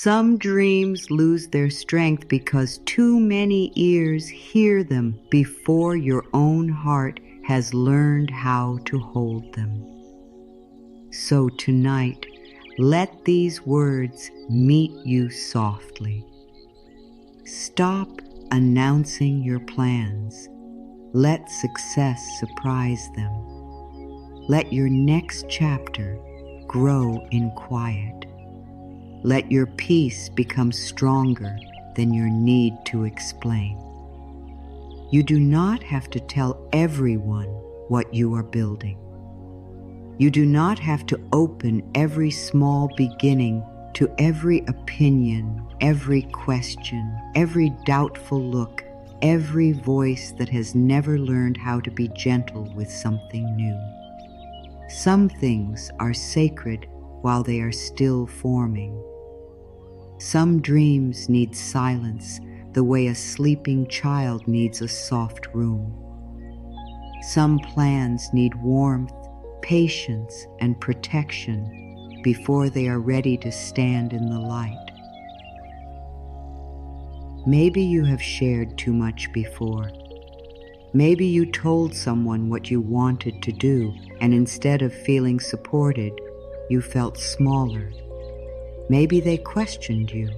Some dreams lose their strength because too many ears hear them before your own heart has learned how to hold them. So tonight, let these words meet you softly. Stop announcing your plans. Let success surprise them. Let your next chapter grow in quiet. Let your peace become stronger than your need to explain. You do not have to tell everyone what you are building. You do not have to open every small beginning to every opinion, every question, every doubtful look, every voice that has never learned how to be gentle with something new. Some things are sacred while they are still forming. Some dreams need silence the way a sleeping child needs a soft room. Some plans need warmth, patience, and protection before they are ready to stand in the light. Maybe you have shared too much before. Maybe you told someone what you wanted to do, and instead of feeling supported, you felt smaller. Maybe they questioned you.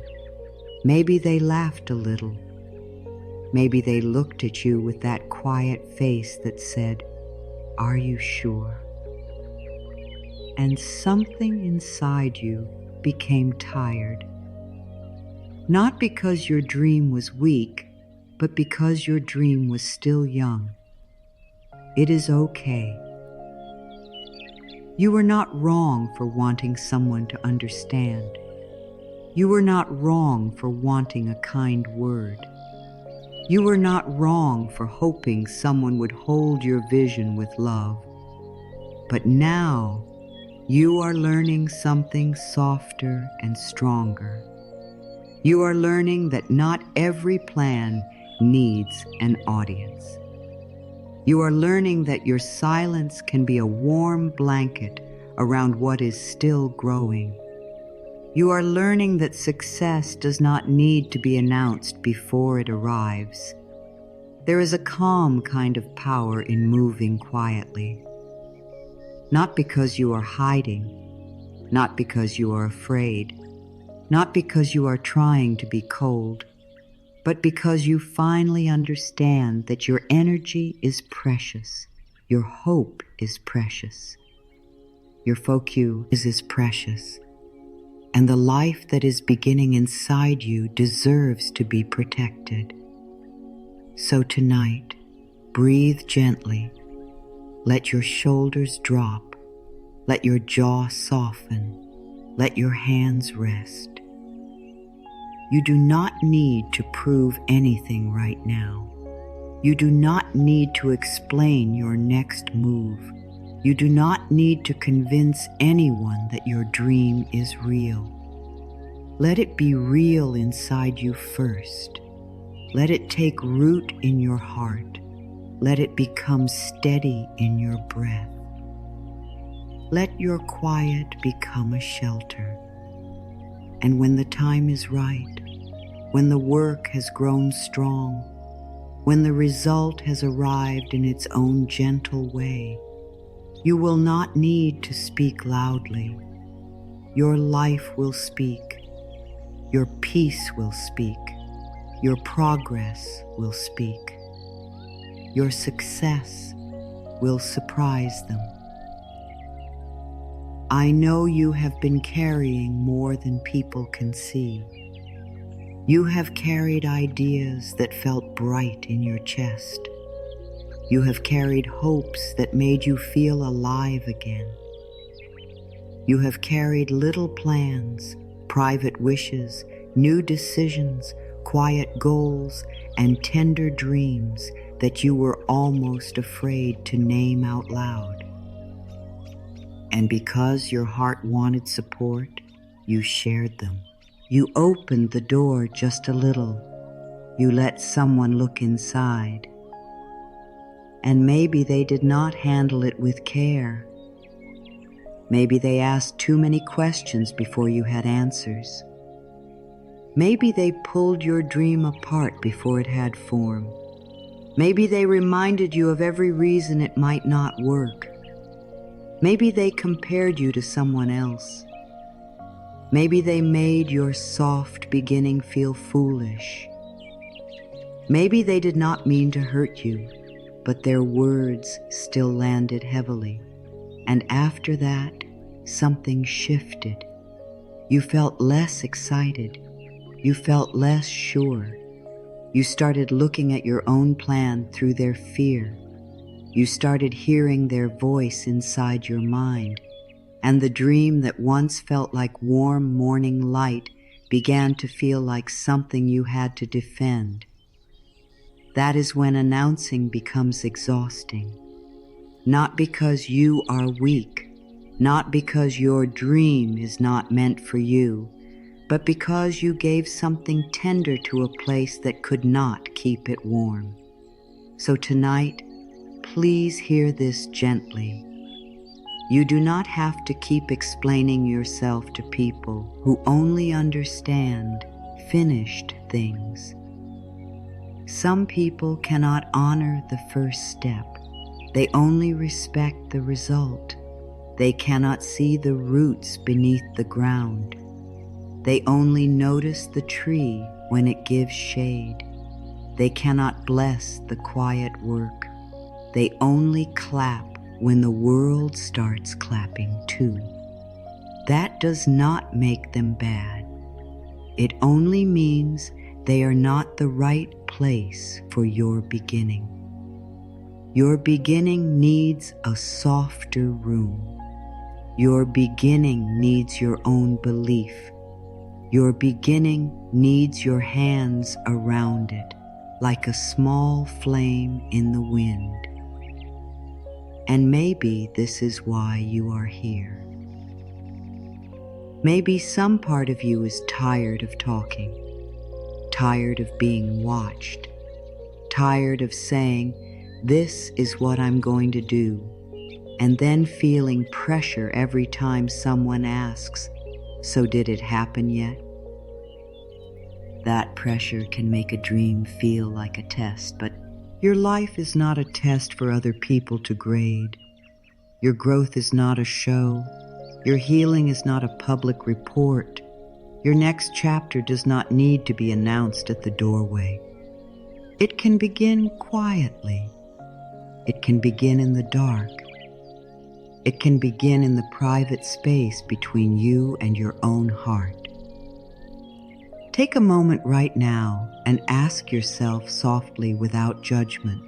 Maybe they laughed a little. Maybe they looked at you with that quiet face that said, "Are you sure?" And something inside you became tired. Not because your dream was weak, but because your dream was still young. It is okay. You were not wrong for wanting someone to understand. You were not wrong for wanting a kind word. You were not wrong for hoping someone would hold your vision with love. But now, you are learning something softer and stronger. You are learning that not every plan needs an audience. You are learning that your silence can be a warm blanket around what is still growing. You are learning that success does not need to be announced before it arrives. There is a calm kind of power in moving quietly. Not because you are hiding, not because you are afraid, not because you are trying to be cold, but because you finally understand that your energy is precious, your hope is precious, your focus is precious, and the life that is beginning inside you deserves to be protected. So tonight, breathe gently. Let your shoulders drop. Let your jaw soften. Let your hands rest. You do not need to prove anything right now. You do not need to explain your next move. You do not need to convince anyone that your dream is real. Let it be real inside you first. Let it take root in your heart. Let it become steady in your breath. Let your quiet become a shelter. And when the time is right, when the work has grown strong, when the result has arrived in its own gentle way, you will not need to speak loudly. Your life will speak. Your peace will speak. Your progress will speak. Your success will surprise them. I know you have been carrying more than people can see. You have carried ideas that felt bright in your chest. You have carried hopes that made you feel alive again. You have carried little plans, private wishes, new decisions, quiet goals, and tender dreams that you were almost afraid to name out loud. And because your heart wanted support, you shared them. You opened the door just a little. You let someone look inside. And maybe they did not handle it with care. Maybe they asked too many questions before you had answers. Maybe they pulled your dream apart before it had form. Maybe they reminded you of every reason it might not work. Maybe they compared you to someone else. Maybe they made your soft beginning feel foolish. Maybe they did not mean to hurt you, but their words still landed heavily. And after that, something shifted. You felt less excited. You felt less sure. You started looking at your own plan through their fear. You started hearing their voice inside your mind, and the dream that once felt like warm morning light began to feel like something you had to defend. That is when announcing becomes exhausting. Not because you are weak, not because your dream is not meant for you, but because you gave something tender to a place that could not keep it warm. So tonight, please hear this gently. You do not have to keep explaining yourself to people who only understand finished things. Some people cannot honor the first step. They only respect the result. They cannot see the roots beneath the ground. They only notice the tree when it gives shade. They cannot bless the quiet work. They only clap when the world starts clapping too. That does not make them bad. It only means they are not the right place for your beginning. Your beginning needs a softer room. Your beginning needs your own belief. Your beginning needs your hands around it, like a small flame in the wind. And maybe this is why you are here. Maybe some part of you is tired of talking, tired of being watched, tired of saying, "This is what I'm going to do," and then feeling pressure every time someone asks, "So did it happen yet?" That pressure can make a dream feel like a test, but your life is not a test for other people to grade. Your growth is not a show. Your healing is not a public report. Your next chapter does not need to be announced at the doorway. It can begin quietly. It can begin in the dark. It can begin in the private space between you and your own heart. Take a moment right now and ask yourself softly without judgment,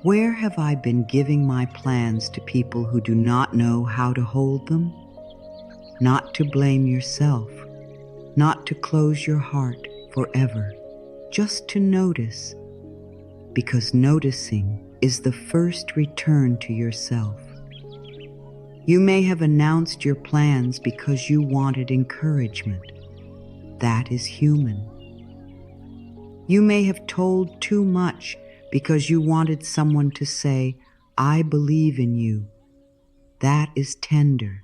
where have I been giving my plans to people who do not know how to hold them? Not to blame yourself, not to close your heart forever, just to notice, because noticing is the first return to yourself. You may have announced your plans because you wanted encouragement. That is human. You may have told too much because you wanted someone to say, "I believe in you." That is tender.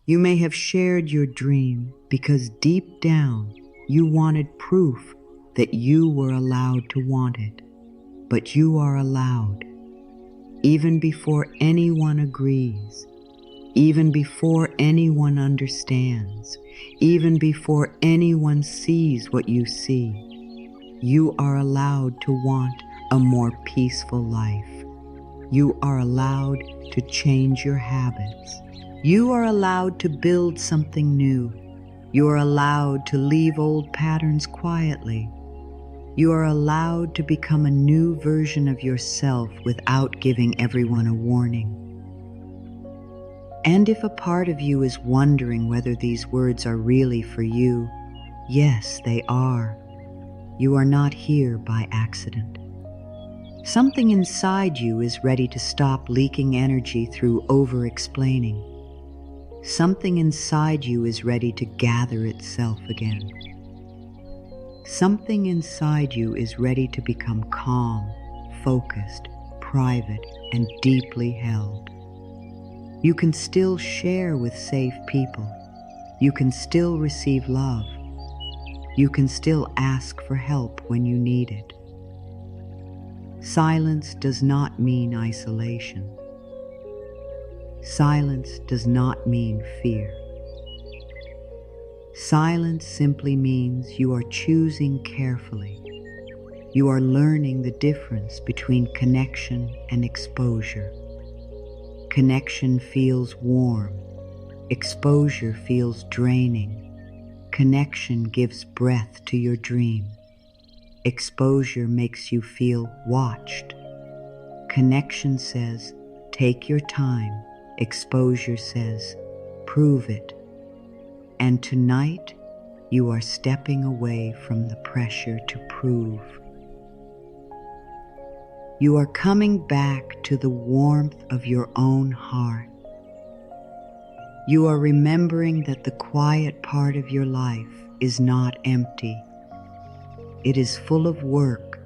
You may have shared your dream because deep down you wanted proof that you were allowed to want it. But you are allowed, even before anyone agrees, even before anyone understands, even before anyone sees what you see. You are allowed to want a more peaceful life. You are allowed to change your habits. You are allowed to build something new. You are allowed to leave old patterns quietly. You are allowed to become a new version of yourself without giving everyone a warning. And if a part of you is wondering whether these words are really for you, yes, they are. You are not here by accident. Something inside you is ready to stop leaking energy through over-explaining. Something inside you is ready to gather itself again. Something inside you is ready to become calm, focused, private, and deeply held. You can still share with safe people. You can still receive love. You can still ask for help when you need it. Silence does not mean isolation. Silence does not mean fear. Silence simply means you are choosing carefully. You are learning the difference between connection and exposure. Connection feels warm. Exposure feels draining. Connection gives breath to your dream. Exposure makes you feel watched. Connection says, take your time. Exposure says, prove it. And tonight, you are stepping away from the pressure to prove. You are coming back to the warmth of your own heart. You are remembering that the quiet part of your life is not empty. It is full of work,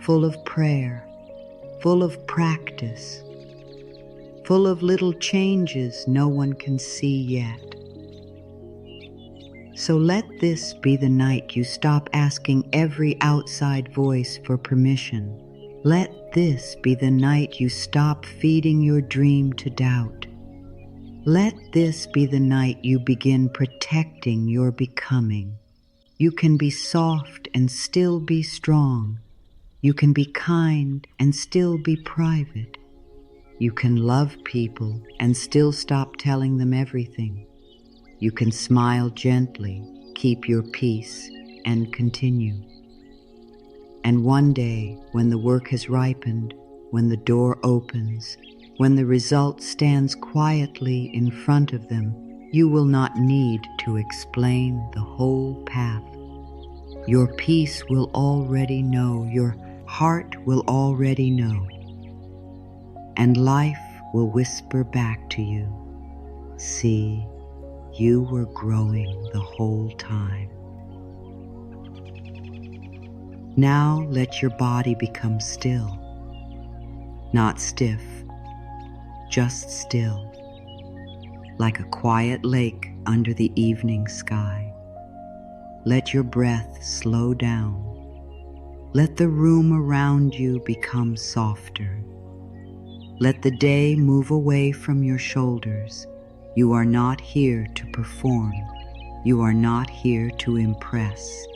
full of prayer, full of practice, full of little changes no one can see yet. So let this be the night you stop asking every outside voice for permission. Let this be the night you stop feeding your dream to doubt. Let this be the night you begin protecting your becoming. You can be soft and still be strong. You can be kind and still be private. You can love people and still stop telling them everything. You can smile gently, keep your peace, and continue. And one day, when the work has ripened, when the door opens, when the result stands quietly in front of them, you will not need to explain the whole path. Your peace will already know, your heart will already know, and life will whisper back to you, see, you were growing the whole time. Now let your body become still, not stiff, just still, like a quiet lake under the evening sky. Let your breath slow down. Let the room around you become softer. Let the day move away from your shoulders. You are not here to perform. You are not here to impress.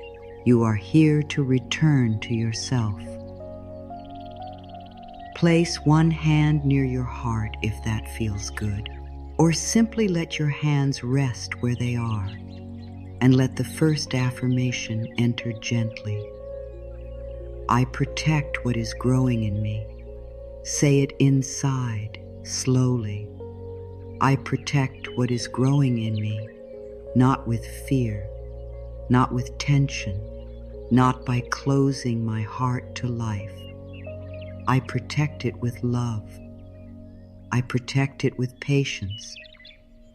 You are here to return to yourself. Place one hand near your heart if that feels good, or simply let your hands rest where they are, and let the first affirmation enter gently. I protect what is growing in me. Say it inside, slowly. I protect what is growing in me, not with fear, not with tension, not by closing my heart to life. I protect it with love. I protect it with patience.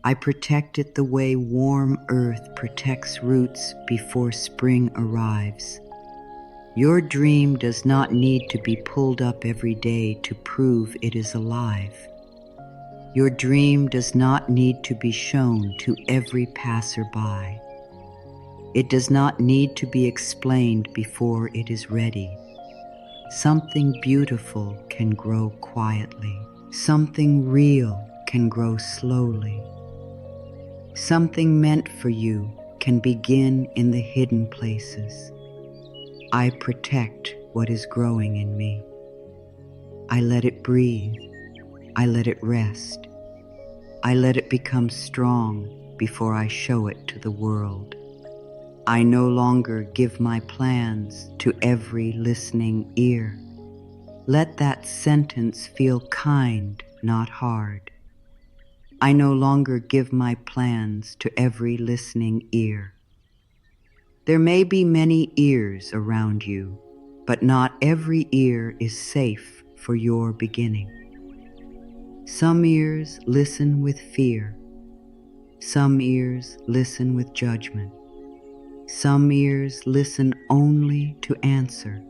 I protect it the way warm earth protects roots before spring arrives. Your dream does not need to be pulled up every day to prove it is alive. Your dream does not need to be shown to every passerby. It does not need to be explained before it is ready. Something beautiful can grow quietly. Something real can grow slowly. Something meant for you can begin in the hidden places. I protect what is growing in me. I let it breathe. I let it rest. I let it become strong before I show it to the world. I no longer give my plans to every listening ear. Let that sentence feel kind, not hard. I no longer give my plans to every listening ear. There may be many ears around you, but not every ear is safe for your beginning. Some ears listen with fear. Some ears listen with judgment. Some ears listen only to answer.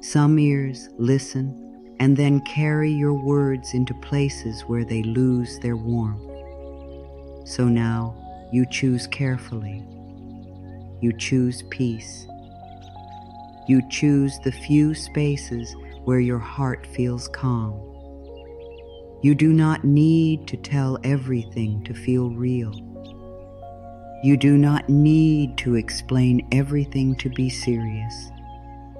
Some ears listen and then carry your words into places where they lose their warmth. So now you choose carefully. you choose peace. You choose the few spaces where your heart feels calm. You do not need to tell everything to feel real. You do not need to explain everything to be serious.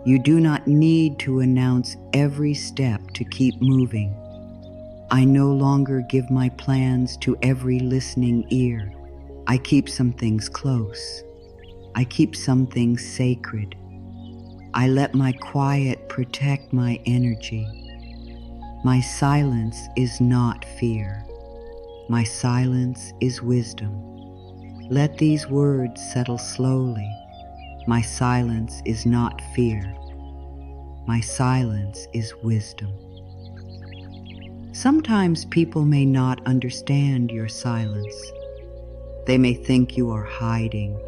You do not need to announce every step to keep moving. I no longer give my plans to every listening ear. I keep some things close. I keep some things sacred. I let my quiet protect my energy. My silence is not fear. My silence is wisdom. Let these words settle slowly. My silence is not fear. My silence is wisdom. Sometimes people may not understand your silence. They may think you are hiding.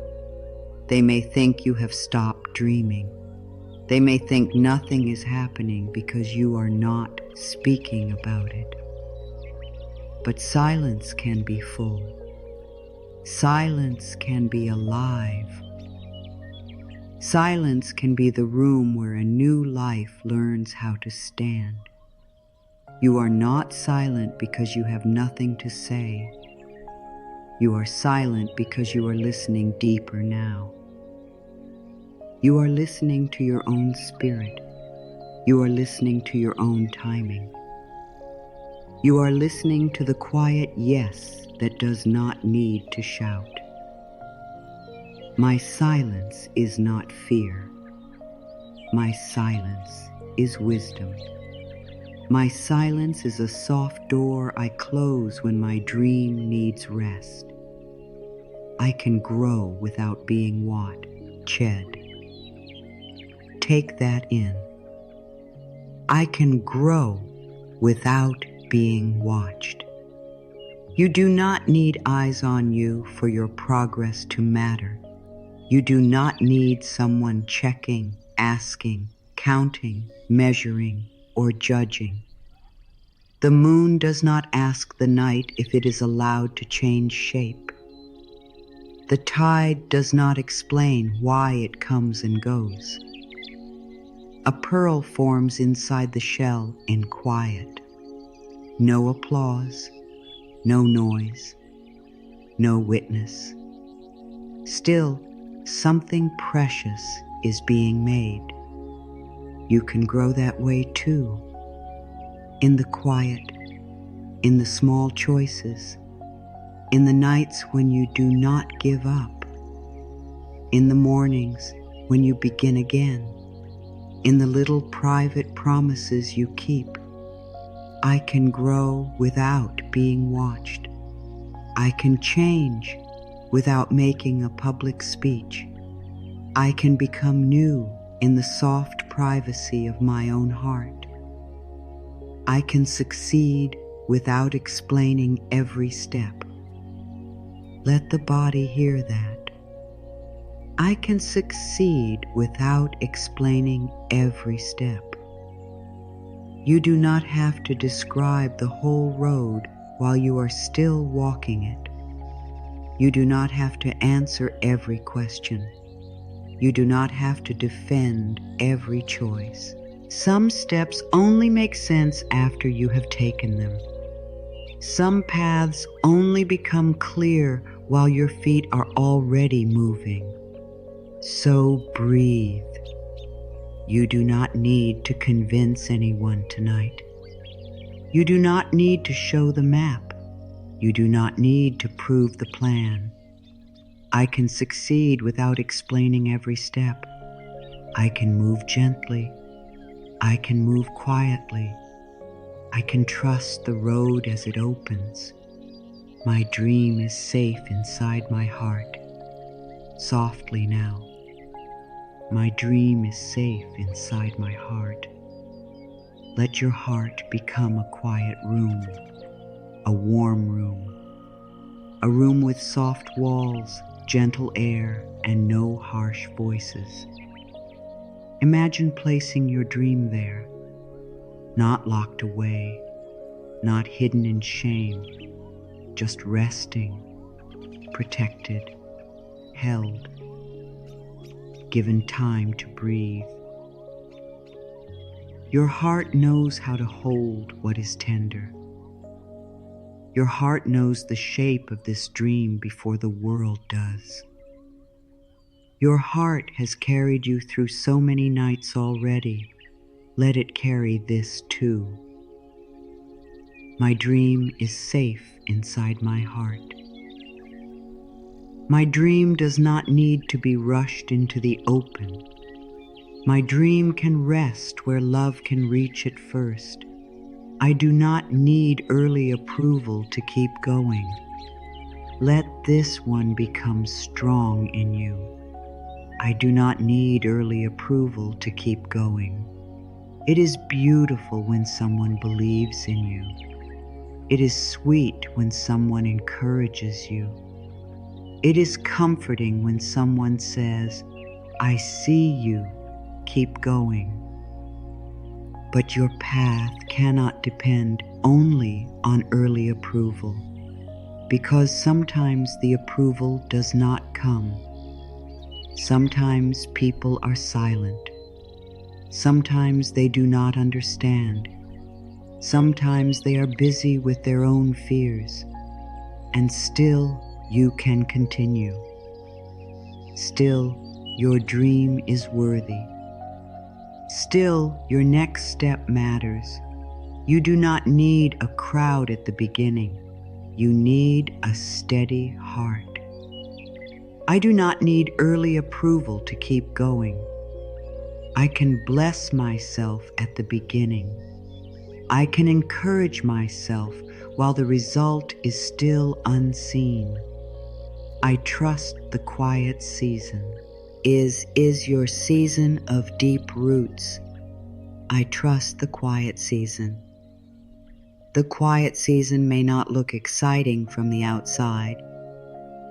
They may think you have stopped dreaming. They may think nothing is happening because you are not speaking about it. But silence can be full. Silence can be alive. Silence can be the room where a new life learns how to stand. You are not silent because you have nothing to say. You are silent because you are listening deeper now. You are listening to your own spirit. You are listening to your own timing. You are listening to the quiet yes that does not need to shout. My silence is not fear. My silence is wisdom. My silence is a soft door I close when my dream needs rest. I can grow without being watched. Take that in. I can grow without being watched. You do not need eyes on you for your progress to matter. You do not need someone checking, asking, counting, measuring, or judging. The moon does not ask the night if it is allowed to change shape. The tide does not explain why it comes and goes. A pearl forms inside the shell in quiet. No applause, no noise, no witness. Still, something precious is being made. You can grow that way too. In the quiet, in the small choices, in the nights when you do not give up, in the mornings when you begin again, in the little private promises you keep. I can grow without being watched. I can change without making a public speech. I can become new in the soft privacy of my own heart. I can succeed without explaining every step. Let the body hear that. I can succeed without explaining every step. You do not have to describe the whole road while you are still walking it. You do not have to answer every question. You do not have to defend every choice. Some steps only make sense after you have taken them. Some paths only become clear while your feet are already moving. So breathe. You do not need to convince anyone tonight. You do not need to show the map. You do not need to prove the plan. I can succeed without explaining every step. I can move gently. I can move quietly. I can trust the road as it opens. My dream is safe inside my heart. Softly now. My dream is safe inside my heart. Let your heart become a quiet room, a warm room, a room with soft walls, gentle air, and no harsh voices. Imagine placing your dream there, not locked away, not hidden in shame, just resting, protected, held. given time to breathe. Your heart knows how to hold what is tender. Your heart knows the shape of this dream before the world does. Your heart has carried you through so many nights already. Let it carry this too. My dream is safe inside my heart. My dream does not need to be rushed into the open. My dream can rest where love can reach it first. I do not need early approval to keep going. Let this one become strong in you. I do not need early approval to keep going. It is beautiful when someone believes in you. It is sweet when someone encourages you. It is comforting when someone says, I see you, keep going. But your path cannot depend only on early approval, because sometimes the approval does not come. Sometimes people are silent. Sometimes they do not understand. Sometimes they are busy with their own fears, and still you can continue. Still, your dream is worthy. Still, your next step matters. You do not need a crowd at the beginning. You need a steady heart. I do not need early approval to keep going. I can bless myself at the beginning. I can encourage myself while the result is still unseen. I trust the quiet season. Is your season of deep roots. I trust the quiet season. The quiet season may not look exciting from the outside.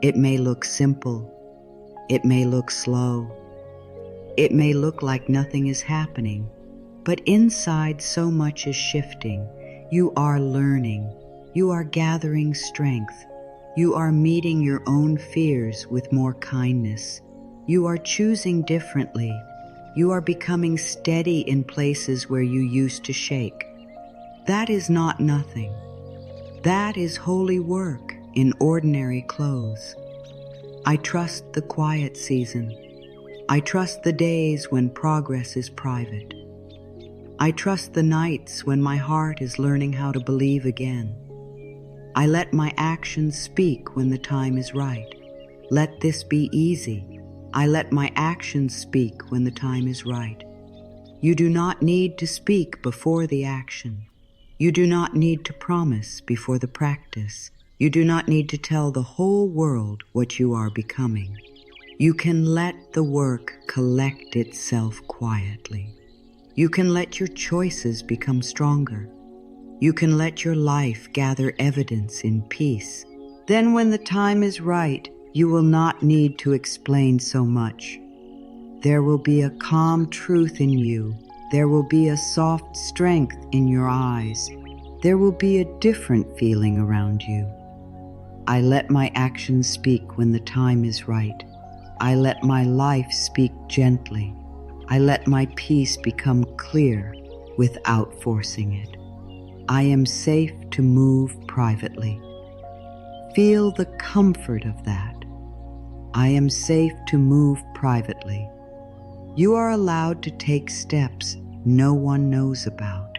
It may look simple. It may look slow. It may look like nothing is happening, but inside so much is shifting. You are learning. You are gathering strength. You are meeting your own fears with more kindness. You are choosing differently. You are becoming steady in places where you used to shake. That is not nothing. That is holy work in ordinary clothes. I trust the quiet season. I trust the days when progress is private. I trust the nights when my heart is learning how to believe again. I let my actions speak when the time is right. Let this be easy. I let my actions speak when the time is right. You do not need to speak before the action. You do not need to promise before the practice. You do not need to tell the whole world what you are becoming. You can let the work collect itself quietly. You can let your choices become stronger. You can let your life gather evidence in peace. Then when the time is right, you will not need to explain so much. There will be a calm truth in you. There will be a soft strength in your eyes. There will be a different feeling around you. I let my actions speak when the time is right. I let my life speak gently. I let my peace become clear without forcing it. I am safe to move privately. Feel the comfort of that. I am safe to move privately. You are allowed to take steps no one knows about.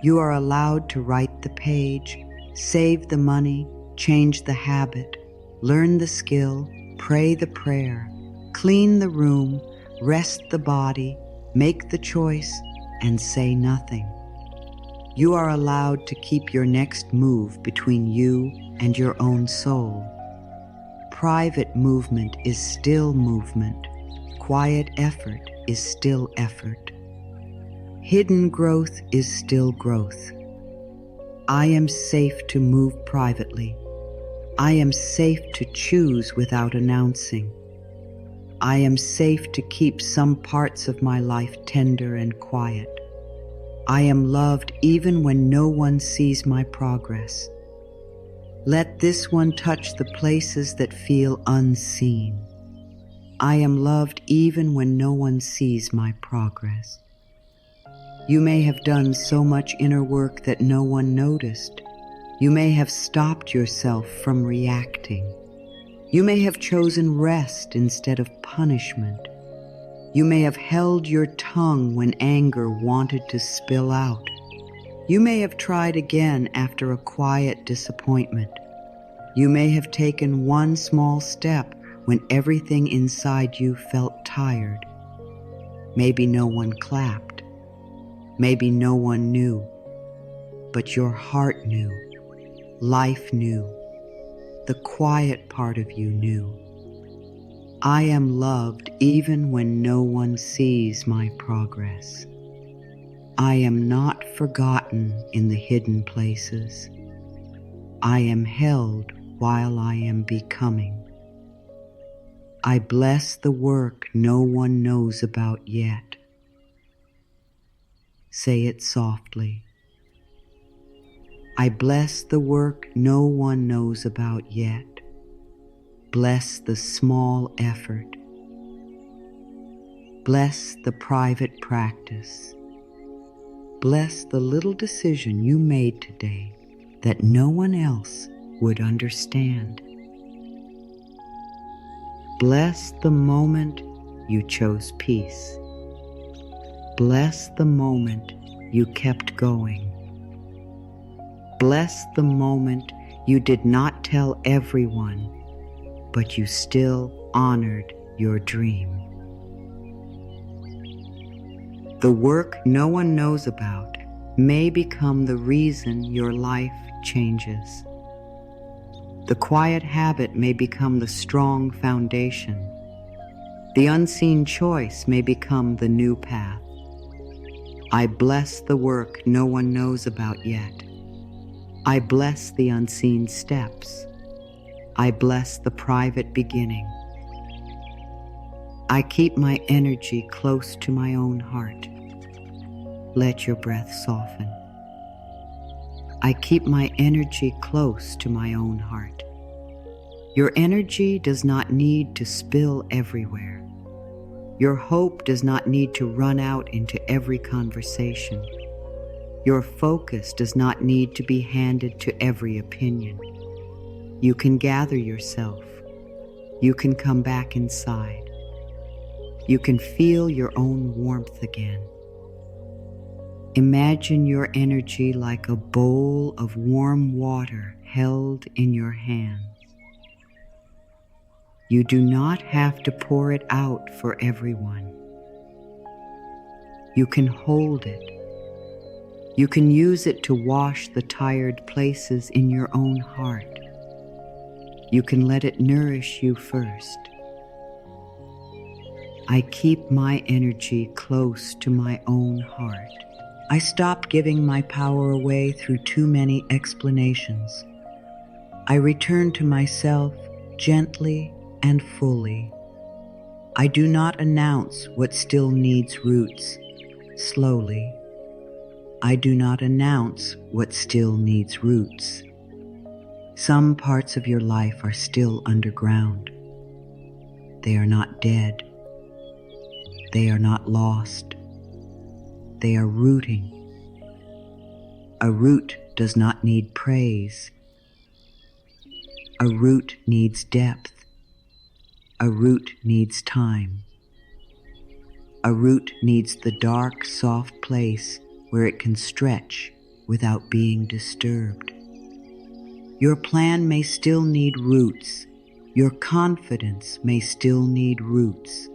You are allowed to write the page, save the money, change the habit, learn the skill, pray the prayer, clean the room, rest the body, make the choice, and say nothing. You are allowed to keep your next move between you and your own soul. Private movement is still movement. Quiet effort is still effort. Hidden growth is still growth. I am safe to move privately. I am safe to choose without announcing. I am safe to keep some parts of my life tender and quiet. I am loved even when no one sees my progress. Let this one touch the places that feel unseen. I am loved even when no one sees my progress. You may have done so much inner work that no one noticed. You may have stopped yourself from reacting. You may have chosen rest instead of punishment. You may have held your tongue when anger wanted to spill out. You may have tried again after a quiet disappointment. You may have taken one small step when everything inside you felt tired. Maybe no one clapped. Maybe no one knew. But your heart knew. Life knew. The quiet part of you knew. I am loved even when no one sees my progress. I am not forgotten in the hidden places. I am held while I am becoming. I bless the work no one knows about yet. Say it softly. I bless the work no one knows about yet. Bless the small effort. Bless the private practice. Bless the little decision you made today that no one else would understand. Bless the moment you chose peace. Bless the moment you kept going. Bless the moment you did not tell everyone, but you still honored your dream. The work no one knows about may become the reason your life changes. The quiet habit may become the strong foundation. The unseen choice may become the new path. I bless the work no one knows about yet. I bless the unseen steps. I bless the private beginning. I keep my energy close to my own heart. Let your breath soften. I keep my energy close to my own heart. Your energy does not need to spill everywhere. Your hope does not need to run out into every conversation. Your focus does not need to be handed to every opinion. You can gather yourself. You can come back inside. You can feel your own warmth again. Imagine your energy like a bowl of warm water held in your hands. You do not have to pour it out for everyone. You can hold it. You can use it to wash the tired places in your own heart. You can let it nourish you first. I keep my energy close to my own heart. I stop giving my power away through too many explanations. I return to myself gently and fully. I do not announce what still needs roots. Slowly. I do not announce what still needs roots. Some parts of your life are still underground. They are not dead. They are not lost. They are rooting. A root does not need praise. A root needs depth. A root needs time. A root needs the dark, soft place where it can stretch without being disturbed. Your plan may still need roots. Your confidence may still need roots.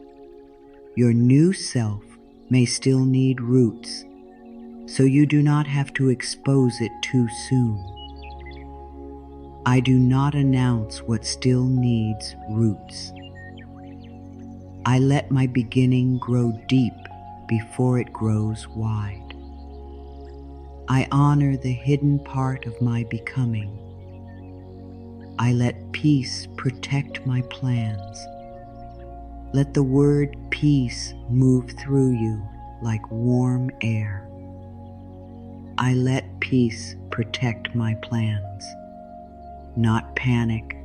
Your new self may still need roots, so you do not have to expose it too soon. I do not announce what still needs roots. I let my beginning grow deep before it grows wide. I honor the hidden part of my becoming. I let peace protect my plans. Let the word peace move through you like warm air. I let peace protect my plans. Not panic,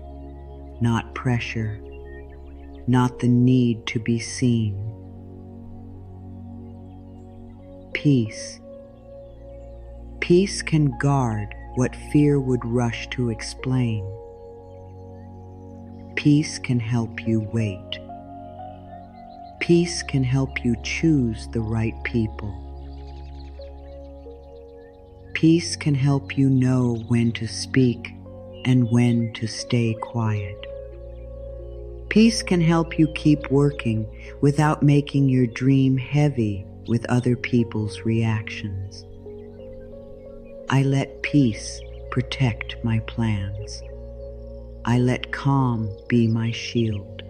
not pressure, not the need to be seen. Peace. Peace can guard what fear would rush to explain. Peace can help you wait. Peace can help you choose the right people. Peace can help you know when to speak and when to stay quiet. Peace can help you keep working without making your dream heavy with other people's reactions. I let peace protect my plans. I let calm be my shield.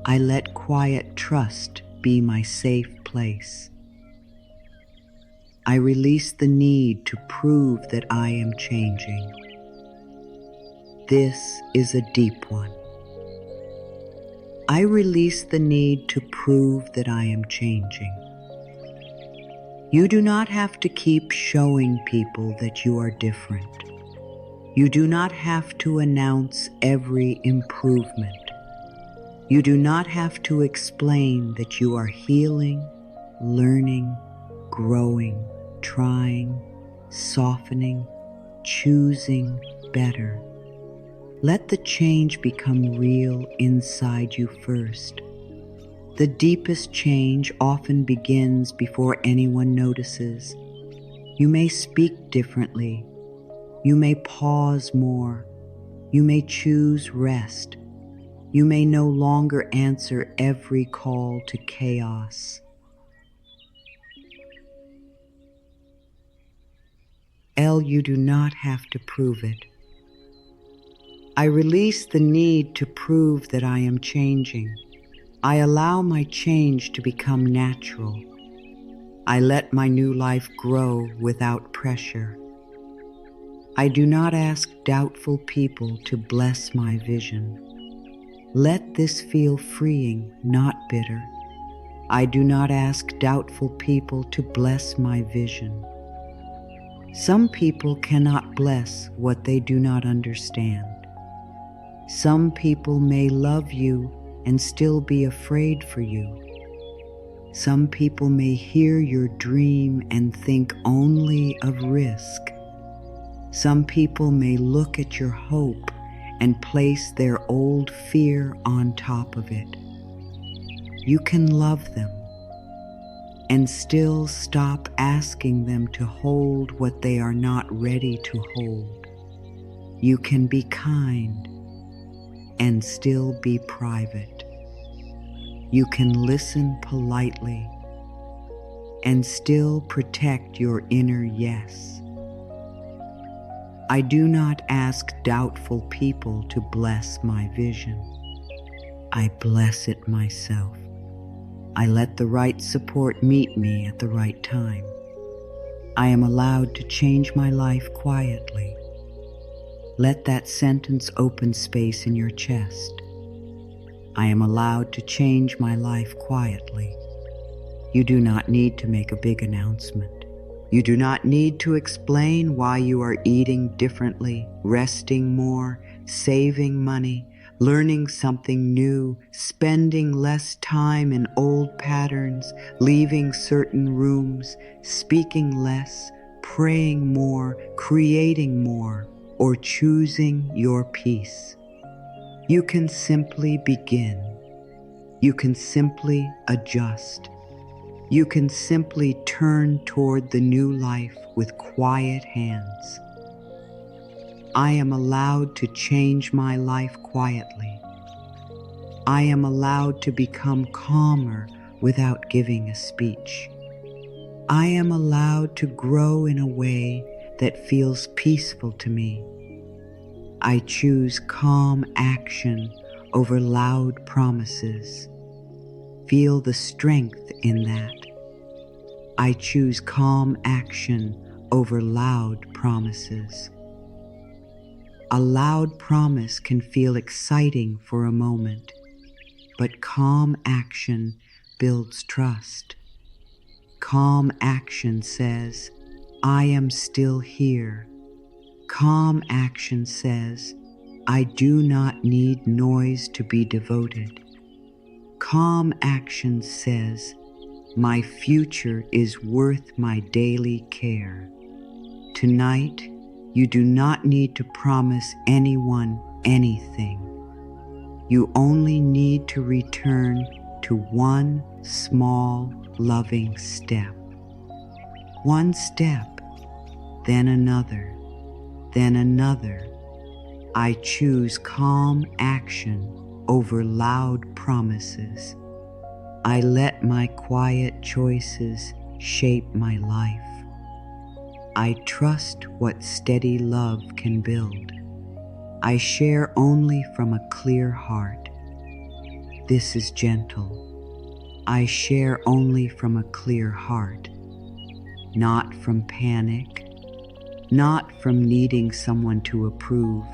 I let quiet trust be my safe place. I release the need to prove that I am changing. This is a deep one. I release the need to prove that I am changing. You do not have to keep showing people that you are different. You do not have to announce every improvement. You do not have to explain that you are healing, learning, growing, trying, softening, choosing better. Let the change become real inside you first. The deepest change often begins before anyone notices. You may speak differently. You may pause more. You may choose rest. You may no longer answer every call to chaos. You do not have to prove it. I release the need to prove that I am changing. I allow my change to become natural. I let my new life grow without pressure. I do not ask doubtful people to bless my vision. Let this feel freeing, not bitter. I do not ask doubtful people to bless my vision. Some people cannot bless what they do not understand. Some people may love you and still be afraid for you. Some people may hear your dream and think only of risk. Some people may look at your hope and place their old fear on top of it. You can love them and still stop asking them to hold what they are not ready to hold. You can be kind and still be private. You can listen politely and still protect your inner yes. I do not ask doubtful people to bless my vision. I bless it myself. I let the right support meet me at the right time. I am allowed to change my life quietly. Let that sentence open space in your chest. I am allowed to change my life quietly. You do not need to make a big announcement. You do not need to explain why you are eating differently, resting more, saving money, learning something new, spending less time in old patterns, leaving certain rooms, speaking less, praying more, creating more, or choosing your peace. You can simply begin. You can simply adjust. You can simply turn toward the new life with quiet hands. I am allowed to change my life quietly. I am allowed to become calmer without giving a speech. I am allowed to grow in a way that feels peaceful to me. I choose calm action over loud promises. Feel the strength in that. I choose calm action over loud promises. A loud promise can feel exciting for a moment, but calm action builds trust. Calm action says, I am still here. Calm action says, I do not need noise to be devoted. Calm action says, my future is worth my daily care. Tonight, you do not need to promise anyone anything. You only need to return to one small, loving step. One step, then another, then another. I choose calm action over loud promises. I let my quiet choices shape my life. I trust what steady love can build. I share only from a clear heart. This is gentle. I share only from a clear heart, not from panic, not from needing someone to approve,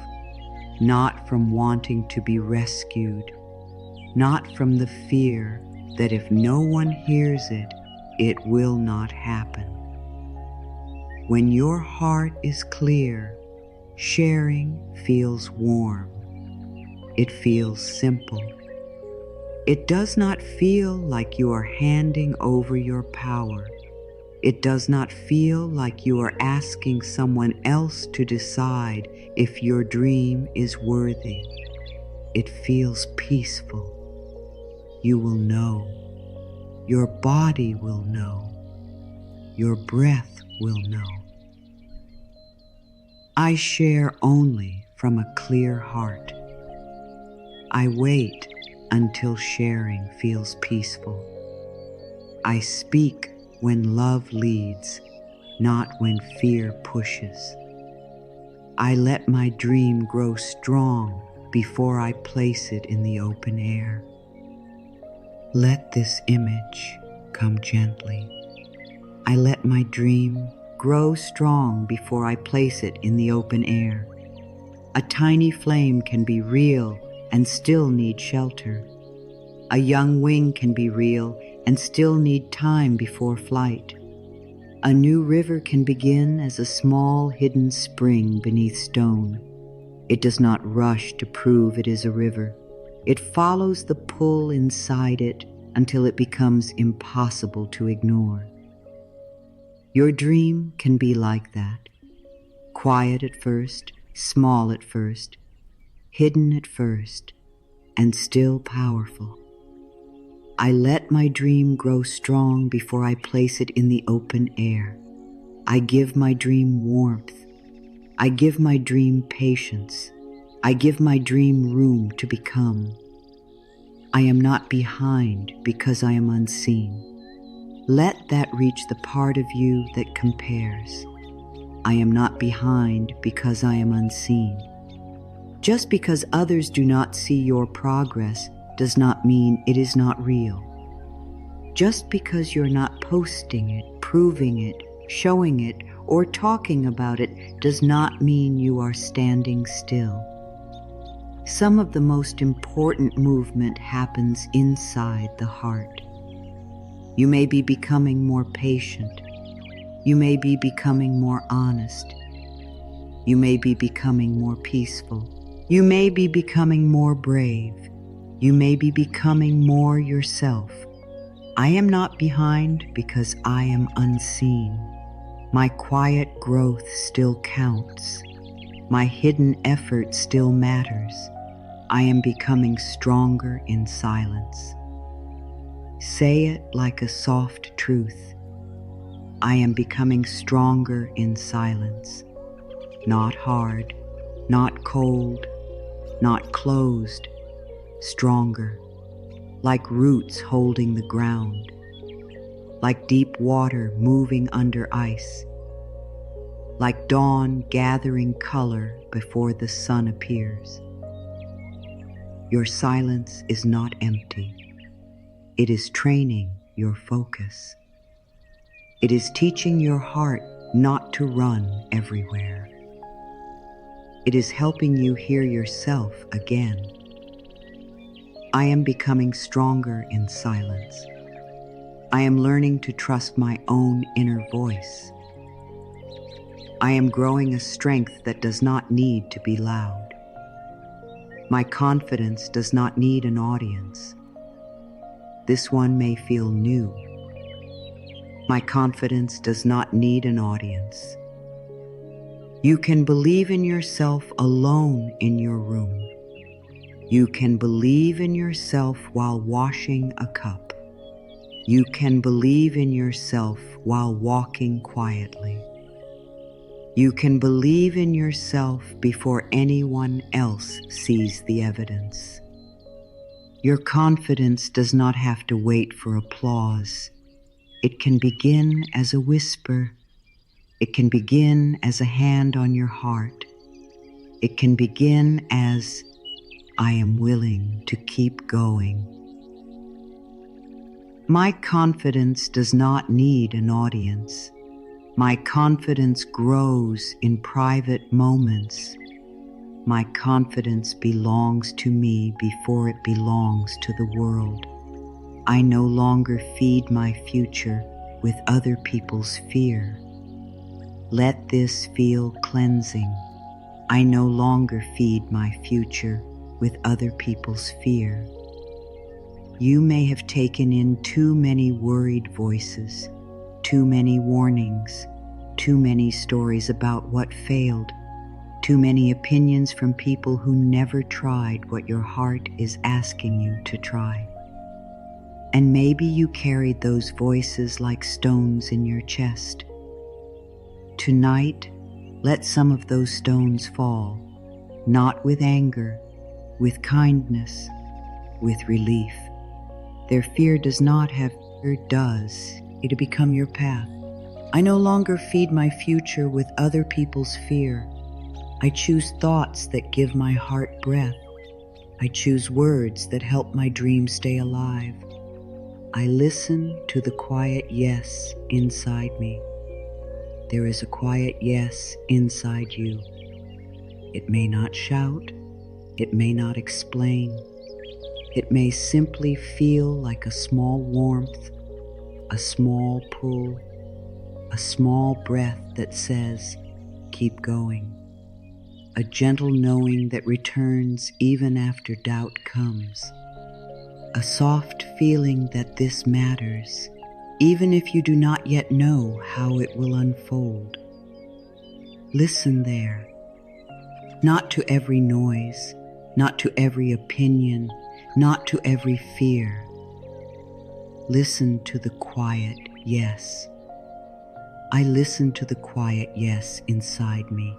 not from wanting to be rescued, not from the fear that if no one hears it, it will not happen. When your heart is clear, sharing feels warm. It feels simple. It does not feel like you are handing over your power. It does not feel like you are asking someone else to decide if your dream is worthy. It feels peaceful. You will know. Your body will know. Your breath will know. I share only from a clear heart. I wait until sharing feels peaceful. I speak when love leads, not when fear pushes. I let my dream grow strong before I place it in the open air. Let this image come gently. I let my dream grow strong before I place it in the open air. A tiny flame can be real and still need shelter. A young wing can be real and still need time before flight. A new river can begin as a small hidden spring beneath stone. It does not rush to prove it is a river. It follows the pull inside it until it becomes impossible to ignore. Your dream can be like that. Quiet at first, small at first, hidden at first, and still powerful. I let my dream grow strong before I place it in the open air. I give my dream warmth. I give my dream patience. I give my dream room to become. I am not behind because I am unseen. Let that reach the part of you that compares. I am not behind because I am unseen. Just because others do not see your progress does not mean it is not real. Just because you're not posting it, proving it, showing it, or talking about it does not mean you are standing still. Some of the most important movement happens inside the heart. You may be becoming more patient. You may be becoming more honest. You may be becoming more peaceful. You may be becoming more brave. You may be becoming more yourself. I am not behind because I am unseen. My quiet growth still counts. My hidden effort still matters. I am becoming stronger in silence. Say it like a soft truth. I am becoming stronger in silence. Not hard, not cold, not closed, stronger, like roots holding the ground, like deep water moving under ice, like dawn gathering color before the sun appears. Your silence is not empty. It is training your focus. It is teaching your heart not to run everywhere. It is helping you hear yourself again. I am becoming stronger in silence. I am learning to trust my own inner voice. I am growing a strength that does not need to be loud. My confidence does not need an audience. This one may feel new. My confidence does not need an audience. You can believe in yourself alone in your room. You can believe in yourself while washing a cup. You can believe in yourself while walking quietly. You can believe in yourself before anyone else sees the evidence. Your confidence does not have to wait for applause. It can begin as a whisper. It can begin as a hand on your heart. It can begin as, I am willing to keep going. My confidence does not need an audience. My confidence grows in private moments. My confidence belongs to me before it belongs to the world. I no longer feed my future with other people's fear. Let this feel cleansing. I no longer feed my future with other people's fear. You may have taken in too many worried voices, too many warnings, too many stories about what failed, too many opinions from people who never tried what your heart is asking you to try. And maybe you carried those voices like stones in your chest. Tonight, let some of those stones fall, not with anger, with kindness, with relief. Their fear does not have fear, does it become your path. I no longer feed my future with other people's fear. I choose thoughts that give my heart breath. I choose words that help my dreams stay alive. I listen to the quiet yes inside me. There is a quiet yes inside you. It may not shout. It may not explain. It may simply feel like a small warmth, a small pull, a small breath that says, keep going. A gentle knowing that returns even after doubt comes. A soft feeling that this matters, even if you do not yet know how it will unfold. Listen there, not to every noise, not to every opinion, not to every fear. Listen to the quiet yes. I listen to the quiet yes inside me.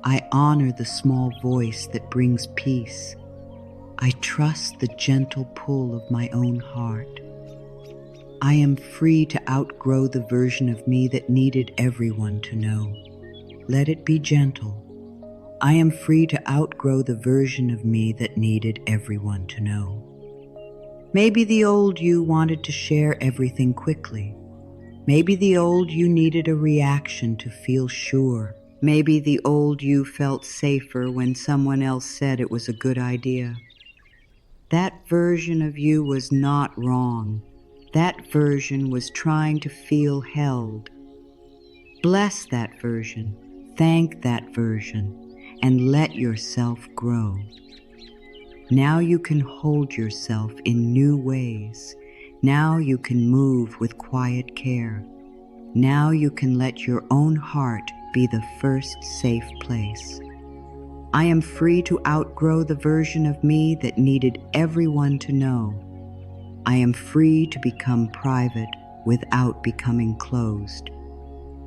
I honor the small voice that brings peace. I trust the gentle pull of my own heart. I am free to outgrow the version of me that needed everyone to know. Let it be gentle. I am free to outgrow the version of me that needed everyone to know. Maybe the old you wanted to share everything quickly. Maybe the old you needed a reaction to feel sure. Maybe the old you felt safer when someone else said it was a good idea. That version of you was not wrong. That version was trying to feel held. Bless that version, thank that version, and let yourself grow. Now you can hold yourself in new ways. Now you can move with quiet care. Now you can let your own heart be the first safe place. I am free to outgrow the version of me that needed everyone to know. I am free to become private without becoming closed.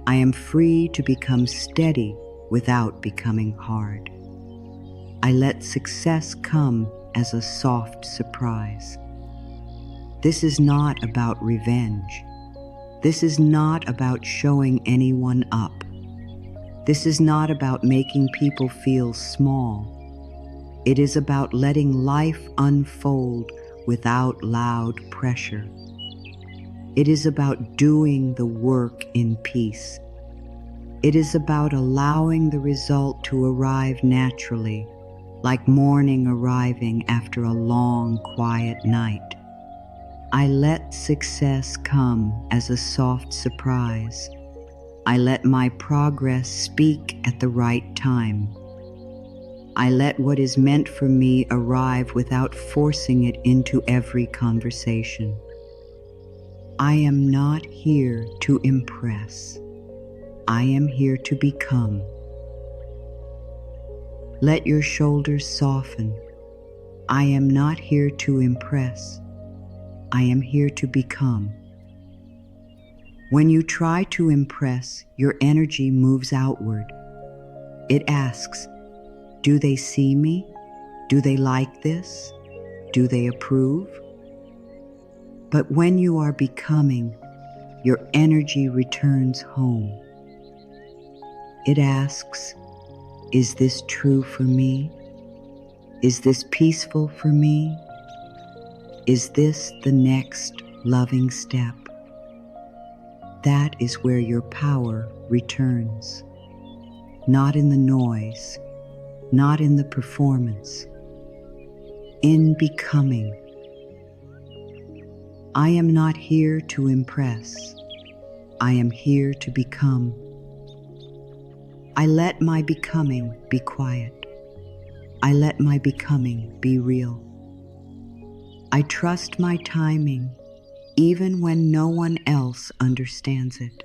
I am free to become steady without becoming hard. I let success come as a soft surprise. This is not about revenge. This is not about showing anyone up. This is not about making people feel small. It is about letting life unfold without loud pressure. It is about doing the work in peace. It is about allowing the result to arrive naturally, like morning arriving after a long, quiet night. I let success come as a soft surprise. I let my progress speak at the right time. I let what is meant for me arrive without forcing it into every conversation. I am not here to impress. I am here to become. Let your shoulders soften. I am not here to impress. I am here to become. When you try to impress, your energy moves outward. It asks, do they see me? Do they like this? Do they approve? But when you are becoming, your energy returns home. It asks, is this true for me? Is this peaceful for me? Is this the next loving step? That is where your power returns. Not in the noise, not in the performance, in becoming. I am not here to impress. I am here to become. I let my becoming be quiet. I let my becoming be real. I trust my timing even when no one else understands it.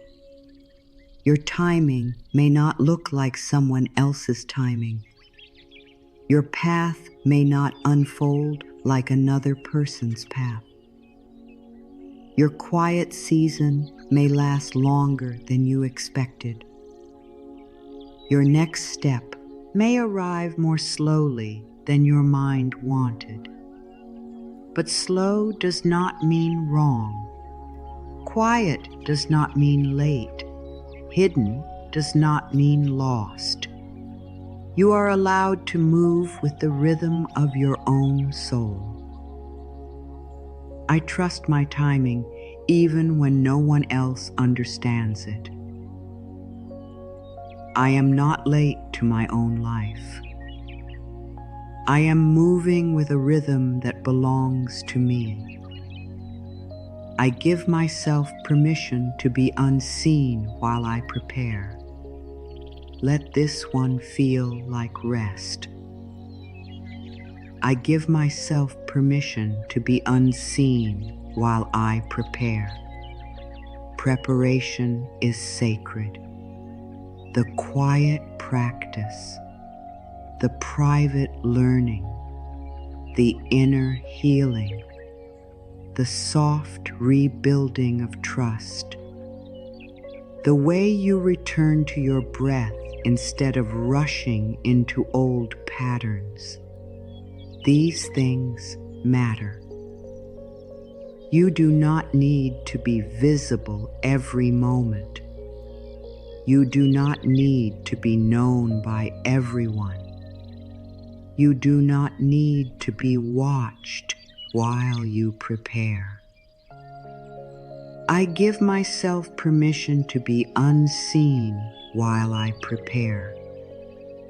Your timing may not look like someone else's timing. Your path may not unfold like another person's path. Your quiet season may last longer than you expected. Your next step may arrive more slowly than your mind wanted. But slow does not mean wrong. Quiet does not mean late. Hidden does not mean lost. You are allowed to move with the rhythm of your own soul. I trust my timing even when no one else understands it. I am not late to my own life. I am moving with a rhythm that belongs to me. I give myself permission to be unseen while I prepare. Let this one feel like rest. I give myself permission to be unseen while I prepare. Preparation is sacred. The quiet practice, the private learning, the inner healing, the soft rebuilding of trust, the way you return to your breath instead of rushing into old patterns. These things matter. You do not need to be visible every moment. You do not need to be known by everyone. You do not need to be watched while you prepare. I give myself permission to be unseen while I prepare.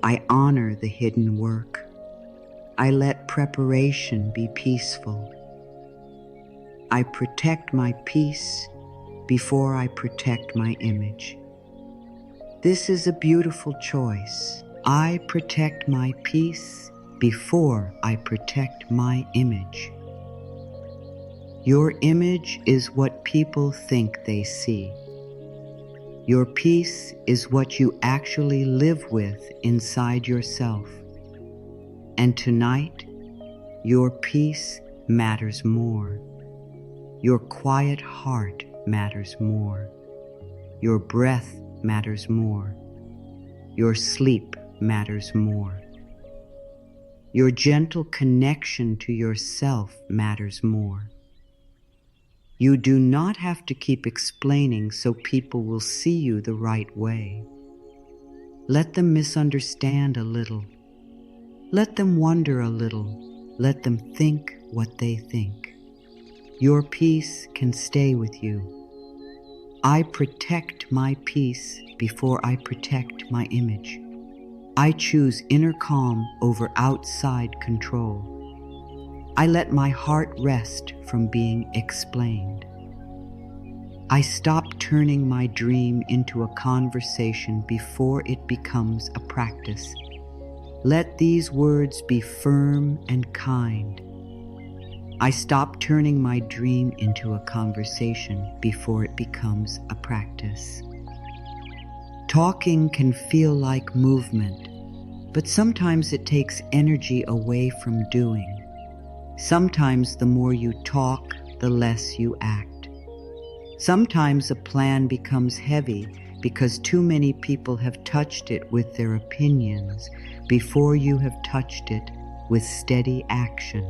I honor the hidden work. I let preparation be peaceful. I protect my peace before I protect my image. This is a beautiful choice. I protect my peace before I protect my image. Your image is what people think they see. Your peace is what you actually live with inside yourself. And tonight, your peace matters more. Your quiet heart matters more. Your breath matters more. Your sleep matters more. Your gentle connection to yourself matters more. You do not have to keep explaining so people will see you the right way. Let them misunderstand a little. Let them wonder a little. Let them think what they think. Your peace can stay with you. I protect my peace before I protect my image. I choose inner calm over outside control. I let my heart rest from being explained. I stop turning my dream into a conversation before it becomes a practice. Let these words be firm and kind. I stop turning my dream into a conversation before it becomes a practice. Talking can feel like movement, but sometimes it takes energy away from doing. Sometimes the more you talk, the less you act. Sometimes a plan becomes heavy because too many people have touched it with their opinions before you have touched it with steady action.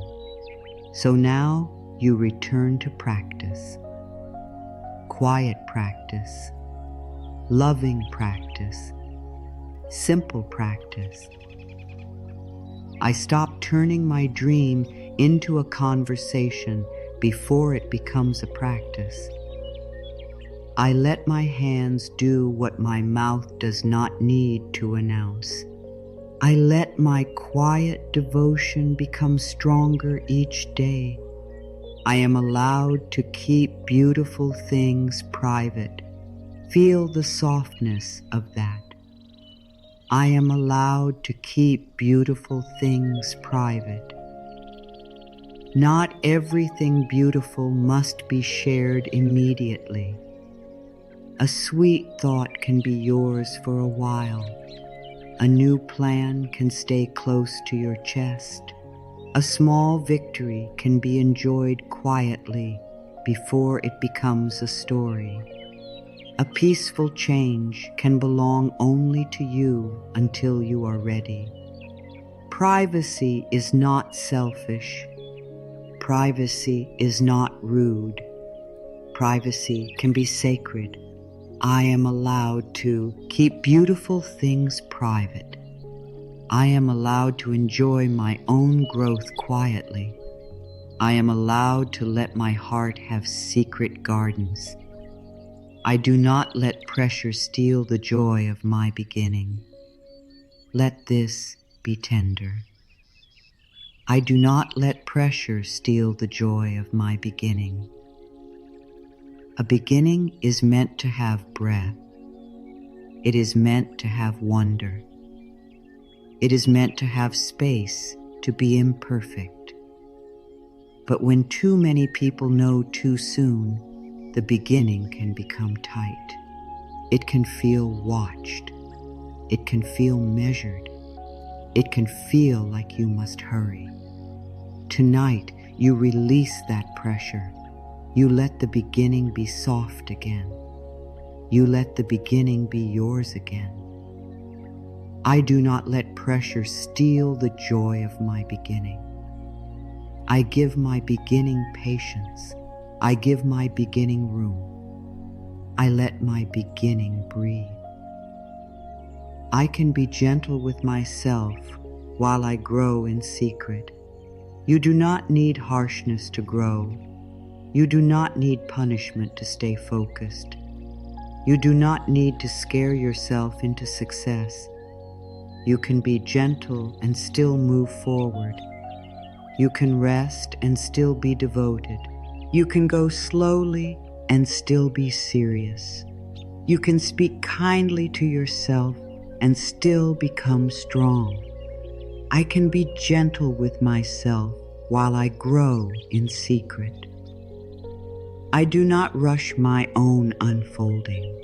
So now you return to practice. Quiet practice, loving practice, simple practice. I stop turning my dream into a conversation before it becomes a practice. I let my hands do what my mouth does not need to announce. I let my quiet devotion become stronger each day. I am allowed to keep beautiful things private. Feel the softness of that. I am allowed to keep beautiful things private. Not everything beautiful must be shared immediately. A sweet thought can be yours for a while. A new plan can stay close to your chest. A small victory can be enjoyed quietly before it becomes a story. A peaceful change can belong only to you until you are ready. Privacy is not selfish. Privacy is not rude. Privacy can be sacred. I am allowed to keep beautiful things private. I am allowed to enjoy my own growth quietly. I am allowed to let my heart have secret gardens. I do not let pressure steal the joy of my beginning. Let this be tender. I do not let pressure steal the joy of my beginning. A beginning is meant to have breath. It is meant to have wonder. It is meant to have space to be imperfect. But when too many people know too soon, the beginning can become tight. It can feel watched. It can feel measured. It can feel like you must hurry. Tonight, you release that pressure. You let the beginning be soft again. You let the beginning be yours again. I do not let pressure steal the joy of my beginning. I give my beginning patience. I give my beginning room. I let my beginning breathe. I can be gentle with myself while I grow in secret. You do not need harshness to grow. You do not need punishment to stay focused. You do not need to scare yourself into success. You can be gentle and still move forward. You can rest and still be devoted. You can go slowly and still be serious. You can speak kindly to yourself and still become strong. I can be gentle with myself while I grow in secret. I do not rush my own unfolding.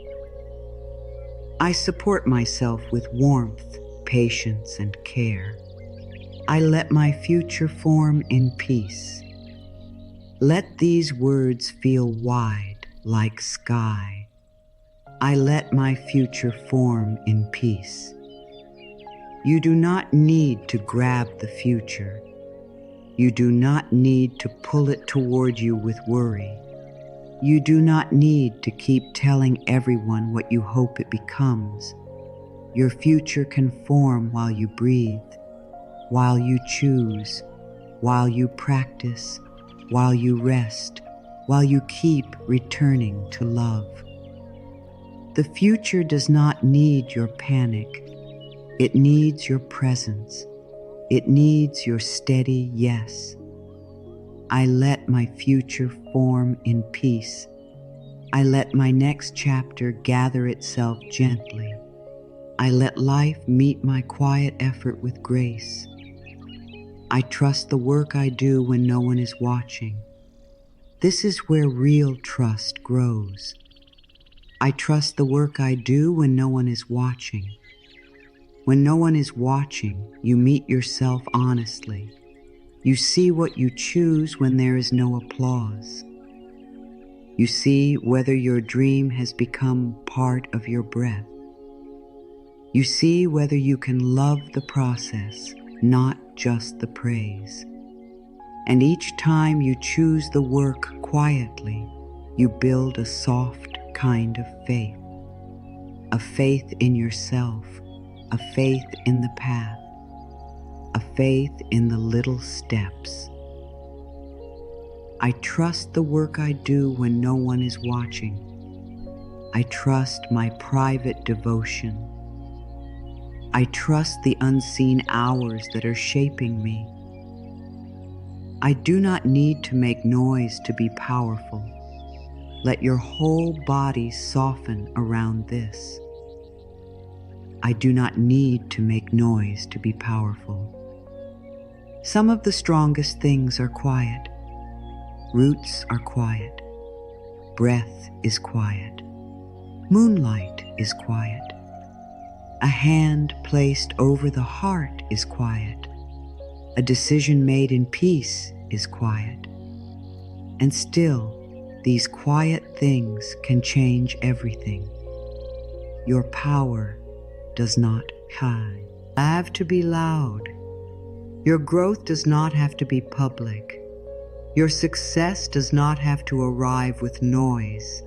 I support myself with warmth, patience, and care. I let my future form in peace. Let these words feel wide like sky. I let my future form in peace. You do not need to grab the future. You do not need to pull it toward you with worry. You do not need to keep telling everyone what you hope it becomes. Your future can form while you breathe, while you choose, while you practice, while you rest, while you keep returning to love. The future does not need your panic. It needs your presence. It needs your steady yes. I let my future form in peace. I let my next chapter gather itself gently. I let life meet my quiet effort with grace. I trust the work I do when no one is watching. This is where real trust grows. I trust the work I do when no one is watching. When no one is watching, you meet yourself honestly. You see what you choose when there is no applause. You see whether your dream has become part of your breath. You see whether you can love the process, not just the praise. And each time you choose the work quietly, you build a soft kind of faith. A faith in yourself, a faith in the path, a faith in the little steps. I trust the work I do when no one is watching. I trust my private devotion. I trust the unseen hours that are shaping me. I do not need to make noise to be powerful. Let your whole body soften around this. I do not need to make noise to be powerful. Some of the strongest things are quiet. Roots are quiet. Breath is quiet. Moonlight is quiet. A hand placed over the heart is quiet. A decision made in peace is quiet. And still, these quiet things can change everything. Your power does not have to be loud. Your growth does not have to be public. Your success does not have to arrive with noise.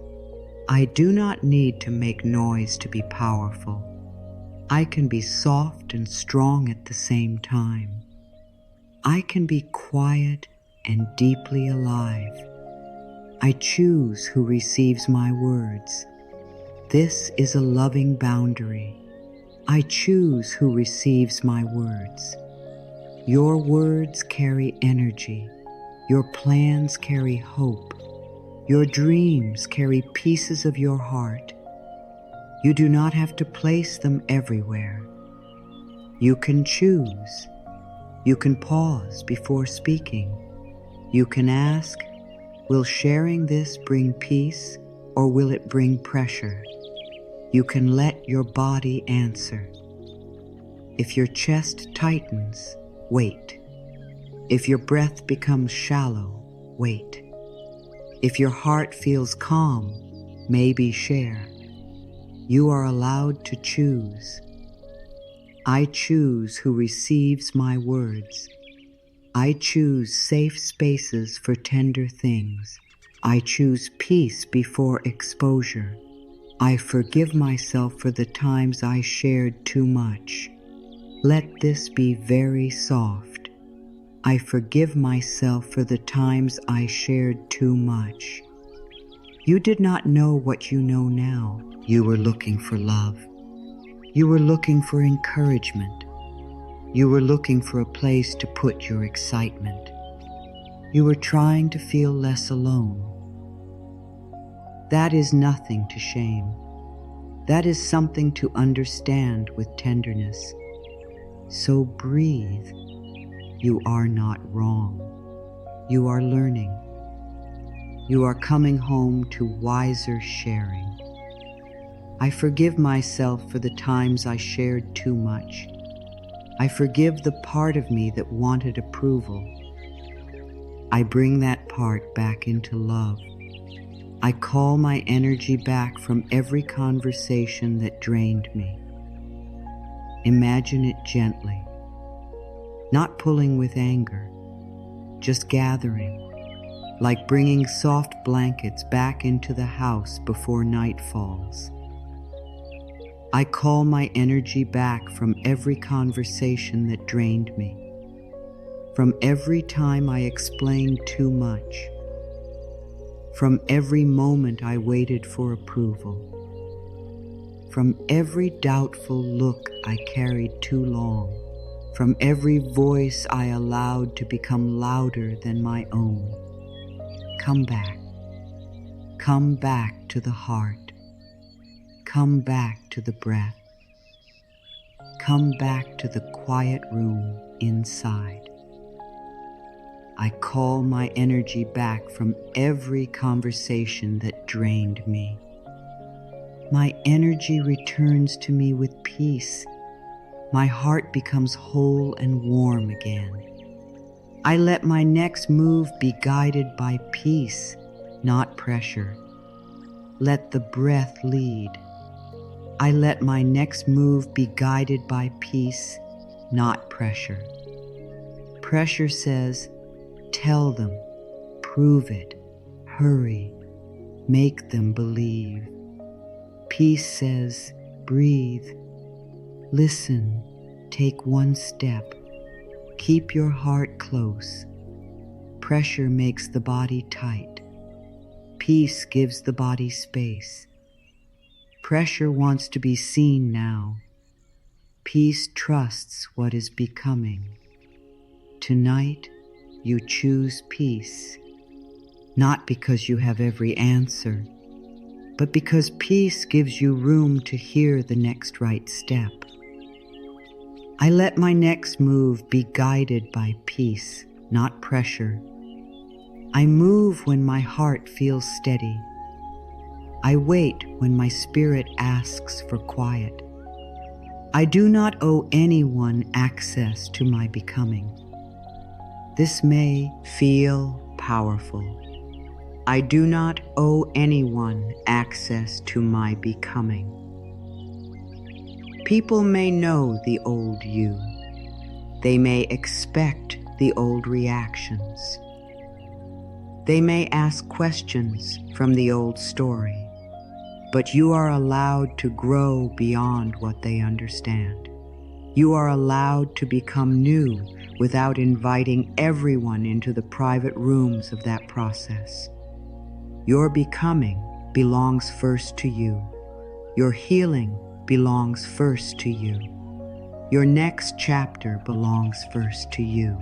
I do not need to make noise to be powerful. I can be soft and strong at the same time. I can be quiet and deeply alive. I choose who receives my words. This is a loving boundary. I choose who receives my words. Your words carry energy. Your plans carry hope. Your dreams carry pieces of your heart. You do not have to place them everywhere. You can choose. You can pause before speaking. You can ask, will sharing this bring peace or will it bring pressure? You can let your body answer. If your chest tightens, wait. If your breath becomes shallow, wait. If your heart feels calm, maybe share. You are allowed to choose. I choose who receives my words. I choose safe spaces for tender things. I choose peace before exposure. I forgive myself for the times I shared too much. Let this be very soft. I forgive myself for the times I shared too much. You did not know what you know now. You were looking for love. You were looking for encouragement. You were looking for a place to put your excitement. You were trying to feel less alone. That is nothing to shame. That is something to understand with tenderness. So breathe. You are not wrong. You are learning. You are coming home to wiser sharing. I forgive myself for the times I shared too much. I forgive the part of me that wanted approval. I bring that part back into love. I call my energy back from every conversation that drained me. Imagine it gently, not pulling with anger, just gathering, like bringing soft blankets back into the house before night falls. I call my energy back from every conversation that drained me, from every time I explained too much, from every moment I waited for approval, from every doubtful look I carried too long, from every voice I allowed to become louder than my own. Come back. Come back to the heart. Come back to the breath. come back to the quiet room inside. I call my energy back from every conversation that drained me. My energy returns to me with peace. My heart becomes whole and warm again. I let my next move be guided by peace, not pressure. Let the breath lead. I let my next move be guided by peace, not pressure. Pressure says, tell them, prove it, hurry, make them believe. Peace says, breathe, listen, take one step, keep your heart close. Pressure makes the body tight. Peace gives the body space. Pressure wants to be seen now. Peace trusts what is becoming. Tonight, you choose peace, not because you have every answer, but because peace gives you room to hear the next right step. I let my next move be guided by peace, not pressure. I move when my heart feels steady. I wait when my spirit asks for quiet. I do not owe anyone access to my becoming. This may feel powerful. I do not owe anyone access to my becoming. People may know the old you. They may expect the old reactions. They may ask questions from the old story, but you are allowed to grow beyond what they understand. You are allowed to become new without inviting everyone into the private rooms of that process. Your becoming belongs first to you. Your healing belongs first to you. Your next chapter belongs first to you.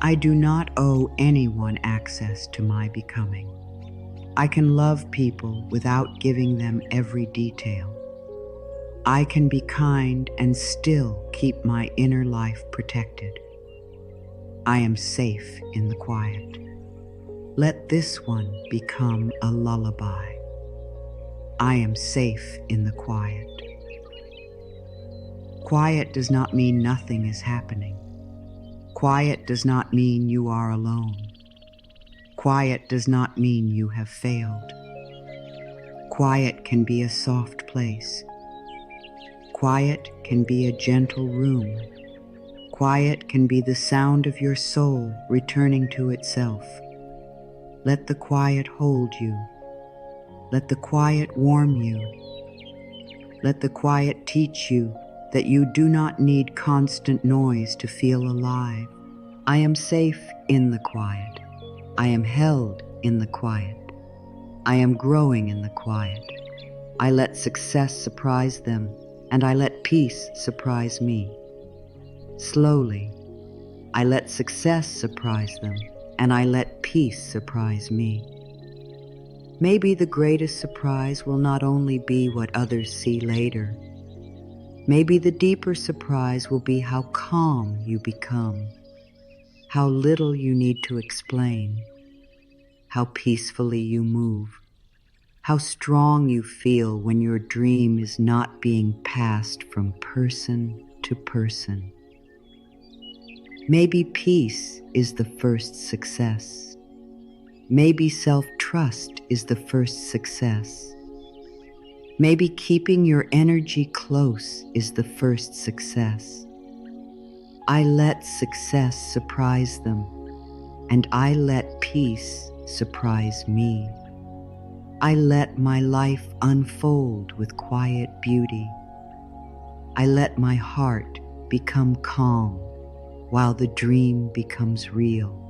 I do not owe anyone access to my becoming. I can love people without giving them every detail. I can be kind and still keep my inner life protected. I am safe in the quiet. Let this one become a lullaby. I am safe in the quiet. Quiet does not mean nothing is happening. Quiet does not mean you are alone. Quiet does not mean you have failed. Quiet can be a soft place. Quiet can be a gentle room. Quiet can be the sound of your soul returning to itself. Let the quiet hold you. Let the quiet warm you. Let the quiet teach you that you do not need constant noise to feel alive. I am safe in the quiet. I am held in the quiet. I am growing in the quiet. I let success surprise them, and I let peace surprise me. Slowly, I let success surprise them, and I let peace surprise me. Maybe the greatest surprise will not only be what others see later. Maybe the deeper surprise will be how calm you become, how little you need to explain, how peacefully you move, how strong you feel when your dream is not being passed from person to person. Maybe peace is the first success. Maybe self-trust is the first success. Maybe keeping your energy close is the first success. I let success surprise them, and I let peace surprise me. I let my life unfold with quiet beauty. I let my heart become calm while the dream becomes real.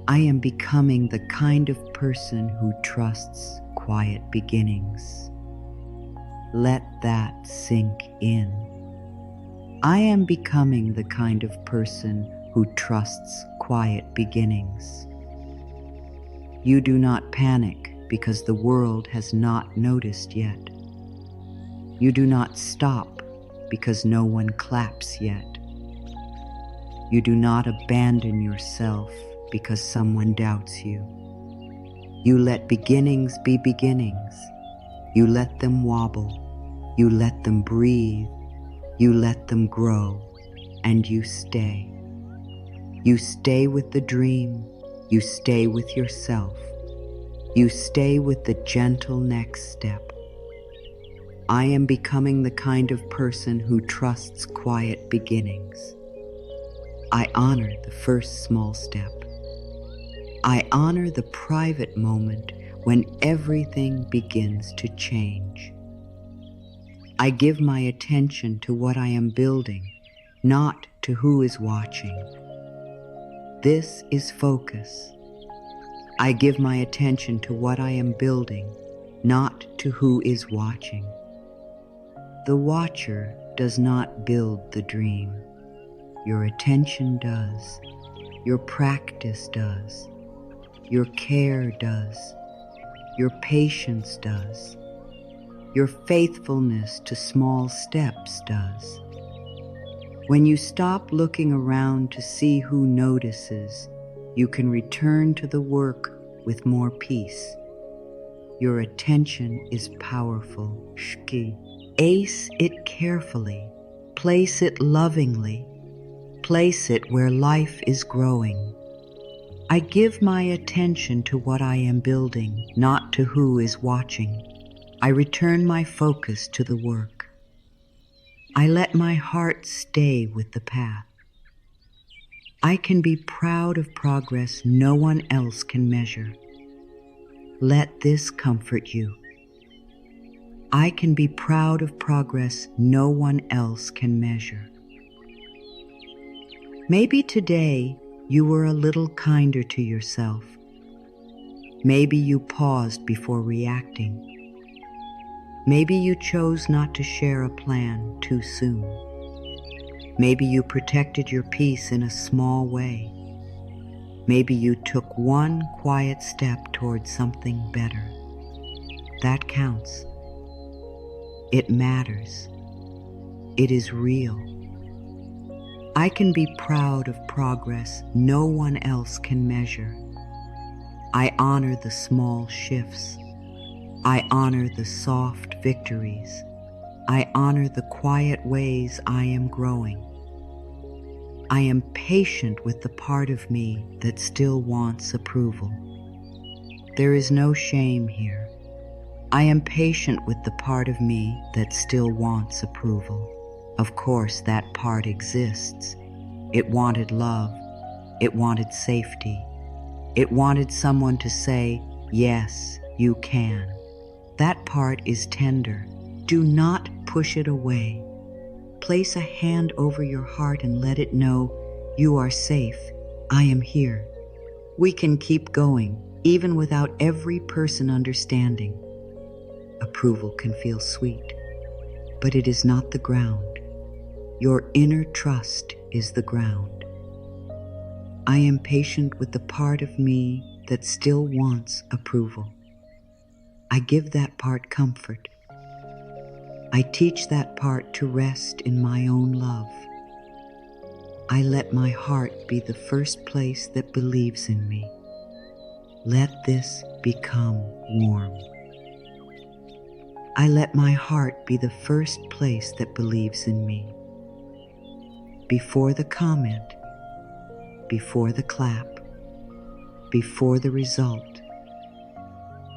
I am becoming the kind of person who trusts quiet beginnings. Let that sink in. I am becoming the kind of person who trusts quiet beginnings. You do not panic because the world has not noticed yet. You do not stop because no one claps yet. You do not abandon yourself because someone doubts you. You let beginnings be beginnings. You let them wobble. You let them breathe. You let them grow. And you stay. You stay with the dream. You stay with yourself. You stay with the gentle next step. I am becoming the kind of person who trusts quiet beginnings. I honor the first small step. I honor the private moment when everything begins to change. I give my attention to what I am building, not to who is watching. This is focus. I give my attention to what I am building, not to who is watching. The watcher does not build the dream. Your attention does. Your practice does. Your care does. Your patience does. Your faithfulness to small steps does. When you stop looking around to see who notices, you can return to the work with more peace. Your attention is powerful. Shki. Ace it carefully. Place it lovingly. Place it where life is growing. I give my attention to what I am building, not to who is watching. I return my focus to the work. I let my heart stay with the path. I can be proud of progress no one else can measure. Let this comfort you. I can be proud of progress no one else can measure. Maybe today you were a little kinder to yourself. Maybe you paused before reacting. Maybe you chose not to share a plan too soon. Maybe you protected your peace in a small way. Maybe you took one quiet step towards something better. That counts. It matters. It is real. I can be proud of progress no one else can measure. I honor the small shifts. I honor the soft victories. I honor the quiet ways I am growing. I am patient with the part of me that still wants approval. There is no shame here. I am patient with the part of me that still wants approval. Of course, that part exists. It wanted love. It wanted safety. It wanted someone to say, yes, you can. That part is tender. Do not push it away. Place a hand over your heart and let it know you are safe. I am here. We can keep going, even without every person understanding. Approval can feel sweet, but it is not the ground. Your inner trust is the ground. I am patient with the part of me that still wants approval. I give that part comfort. I teach that part to rest in my own love. I let my heart be the first place that believes in me. Let this become warm. I let my heart be the first place that believes in me. Before the comment, before the clap, before the result,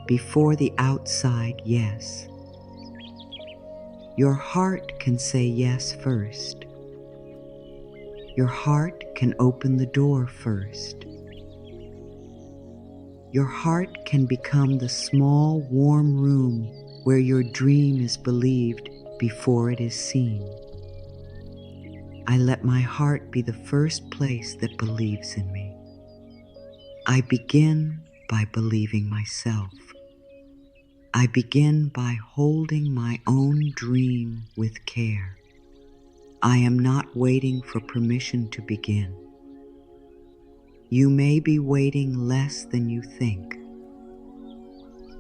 before the outside yes. Your heart can say yes first. Your heart can open the door first. Your heart can become the small, warm room where your dream is believed before it is seen. I let my heart be the first place that believes in me. I begin by believing myself. I begin by holding my own dream with care. I am not waiting for permission to begin. You may be waiting less than you think.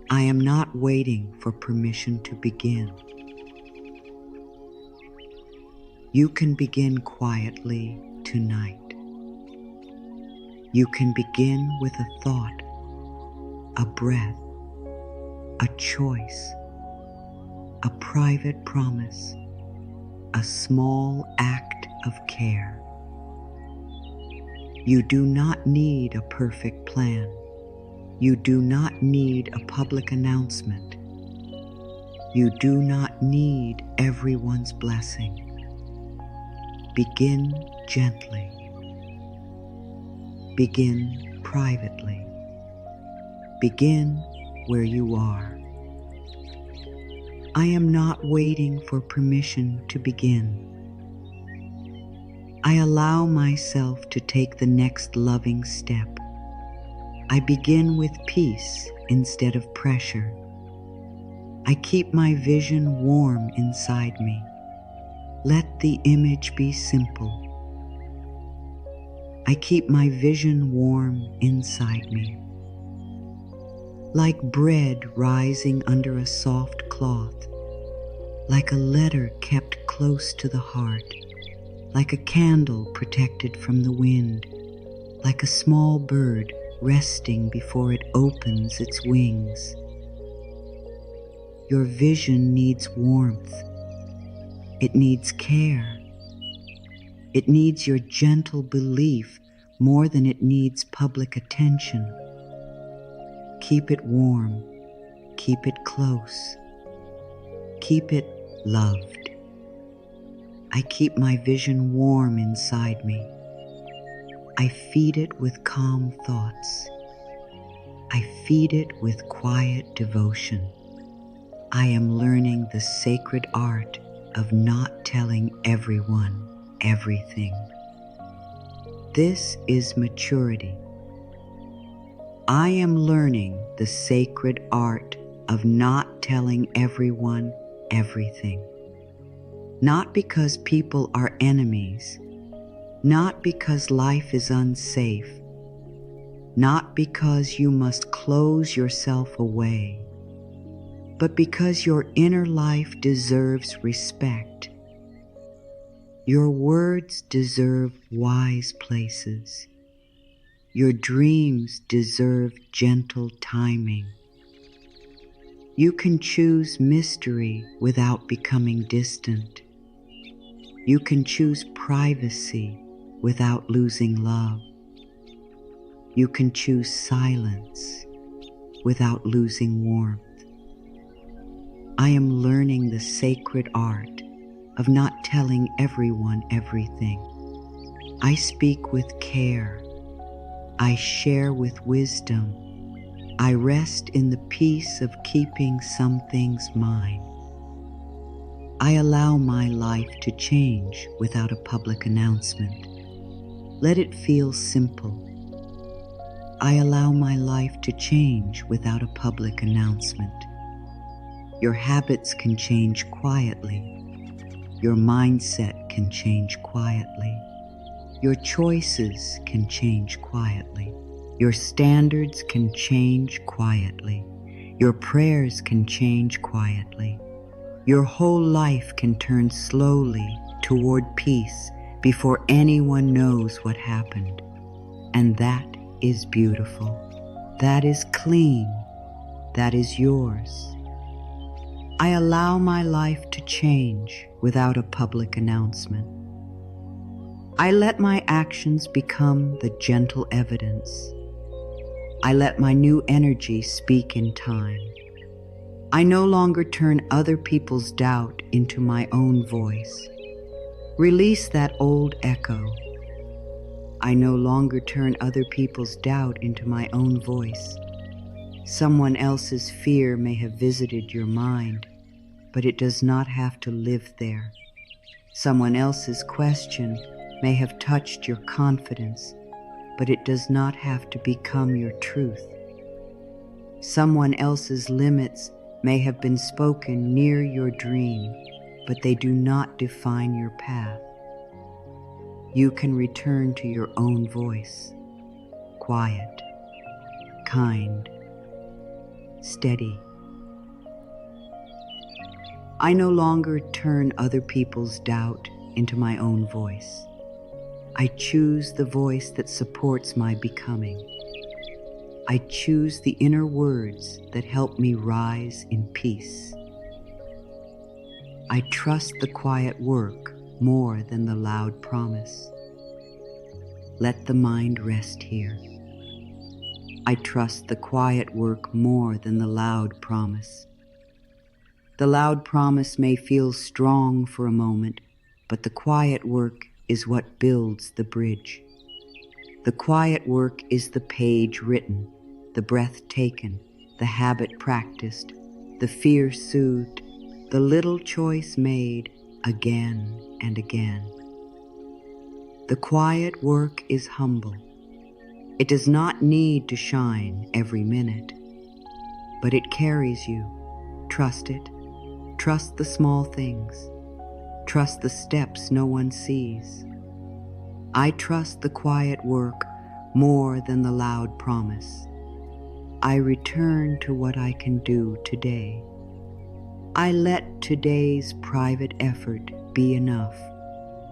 I am not waiting for permission to begin. You can begin quietly tonight. You can begin with a thought, a breath, a choice, a private promise, a small act of care. You do not need a perfect plan. You do not need a public announcement. You do not need everyone's blessing. Begin gently. Begin privately. Begin where you are. I am not waiting for permission to begin. I allow myself to take the next loving step. I begin with peace instead of pressure. I keep my vision warm inside me. Let the image be simple. I keep my vision warm inside me. Like bread rising under a soft cloth, like a letter kept close to the heart, like a candle protected from the wind, like a small bird resting before it opens its wings. Your vision needs warmth. It needs care. It needs your gentle belief more than it needs public attention. Keep it warm. Keep it close. Keep it loved. I keep my vision warm inside me. I feed it with calm thoughts. I feed it with quiet devotion. I am learning the sacred art of not telling everyone everything. This is maturity. I am learning the sacred art of not telling everyone everything. Not because people are enemies, not because life is unsafe, not because you must close yourself away, but because your inner life deserves respect. Your words deserve wise places. Your dreams deserve gentle timing. You can choose mystery without becoming distant. You can choose privacy without losing love. You can choose silence without losing warmth. I am learning the sacred art of not telling everyone everything. I speak with care. I share with wisdom. I rest in the peace of keeping some things mine. I allow my life to change without a public announcement. Let it feel simple. I allow my life to change without a public announcement. Your habits can change quietly. Your mindset can change quietly. Your choices can change quietly. Your standards can change quietly. Your prayers can change quietly. Your whole life can turn slowly toward peace before anyone knows what happened. And that is beautiful. That is clean. That is yours. I allow my life to change without a public announcement. I let my actions become the gentle evidence. I let my new energy speak in time. I no longer turn other people's doubt into my own voice. Release that old echo. I no longer turn other people's doubt into my own voice. Someone else's fear may have visited your mind, but it does not have to live there. Someone else's question may have touched your confidence, but it does not have to become your truth. Someone else's limits may have been spoken near your dream, but they do not define your path. You can return to your own voice, quiet, kind, steady. I no longer turn other people's doubt into my own voice. I choose the voice that supports my becoming. I choose the inner words that help me rise in peace. I trust the quiet work more than the loud promise. Let the mind rest here. I trust the quiet work more than the loud promise. The loud promise may feel strong for a moment, but the quiet work is what builds the bridge. The quiet work is the page written, the breath taken, the habit practiced, the fear soothed, the little choice made again and again. The quiet work is humble. It does not need to shine every minute, but it carries you. Trust it. Trust the small things. Trust the steps no one sees. I trust the quiet work more than the loud promise. I return to what I can do today. I let today's private effort be enough.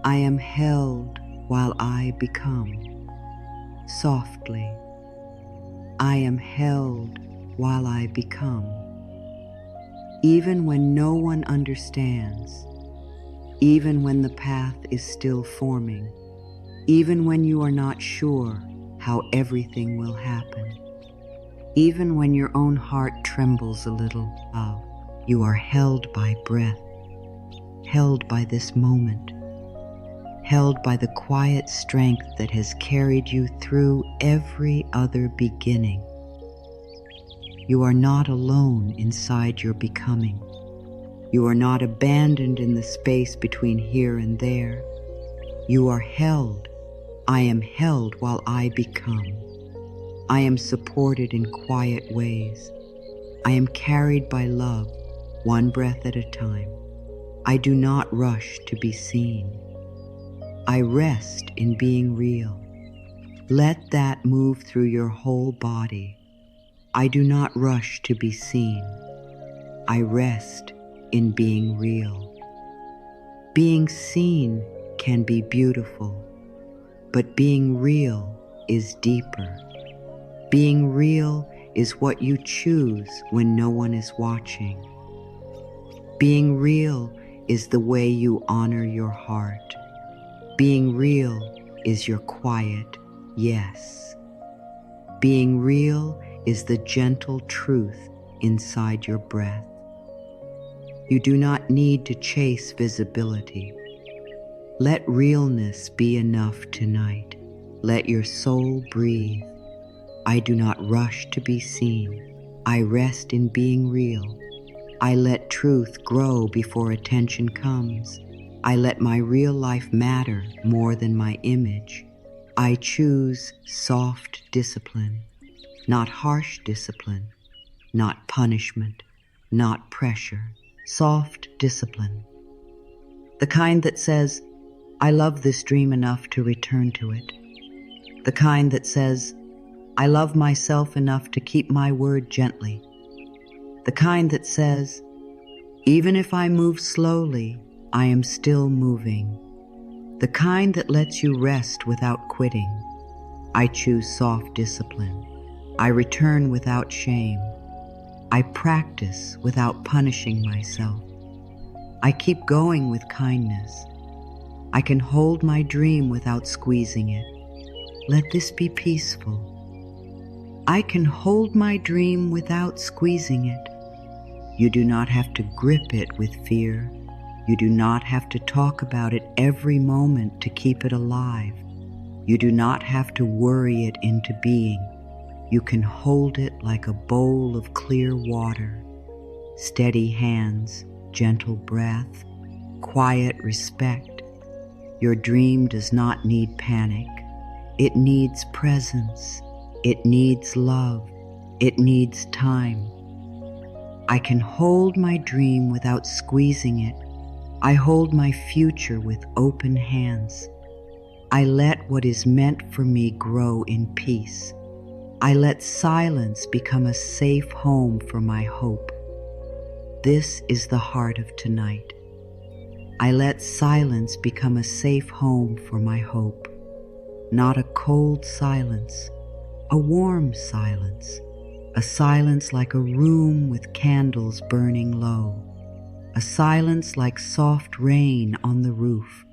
I am held while I become. Softly, I am held while I become. Even when no one understands, even when the path is still forming, even when you are not sure how everything will happen, even when your own heart trembles a little, you are held by breath, held by this moment, held by the quiet strength that has carried you through every other beginning. You are not alone inside your becoming. You are not abandoned in the space between here and there. You are held. I am held while I become. I am supported in quiet ways. I am carried by love, one breath at a time. I do not rush to be seen. I rest in being real. Let that move through your whole body. I do not rush to be seen. I rest in being real. Being seen can be beautiful, but being real is deeper. Being real is what you choose when no one is watching. Being real is the way you honor your heart. Being real is your quiet yes. Being real is the gentle truth inside your breath. You do not need to chase visibility. Let realness be enough tonight. Let your soul breathe. I do not rush to be seen. I rest in being real. I let truth grow before attention comes. I let my real life matter more than my image. I choose soft discipline, not harsh discipline, not punishment, not pressure. Soft discipline. The kind that says, I love this dream enough to return to it. The kind that says, I love myself enough to keep my word gently. The kind that says, even if I move slowly, I am still moving. The kind that lets you rest without quitting. I choose soft discipline. I return without shame. I practice without punishing myself. I keep going with kindness. I can hold my dream without squeezing it. Let this be peaceful. I can hold my dream without squeezing it. You do not have to grip it with fear. You do not have to talk about it every moment to keep it alive. You do not have to worry it into being. You can hold it like a bowl of clear water. Steady hands, gentle breath, quiet respect. Your dream does not need panic. It needs presence. It needs love. It needs time. I can hold my dream without squeezing it. I hold my future with open hands. I let what is meant for me grow in peace. I let silence become a safe home for my hope. This is the heart of tonight. I let silence become a safe home for my hope. Not a cold silence, a warm silence. A silence like a room with candles burning low. A silence like soft rain on the roof.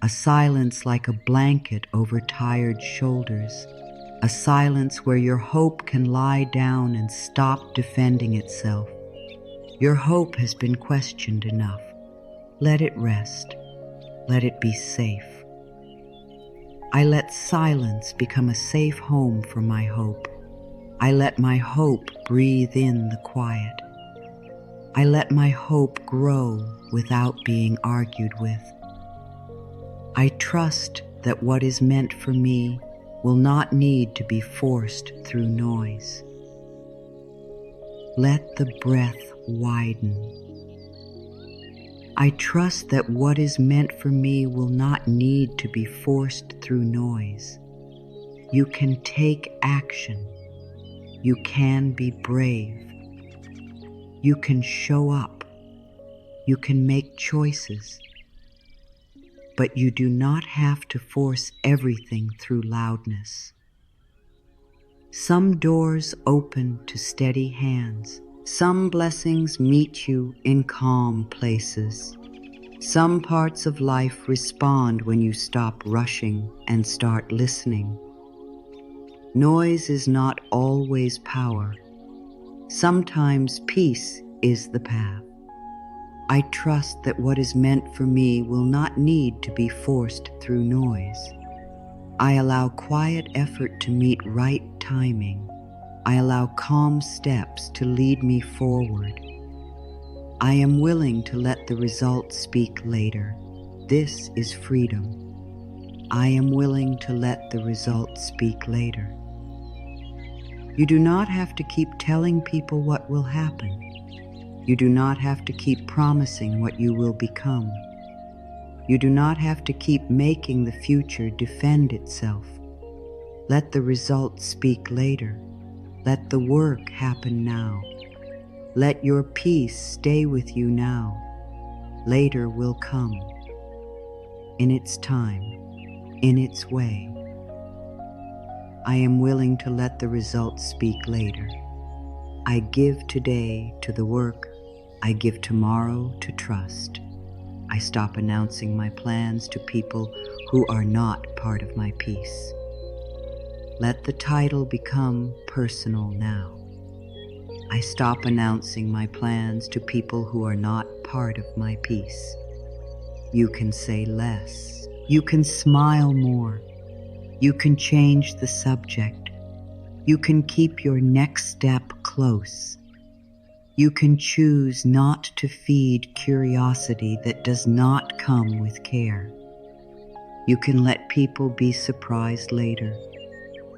A silence like a blanket over tired shoulders. A silence where your hope can lie down and stop defending itself. Your hope has been questioned enough. Let it rest. Let it be safe. I let silence become a safe home for my hope. I let my hope breathe in the quiet. I let my hope grow without being argued with. I trust that what is meant for me will not need to be forced through noise. Let the breath widen. I trust that what is meant for me will not need to be forced through noise. You can take action. You can be brave. You can show up. You can make choices. But you do not have to force everything through loudness. Some doors open to steady hands. Some blessings meet you in calm places. Some parts of life respond when you stop rushing and start listening. Noise is not always power. Sometimes peace is the path. I trust that what is meant for me will not need to be forced through noise. I allow quiet effort to meet right timing. I allow calm steps to lead me forward. I am willing to let the results speak later. This is freedom. I am willing to let the results speak later. You do not have to keep telling people what will happen. You do not have to keep promising what you will become. You do not have to keep making the future defend itself. Let the results speak later. Let the work happen now. Let your peace stay with you now. Later will come. In its time, in its way. I am willing to let the results speak later. I give today to the work. I give tomorrow to trust. I stop announcing my plans to people who are not part of my peace. Let the title become personal now. I stop announcing my plans to people who are not part of my peace. You can say less. You can smile more. You can change the subject. You can keep your next step close. You can choose not to feed curiosity that does not come with care. You can let people be surprised later,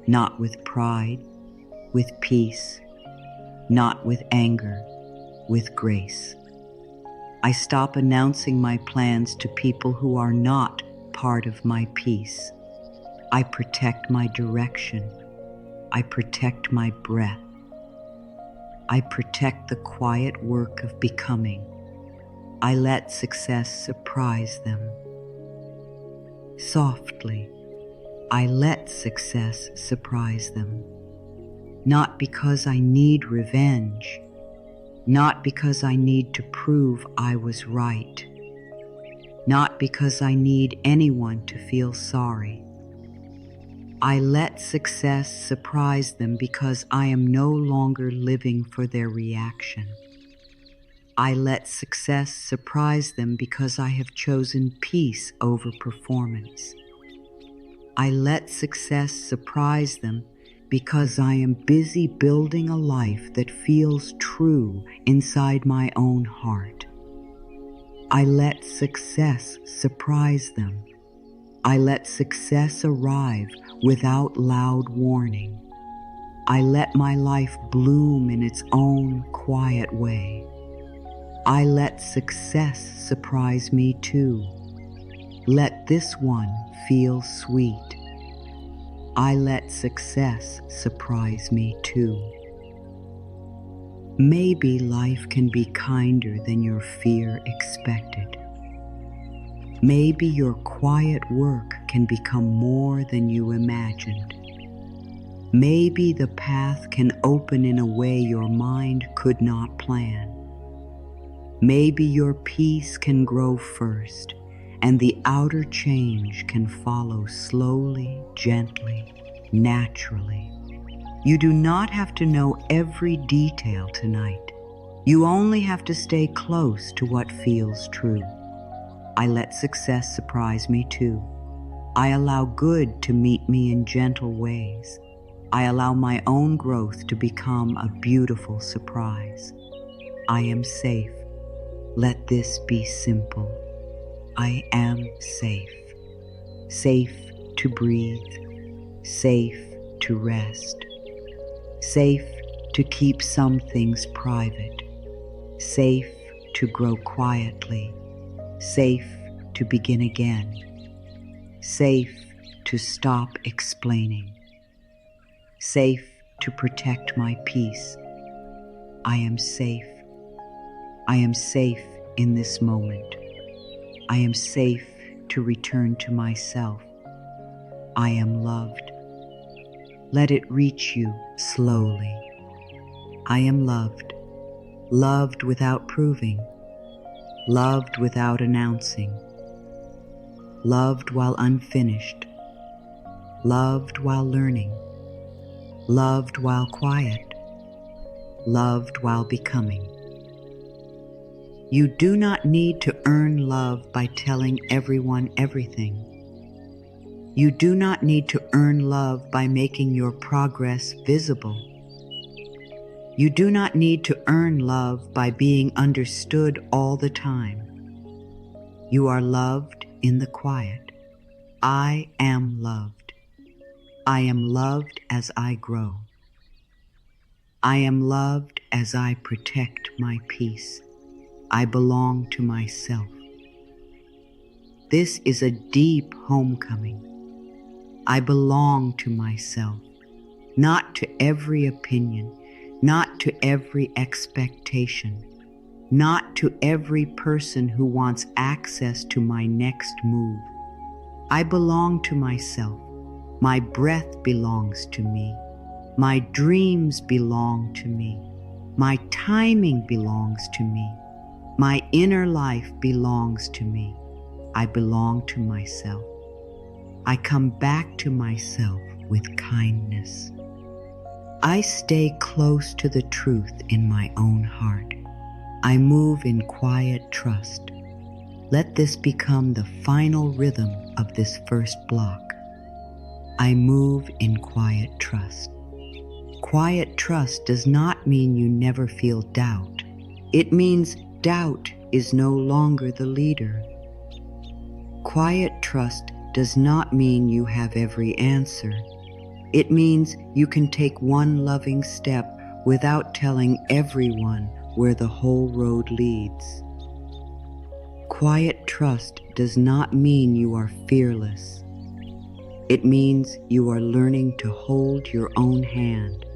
not with pride, with peace, not with anger, with grace. I stop announcing my plans to people who are not part of my peace. I protect my direction. I protect my breath. I protect the quiet work of becoming. I let success surprise them. Softly, I let success surprise them. Not because I need revenge, not because I need to prove I was right, not because I need anyone to feel sorry. I let success surprise them because I am no longer living for their reaction. I let success surprise them because I have chosen peace over performance. I let success surprise them because I am busy building a life that feels true inside my own heart. I let success surprise them. I let success arrive without loud warning. I let my life bloom in its own quiet way. I let success surprise me too. Let this one feel sweet. I let success surprise me too. Maybe life can be kinder than your fear expected. Maybe your quiet work can become more than you imagined. Maybe the path can open in a way your mind could not plan. Maybe your peace can grow first, and the outer change can follow slowly, gently, naturally. You do not have to know every detail tonight. You only have to stay close to what feels true. I let success surprise me too. I allow good to meet me in gentle ways. I allow my own growth to become a beautiful surprise. I am safe. Let this be simple. I am safe. Safe to breathe. Safe to rest. Safe to keep some things private. Safe to grow quietly. Safe to begin again. Safe to stop explaining. Safe to protect my peace. I am safe. I am safe in this moment. I am safe to return to myself. I am loved. Let it reach you slowly. I am loved. Loved without proving. Loved without announcing. Loved while unfinished. Loved while learning. Loved while quiet. Loved while becoming. You do not need to earn love by telling everyone everything. You do not need to earn love by making your progress visible. You do not need to earn love by being understood all the time. You are loved in the quiet. I am loved. I am loved as I grow. I am loved as I protect my peace. I belong to myself. This is a deep homecoming. I belong to myself, not to every opinion, not to every expectation, not to every person who wants access to my next move. I belong to myself. My breath belongs to me. My dreams belong to me. My timing belongs to me. My inner life belongs to me. I belong to myself. I come back to myself with kindness. I stay close to the truth in my own heart. I move in quiet trust. Let this become the final rhythm of this first block. I move in quiet trust. Quiet trust does not mean you never feel doubt. It means doubt is no longer the leader. Quiet trust does not mean you have every answer. It means you can take one loving step without telling everyone where the whole road leads. Quiet trust does not mean you are fearless. It means you are learning to hold your own hand.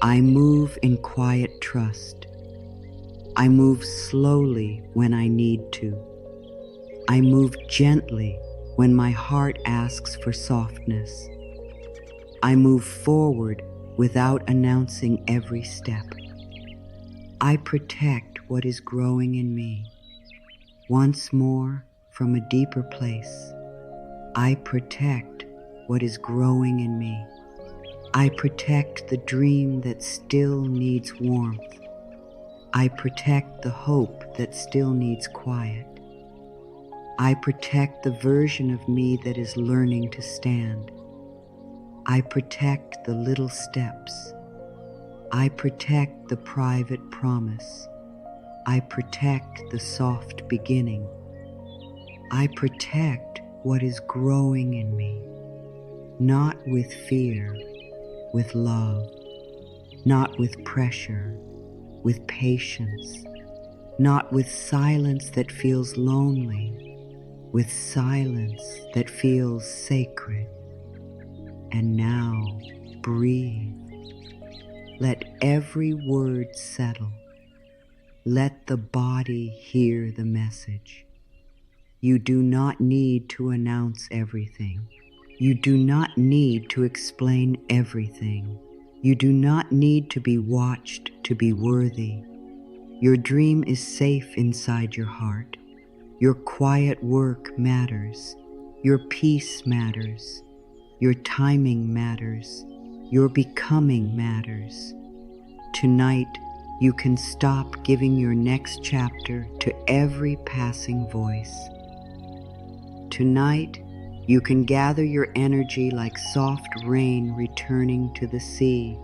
I move in quiet trust. I move slowly when I need to. I move gently when my heart asks for softness. I move forward without announcing every step. I protect what is growing in me. Once more, from a deeper place, I protect what is growing in me. I protect the dream that still needs warmth. I protect the hope that still needs quiet. I protect the version of me that is learning to stand. I protect the little steps. I protect the private promise. I protect the soft beginning. I protect what is growing in me, not with fear, with love, not with pressure, with patience, not with silence that feels lonely, with silence that feels sacred. And now, breathe. Let every word settle. Let the body hear the message. You do not need to announce everything. You do not need to explain everything. You do not need to be watched to be worthy. Your dream is safe inside your heart. Your quiet work matters. Your peace matters. Your timing matters. Your becoming matters. Tonight, you can stop giving your next chapter to every passing voice. Tonight, you can gather your energy like soft rain returning to the sea.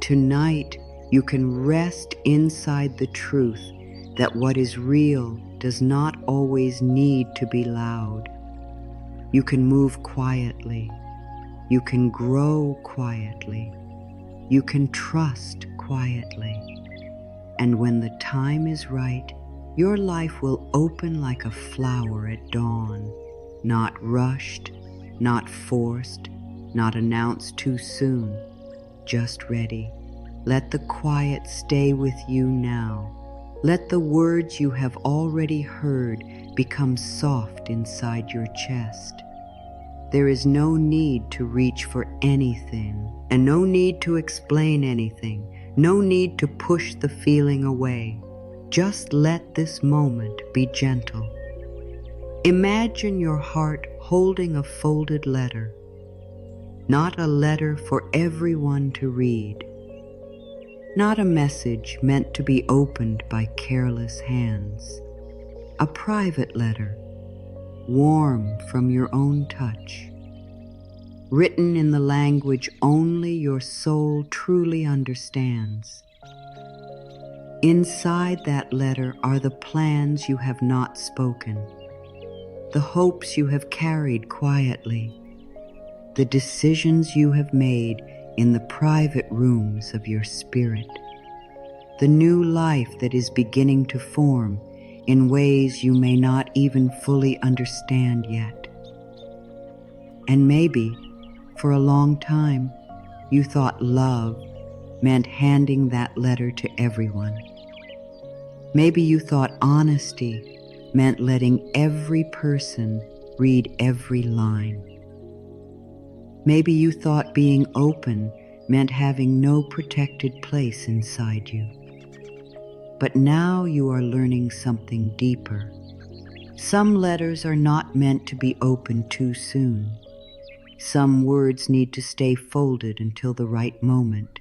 Tonight, you can rest inside the truth that what is real does not always need to be loud. You can move quietly. You can grow quietly. You can trust quietly. And when the time is right, your life will open like a flower at dawn, not rushed, not forced, not announced too soon, just ready. Let the quiet stay with you now. Let the words you have already heard become soft inside your chest. There is no need to reach for anything, and no need to explain anything, no need to push the feeling away. Just let this moment be gentle. Imagine your heart holding a folded letter, not a letter for everyone to read, not a message meant to be opened by careless hands, a private letter, warm from your own touch, written in the language only your soul truly understands. Inside that letter are the plans you have not spoken, the hopes you have carried quietly, the decisions you have made in the private rooms of your spirit, the new life that is beginning to form in ways you may not even fully understand yet. And maybe, for a long time, you thought love meant handing that letter to everyone. Maybe you thought honesty meant letting every person read every line. Maybe you thought being open meant having no protected place inside you. But now you are learning something deeper. Some letters are not meant to be opened too soon. Some words need to stay folded until the right moment.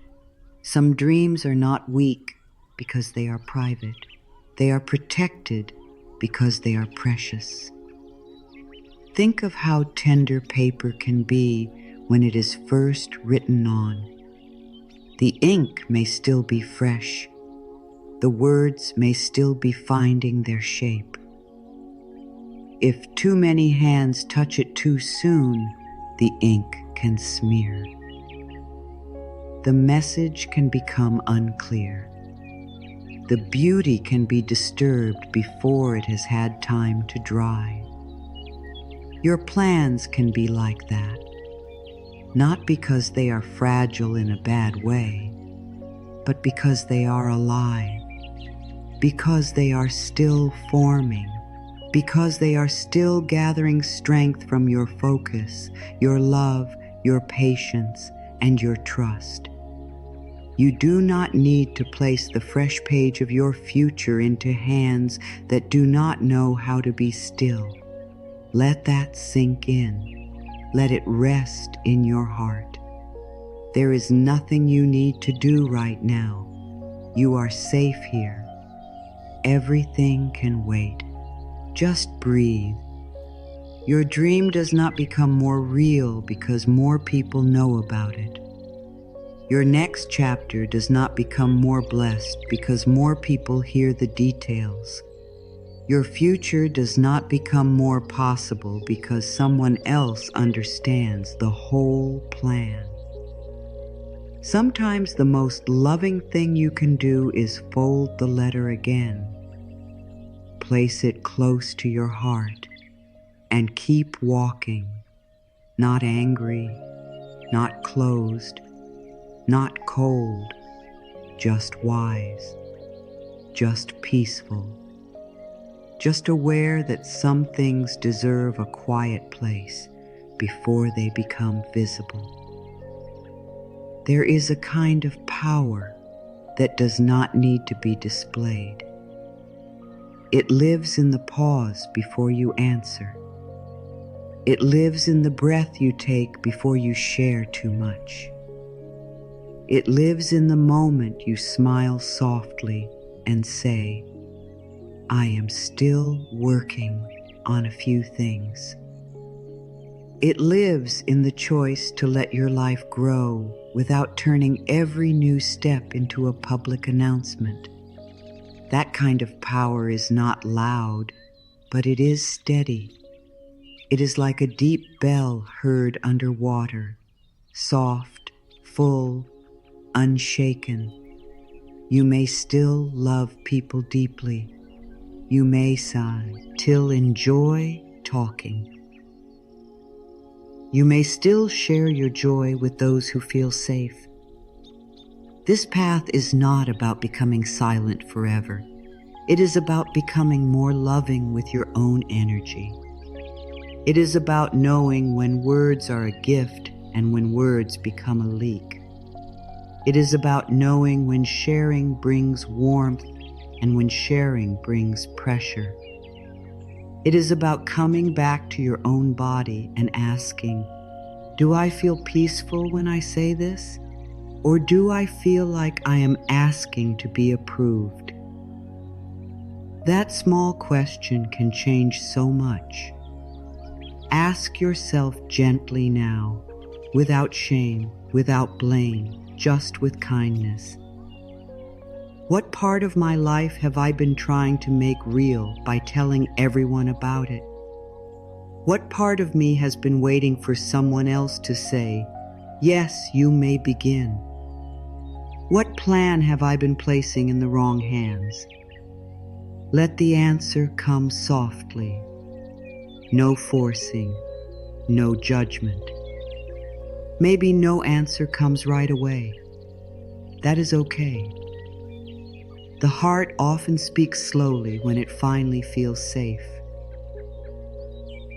Some dreams are not weak because they are private. They are protected because they are precious. Think of how tender paper can be when it is first written on. The ink may still be fresh. The words may still be finding their shape. If too many hands touch it too soon, the ink can smear. The message can become unclear. The beauty can be disturbed before it has had time to dry. Your plans can be like that, not because they are fragile in a bad way, but because they are alive, because they are still forming, because they are still gathering strength from your focus, your love, your patience, and your trust. You do not need to place the fresh page of your future into hands that do not know how to be still. Let that sink in. Let it rest in your heart. There is nothing you need to do right now. You are safe here. Everything can wait. Just breathe. Your dream does not become more real because more people know about it. Your next chapter does not become more blessed because more people hear the details. Your future does not become more possible because someone else understands the whole plan. Sometimes the most loving thing you can do is fold the letter again. Place it close to your heart and keep walking, not angry, not closed, not cold, just wise, just peaceful, just aware that some things deserve a quiet place before they become visible. There is a kind of power that does not need to be displayed. It lives in the pause before you answer. It lives in the breath you take before you share too much. It lives in the moment you smile softly and say, I am still working on a few things. It lives in the choice to let your life grow without turning every new step into a public announcement. That kind of power is not loud, but it is steady. It is like a deep bell heard underwater, soft, full, unshaken. You may still love people deeply. You may still enjoy talking. You may still share your joy with those who feel safe. This path is not about becoming silent forever. It is about becoming more loving with your own energy. It is about knowing when words are a gift and when words become a leak. It is about knowing when sharing brings warmth and when sharing brings pressure. It is about coming back to your own body and asking, do I feel peaceful when I say this? Or do I feel like I am asking to be approved? That small question can change so much. Ask yourself gently now, without shame, without blame, just with kindness. What part of my life have I been trying to make real by telling everyone about it? What part of me has been waiting for someone else to say, yes, you may begin? What plan have I been placing in the wrong hands? Let the answer come softly. No forcing, no judgment. Maybe no answer comes right away. That is okay. The heart often speaks slowly when it finally feels safe.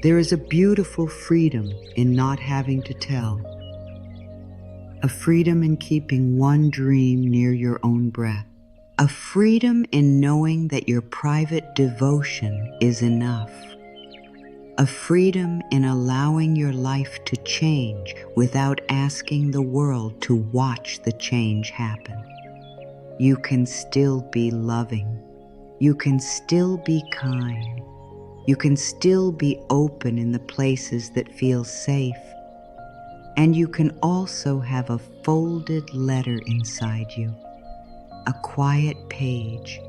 There is a beautiful freedom in not having to tell. A freedom in keeping one dream near your own breath. A freedom in knowing that your private devotion is enough. A freedom in allowing your life to change without asking the world to watch the change happen. You can still be loving. You can still be kind. You can still be open in the places that feel safe. And you can also have a folded letter inside you, a quiet page,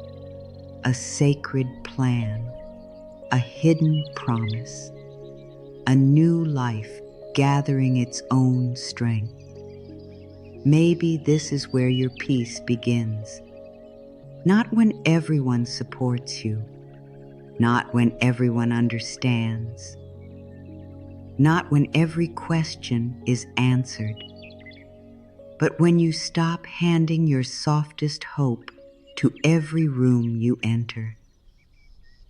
a sacred plan, a hidden promise, a new life gathering its own strength. Maybe this is where your peace begins. Not when everyone supports you, not when everyone understands, not when every question is answered, but when you stop handing your softest hope to every room you enter.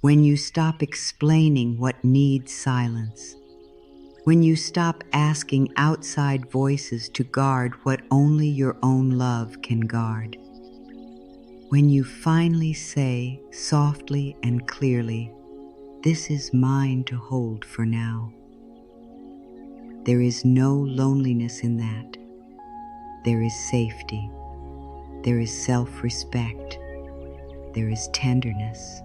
When you stop explaining what needs silence. When you stop asking outside voices to guard what only your own love can guard. When you finally say softly and clearly, this is mine to hold for now. There is no loneliness in that. There is safety. There is self-respect. There is tenderness.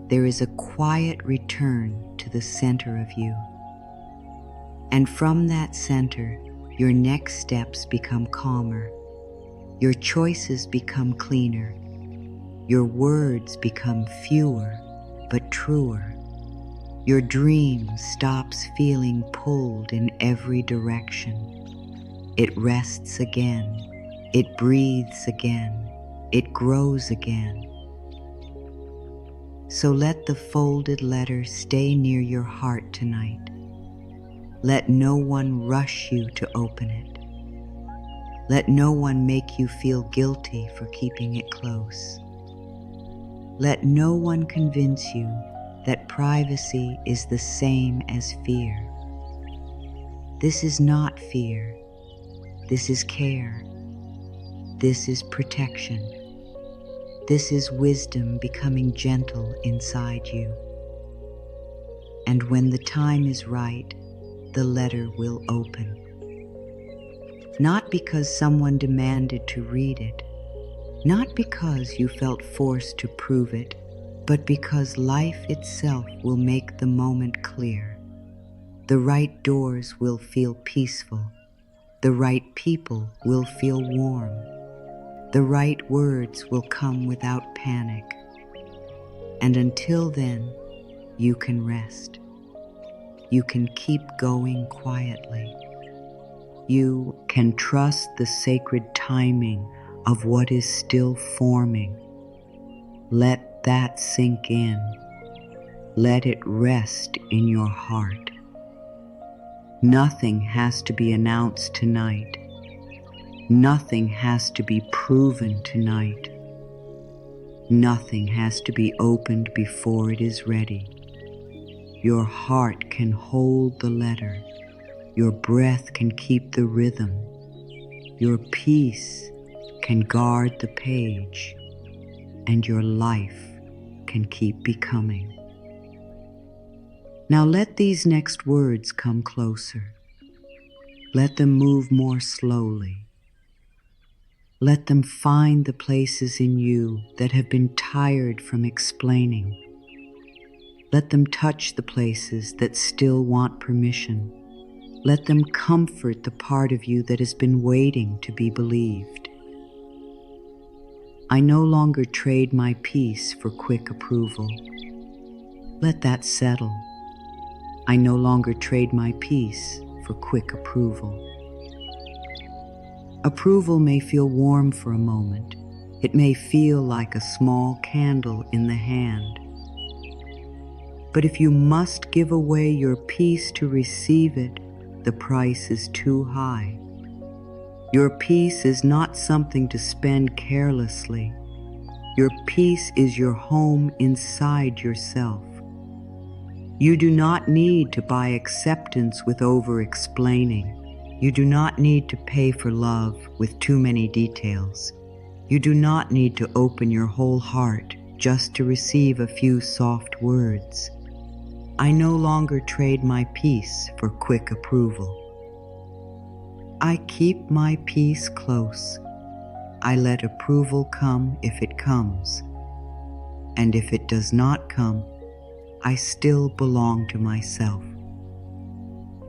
There is a quiet return to the center of you. And from that center, your next steps become calmer. Your choices become cleaner. Your words become fewer, but truer. Your dream stops feeling pulled in every direction. It rests again. It breathes again. It grows again. So let the folded letter stay near your heart tonight. Let no one rush you to open it. Let no one make you feel guilty for keeping it close. Let no one convince you that privacy is the same as fear. This is not fear. This is care. This is protection. This is wisdom becoming gentle inside you. And when the time is right, the letter will open. Not because someone demanded to read it, not because you felt forced to prove it, but because life itself will make the moment clear. The right doors will feel peaceful. The right people will feel warm. The right words will come without panic. And until then, you can rest. You can keep going quietly. You can trust the sacred timing of what is still forming. Let that sink in. Let it rest in your heart. Nothing has to be announced tonight. Nothing has to be proven tonight. Nothing has to be opened before it is ready. Your heart can hold the letter. Your breath can keep the rhythm. Your peace can guard the page. And your life can keep becoming. Now let these next words come closer. Let them move more slowly. Let them find the places in you that have been tired from explaining. Let them touch the places that still want permission. Let them comfort the part of you that has been waiting to be believed. I no longer trade my peace for quick approval. Let that settle. I no longer trade my peace for quick approval. Approval may feel warm for a moment. It may feel like a small candle in the hand. But if you must give away your peace to receive it, the price is too high. Your peace is not something to spend carelessly. Your peace is your home inside yourself. You do not need to buy acceptance with over-explaining. You do not need to pay for love with too many details. You do not need to open your whole heart just to receive a few soft words. I no longer trade my peace for quick approval. I keep my peace close. I let approval come if it comes. And if it does not come, I still belong to myself.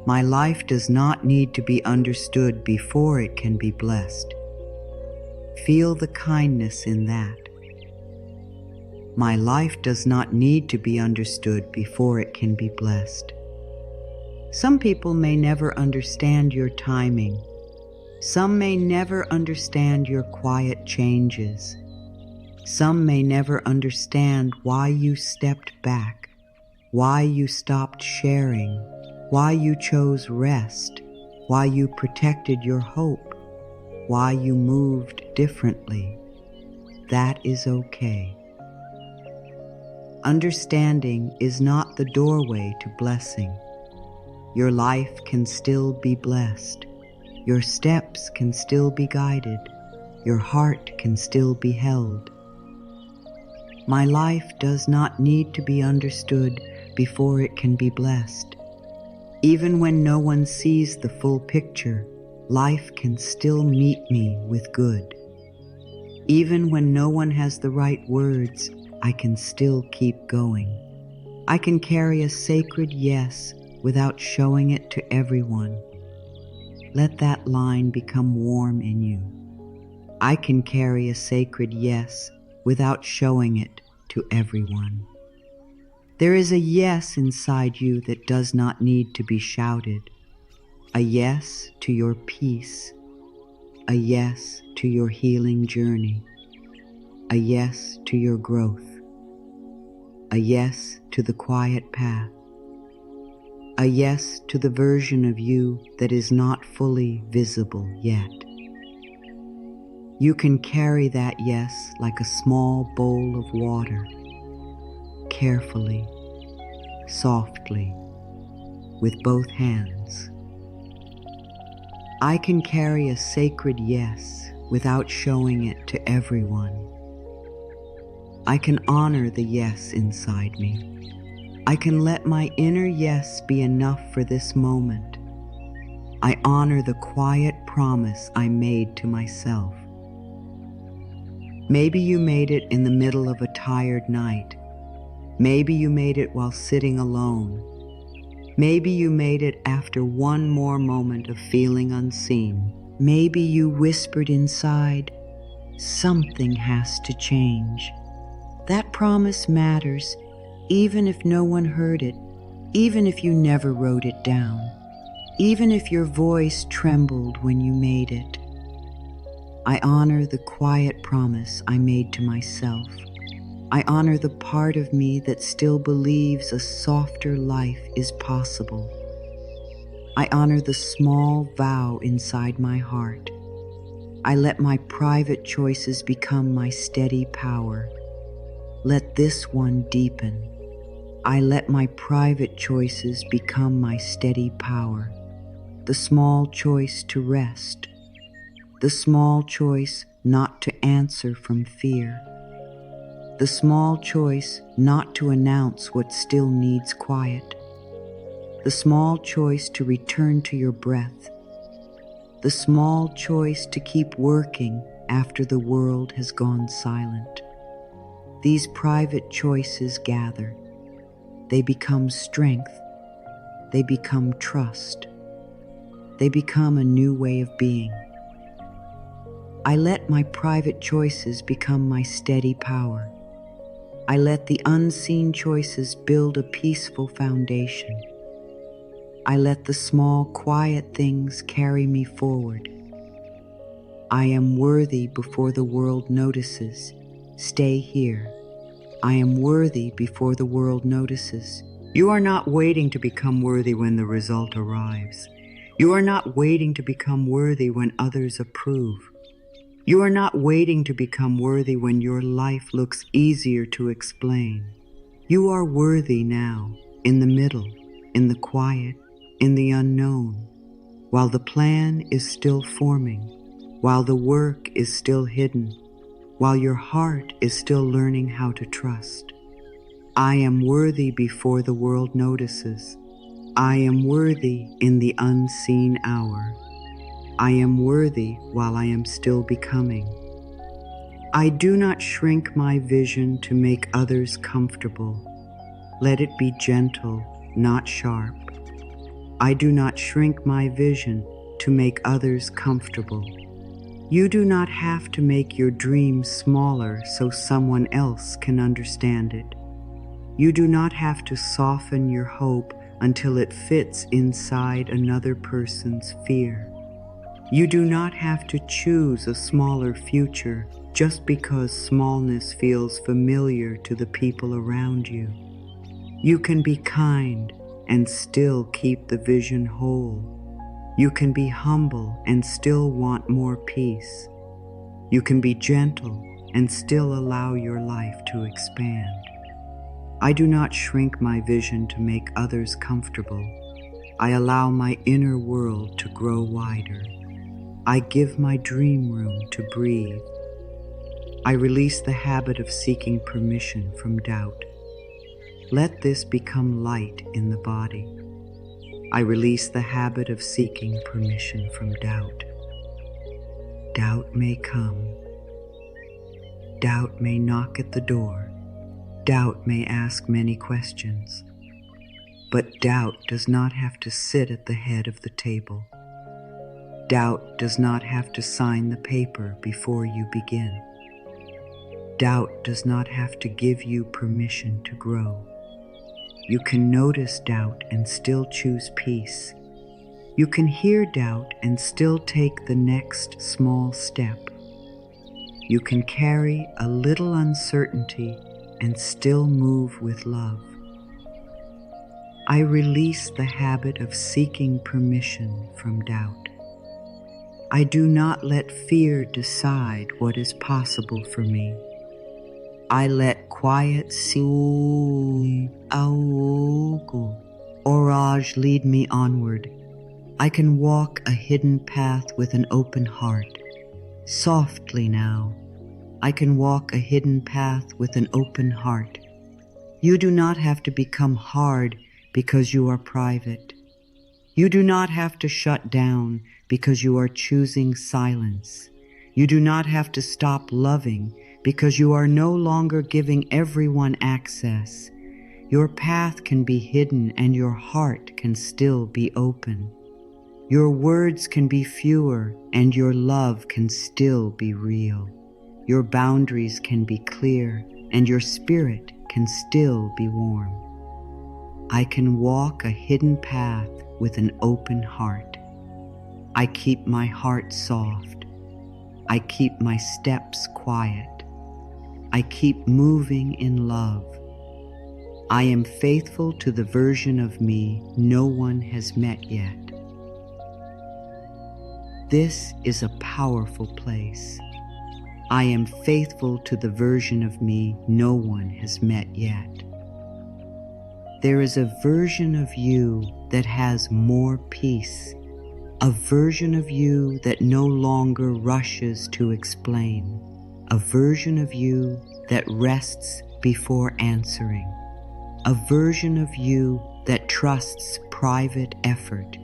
My life does not need to be understood before it can be blessed. Feel the kindness in that. My life does not need to be understood before it can be blessed. Some people may never understand your timing. Some may never understand your quiet changes. Some may never understand why you stepped back, why you stopped sharing, why you chose rest, why you protected your hope, why you moved differently. That is okay. Understanding is not the doorway to blessing. Your life can still be blessed. Your steps can still be guided. Your heart can still be held. My life does not need to be understood before it can be blessed. Even when no one sees the full picture, life can still meet me with good. Even when no one has the right words, I can still keep going. I can carry a sacred yes without showing it to everyone. Let that line become warm in you. I can carry a sacred yes without showing it to everyone. There is a yes inside you that does not need to be shouted. A yes to your peace. A yes to your healing journey. A yes to your growth. A yes to the quiet path. A yes to the version of you that is not fully visible yet. You can carry that yes like a small bowl of water, carefully, softly, with both hands. I can carry a sacred yes without showing it to everyone. I can honor the yes inside me. I can let my inner yes be enough for this moment. I honor the quiet promise I made to myself. Maybe you made it in the middle of a tired night. Maybe you made it while sitting alone. Maybe you made it after one more moment of feeling unseen. Maybe you whispered inside, something has to change. That promise matters, even if no one heard it, even if you never wrote it down, even if your voice trembled when you made it. I honor the quiet promise I made to myself. I honor the part of me that still believes a softer life is possible. I honor the small vow inside my heart. I let my private choices become my steady power. Let this one deepen. I let my private choices become my steady power. The small choice to rest. The small choice not to answer from fear. The small choice not to announce what still needs quiet. The small choice to return to your breath. The small choice to keep working after the world has gone silent. These private choices gather. They become strength. They become trust. They become a new way of being. I let my private choices become my steady power. I let the unseen choices build a peaceful foundation. I let the small, quiet things carry me forward. I am worthy before the world notices. Stay here. I am worthy before the world notices. You are not waiting to become worthy when the result arrives. You are not waiting to become worthy when others approve. You are not waiting to become worthy when your life looks easier to explain. You are worthy now, in the middle, in the quiet, in the unknown, while the plan is still forming, while the work is still hidden, while your heart is still learning how to trust. I am worthy before the world notices. I am worthy in the unseen hour. I am worthy while I am still becoming. I do not shrink my vision to make others comfortable. Let it be gentle, not sharp. I do not shrink my vision to make others comfortable. You do not have to make your dream smaller so someone else can understand it. You do not have to soften your hope until it fits inside another person's fear. You do not have to choose a smaller future just because smallness feels familiar to the people around you. You can be kind and still keep the vision whole. You can be humble and still want more peace. You can be gentle and still allow your life to expand. I do not shrink my vision to make others comfortable. I allow my inner world to grow wider. I give my dream room to breathe. I release the habit of seeking permission from doubt. Let this become light in the body. I release the habit of seeking permission from doubt. Doubt may come. Doubt may knock at the door. Doubt may ask many questions. But doubt does not have to sit at the head of the table. Doubt does not have to sign the paper before you begin. Doubt does not have to give you permission to grow. You can notice doubt and still choose peace. You can hear doubt and still take the next small step. You can carry a little uncertainty and still move with love. I release the habit of seeking permission from doubt. I do not let fear decide what is possible for me. I let quiet orage lead me onward. I can walk a hidden path with an open heart. Softly now, I can walk a hidden path with an open heart. You do not have to become hard because you are private. You do not have to shut down because you are choosing silence. You do not have to stop loving because you are no longer giving everyone access. Your path can be hidden and your heart can still be open. Your words can be fewer and your love can still be real. Your boundaries can be clear and your spirit can still be warm. I can walk a hidden path with an open heart. I keep my heart soft. I keep my steps quiet. I keep moving in love. I am faithful to the version of me no one has met yet. This is a powerful place. I am faithful to the version of me no one has met yet. There is a version of you that has more peace, a version of you that no longer rushes to explain, a version of you that rests before answering, a version of you that trusts private effort,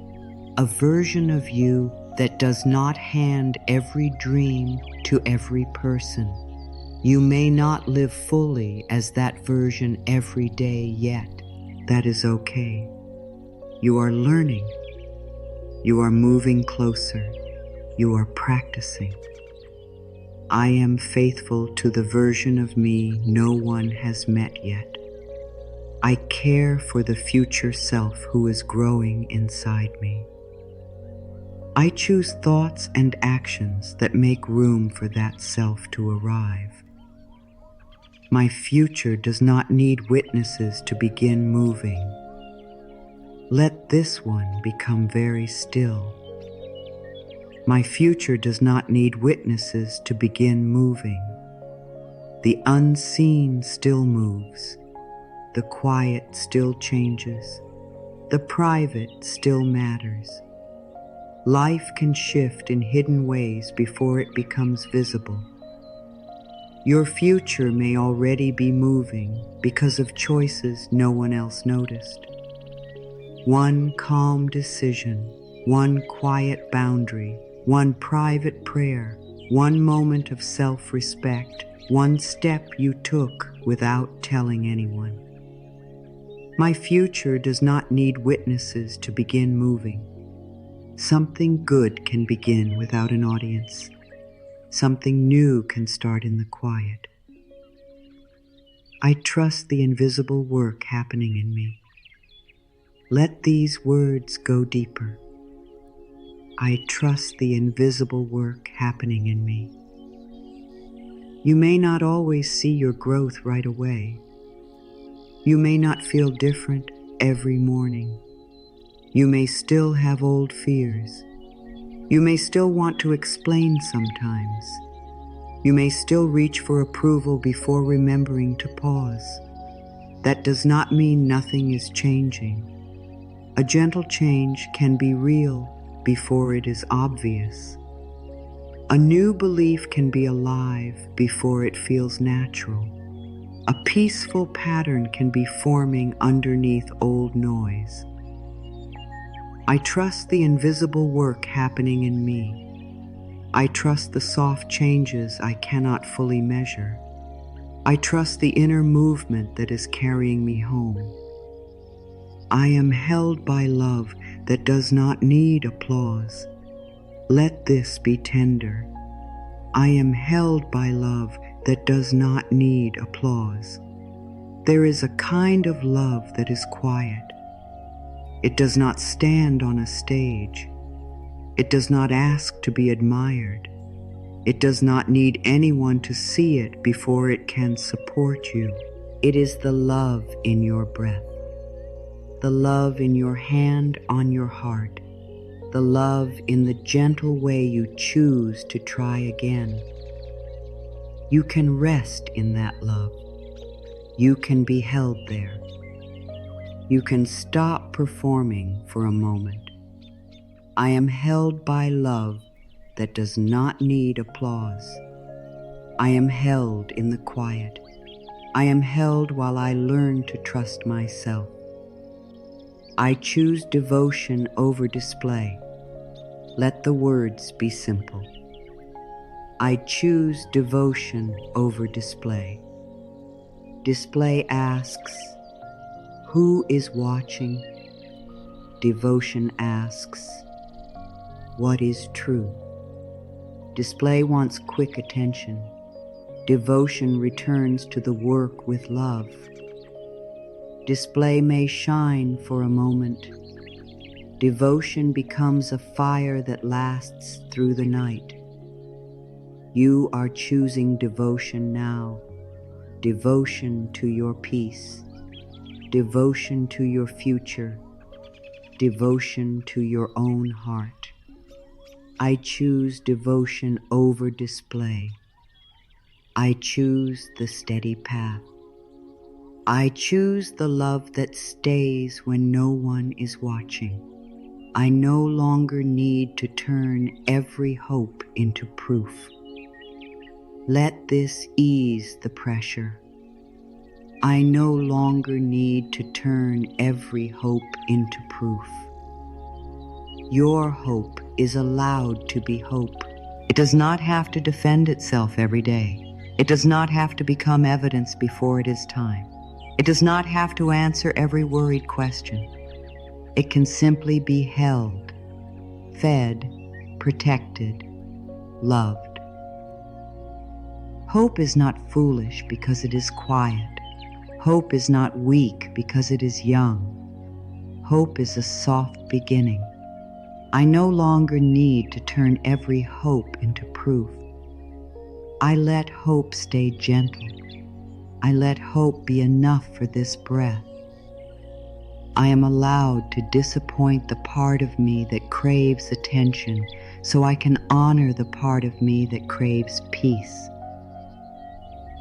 a version of you that does not hand every dream to every person. You may not live fully as that version every day yet. That is okay. You are learning. You are moving closer. You are practicing. I am faithful to the version of me no one has met yet. I care for the future self who is growing inside me. I choose thoughts and actions that make room for that self to arrive. My future does not need witnesses to begin moving. Let this one become very still. My future does not need witnesses to begin moving. The unseen still moves. The quiet still changes. The private still matters. Life can shift in hidden ways before it becomes visible. Your future may already be moving because of choices no one else noticed. One calm decision, one quiet boundary, one private prayer, one moment of self-respect, one step you took without telling anyone. My future does not need witnesses to begin moving. Something good can begin without an audience. Something new can start in the quiet. I trust the invisible work happening in me. Let these words go deeper. I trust the invisible work happening in me. You may not always see your growth right away. You may not feel different every morning. You may still have old fears. You may still want to explain sometimes. You may still reach for approval before remembering to pause. That does not mean nothing is changing. A gentle change can be real before it is obvious. A new belief can be alive before it feels natural. A peaceful pattern can be forming underneath old noise. I trust the invisible work happening in me. I trust the soft changes I cannot fully measure. I trust the inner movement that is carrying me home. I am held by love that does not need applause. Let this be tender. I am held by love that does not need applause. There is a kind of love that is quiet. It does not stand on a stage. It does not ask to be admired. It does not need anyone to see it before it can support you. It is the love in your breath, the love in your hand on your heart, the love in the gentle way you choose to try again. You can rest in that love. You can be held there. You can stop performing for a moment. I am held by love that does not need applause. I am held in the quiet. I am held while I learn to trust myself. I choose devotion over display. Let the words be simple. I choose devotion over display. Display asks, who is watching? Devotion asks, what is true? Display wants quick attention. Devotion returns to the work with love. Display may shine for a moment. Devotion becomes a fire that lasts through the night. You are choosing devotion now. Devotion to your peace. Devotion to your future. Devotion to your own heart. I choose devotion over display. I choose the steady path. I choose the love that stays when no one is watching. I no longer need to turn every hope into proof. Let this ease the pressure. I no longer need to turn every hope into proof. Your hope is allowed to be hope. It does not have to defend itself every day. It does not have to become evidence before it is time. It does not have to answer every worried question. It can simply be held, fed, protected, loved. Hope is not foolish because it is quiet. Hope is not weak because it is young. Hope is a soft beginning. I no longer need to turn every hope into proof. I let hope stay gentle. I let hope be enough for this breath. I am allowed to disappoint the part of me that craves attention so I can honor the part of me that craves peace.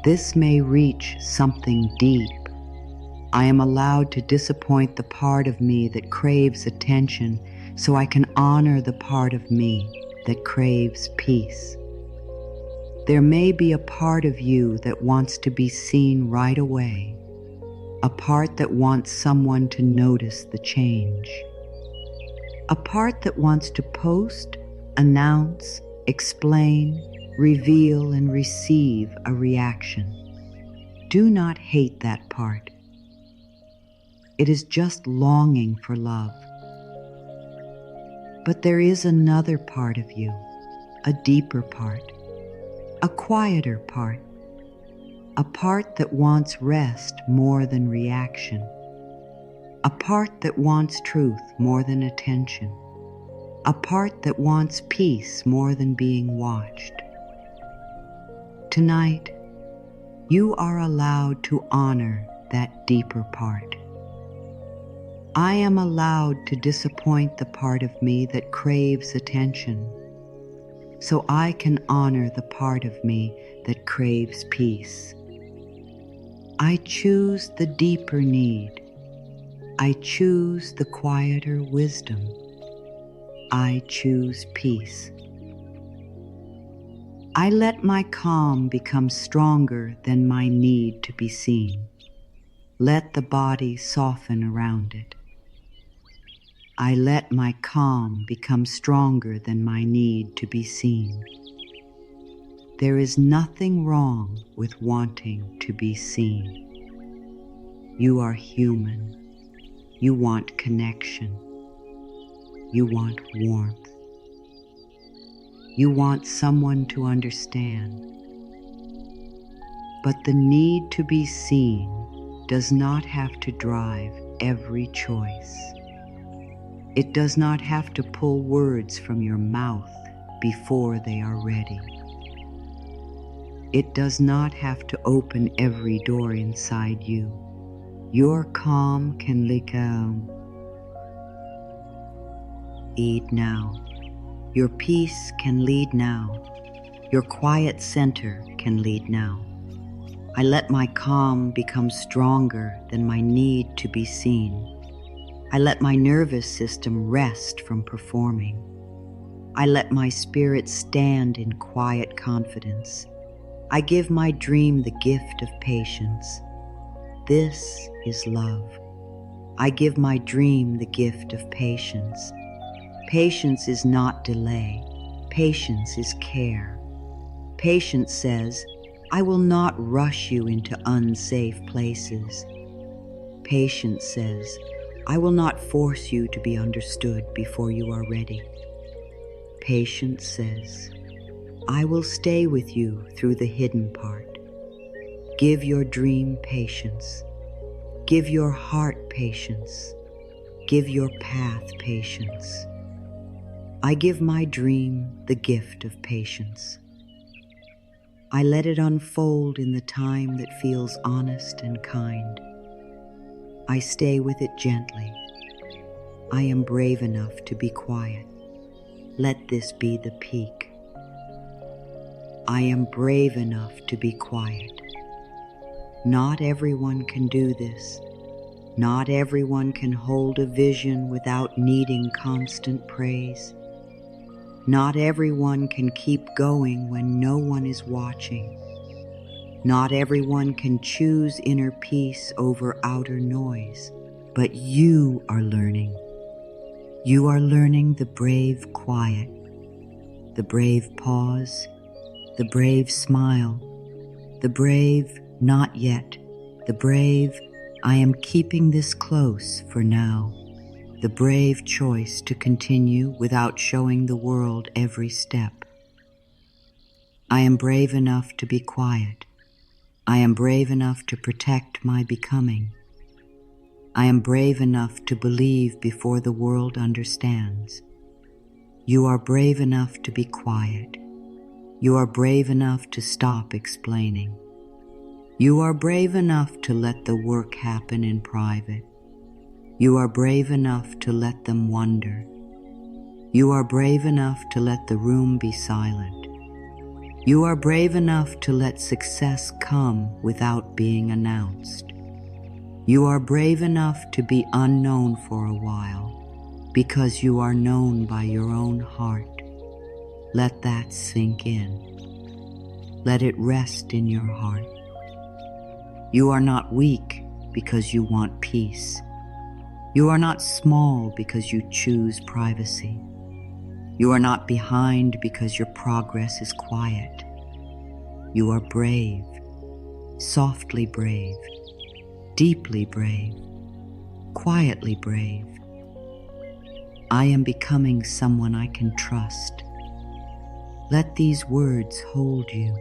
This may reach something deep. I am allowed to disappoint the part of me that craves attention so I can honor the part of me that craves peace. There may be a part of you that wants to be seen right away, a part that wants someone to notice the change, a part that wants to post, announce, explain, reveal, and receive a reaction. Do not hate that part. It is just longing for love. But there is another part of you, a deeper part, a quieter part, a part that wants rest more than reaction, a part that wants truth more than attention, a part that wants peace more than being watched. Tonight, you are allowed to honor that deeper part. I am allowed to disappoint the part of me that craves attention, so I can honor the part of me that craves peace. I choose the deeper need. I choose the quieter wisdom. I choose peace. I let my calm become stronger than my need to be seen. Let the body soften around it. I let my calm become stronger than my need to be seen. There is nothing wrong with wanting to be seen. You are human. You want connection. You want warmth. You want someone to understand. But the need to be seen does not have to drive every choice. It does not have to pull words from your mouth before they are ready. It does not have to open every door inside you. Your calm can lead now. Your peace can lead now. Your quiet center can lead now. I let my calm become stronger than my need to be seen. I let my nervous system rest from performing. I let my spirit stand in quiet confidence. I give my dream the gift of patience. This is love. I give my dream the gift of patience. Patience is not delay. Patience is care. Patience says, I will not rush you into unsafe places. Patience says, I will not force you to be understood before you are ready. Patience says, I will stay with you through the hidden part. Give your dream patience. Give your heart patience. Give your path patience. I give my dream the gift of patience. I let it unfold in the time that feels honest and kind. I stay with it gently. I am brave enough to be quiet. Let this be the peak. I am brave enough to be quiet. Not everyone can do this. Not everyone can hold a vision without needing constant praise. Not everyone can keep going when no one is watching. Not everyone can choose inner peace over outer noise, but you are learning. You are learning the brave quiet, the brave pause, the brave smile, the brave not yet, the brave I am keeping this close for now, the brave choice to continue without showing the world every step. I am brave enough to be quiet. I am brave enough to protect my becoming. I am brave enough to believe before the world understands. You are brave enough to be quiet. You are brave enough to stop explaining. You are brave enough to let the work happen in private. You are brave enough to let them wonder. You are brave enough to let the room be silent. You are brave enough to let success come without being announced. You are brave enough to be unknown for a while because you are known by your own heart. Let that sink in. Let it rest in your heart. You are not weak because you want peace. You are not small because you choose privacy. You are not behind because your progress is quiet. You are brave, softly brave, deeply brave, quietly brave. I am becoming someone I can trust. Let these words hold you.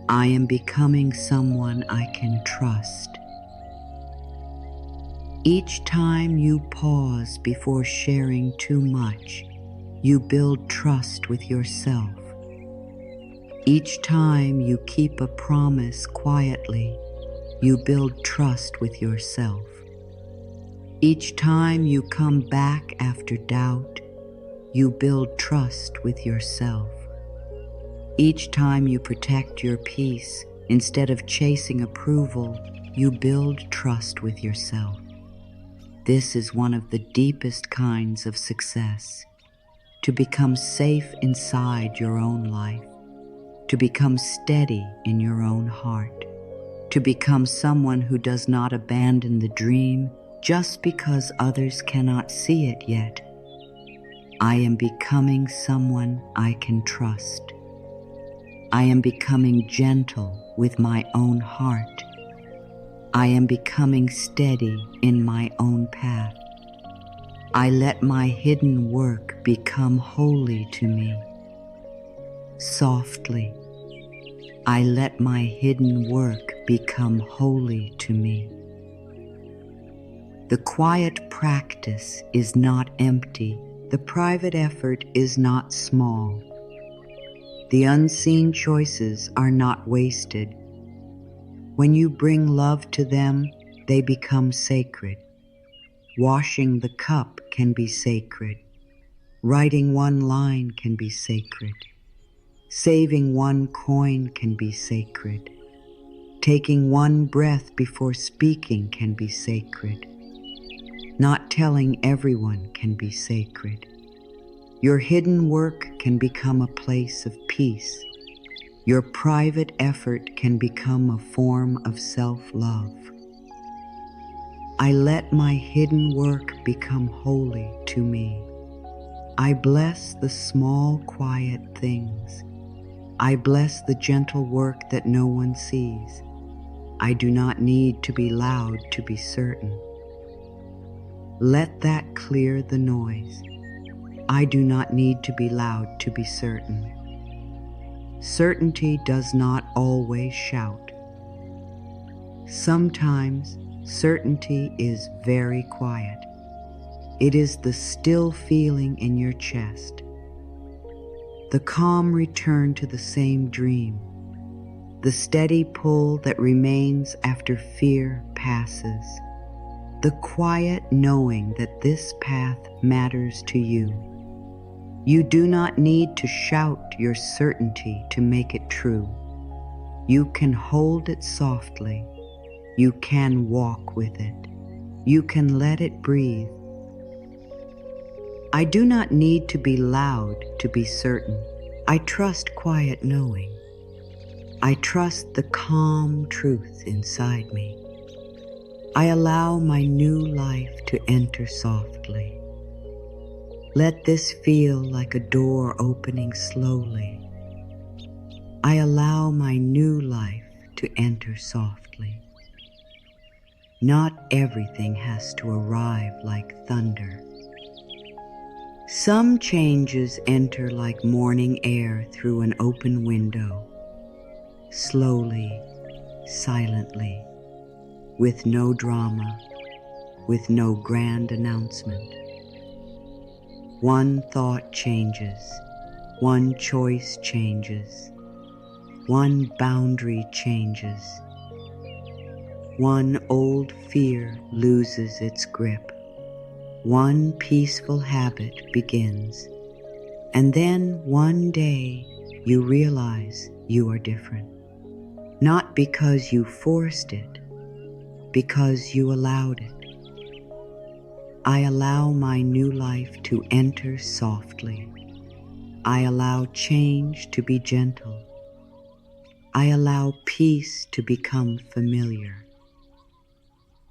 I am becoming someone I can trust. Each time you pause before sharing too much, you build trust with yourself. Each time you keep a promise quietly, you build trust with yourself. Each time you come back after doubt, you build trust with yourself. Each time you protect your peace, instead of chasing approval, you build trust with yourself. This is one of the deepest kinds of success. To become safe inside your own life. To become steady in your own heart. To become someone who does not abandon the dream just because others cannot see it yet. I am becoming someone I can trust. I am becoming gentle with my own heart. I am becoming steady in my own path. I let my hidden work become holy to me. Softly, I let my hidden work become holy to me. The quiet practice is not empty. The private effort is not small. The unseen choices are not wasted. When you bring love to them, they become sacred. Washing the cup can be sacred. Writing one line can be sacred. Saving one coin can be sacred. Taking one breath before speaking can be sacred. Not telling everyone can be sacred. Your hidden work can become a place of peace. Your private effort can become a form of self-love. I let my hidden work become holy to me. I bless the small, quiet things. I bless the gentle work that no one sees. I do not need to be loud to be certain. Let that clear the noise. I do not need to be loud to be certain. Certainty does not always shout. Sometimes certainty is very quiet. It is the still feeling in your chest. The calm return to the same dream. The steady pull that remains after fear passes. The quiet knowing that this path matters to you. You do not need to shout your certainty to make it true. You can hold it softly. You can walk with it. You can let it breathe. I do not need to be loud to be certain. I trust quiet knowing. I trust the calm truth inside me. I allow my new life to enter softly. Let this feel like a door opening slowly. I allow my new life to enter softly. Not everything has to arrive like thunder. Some changes enter like morning air through an open window, slowly, silently, with no drama, with no grand announcement. One thought changes, one choice changes, one boundary changes, one old fear loses its grip, one peaceful habit begins, and then one day you realize you are different. Not because you forced it, because you allowed it. I allow my new life to enter softly. I allow change to be gentle. I allow peace to become familiar.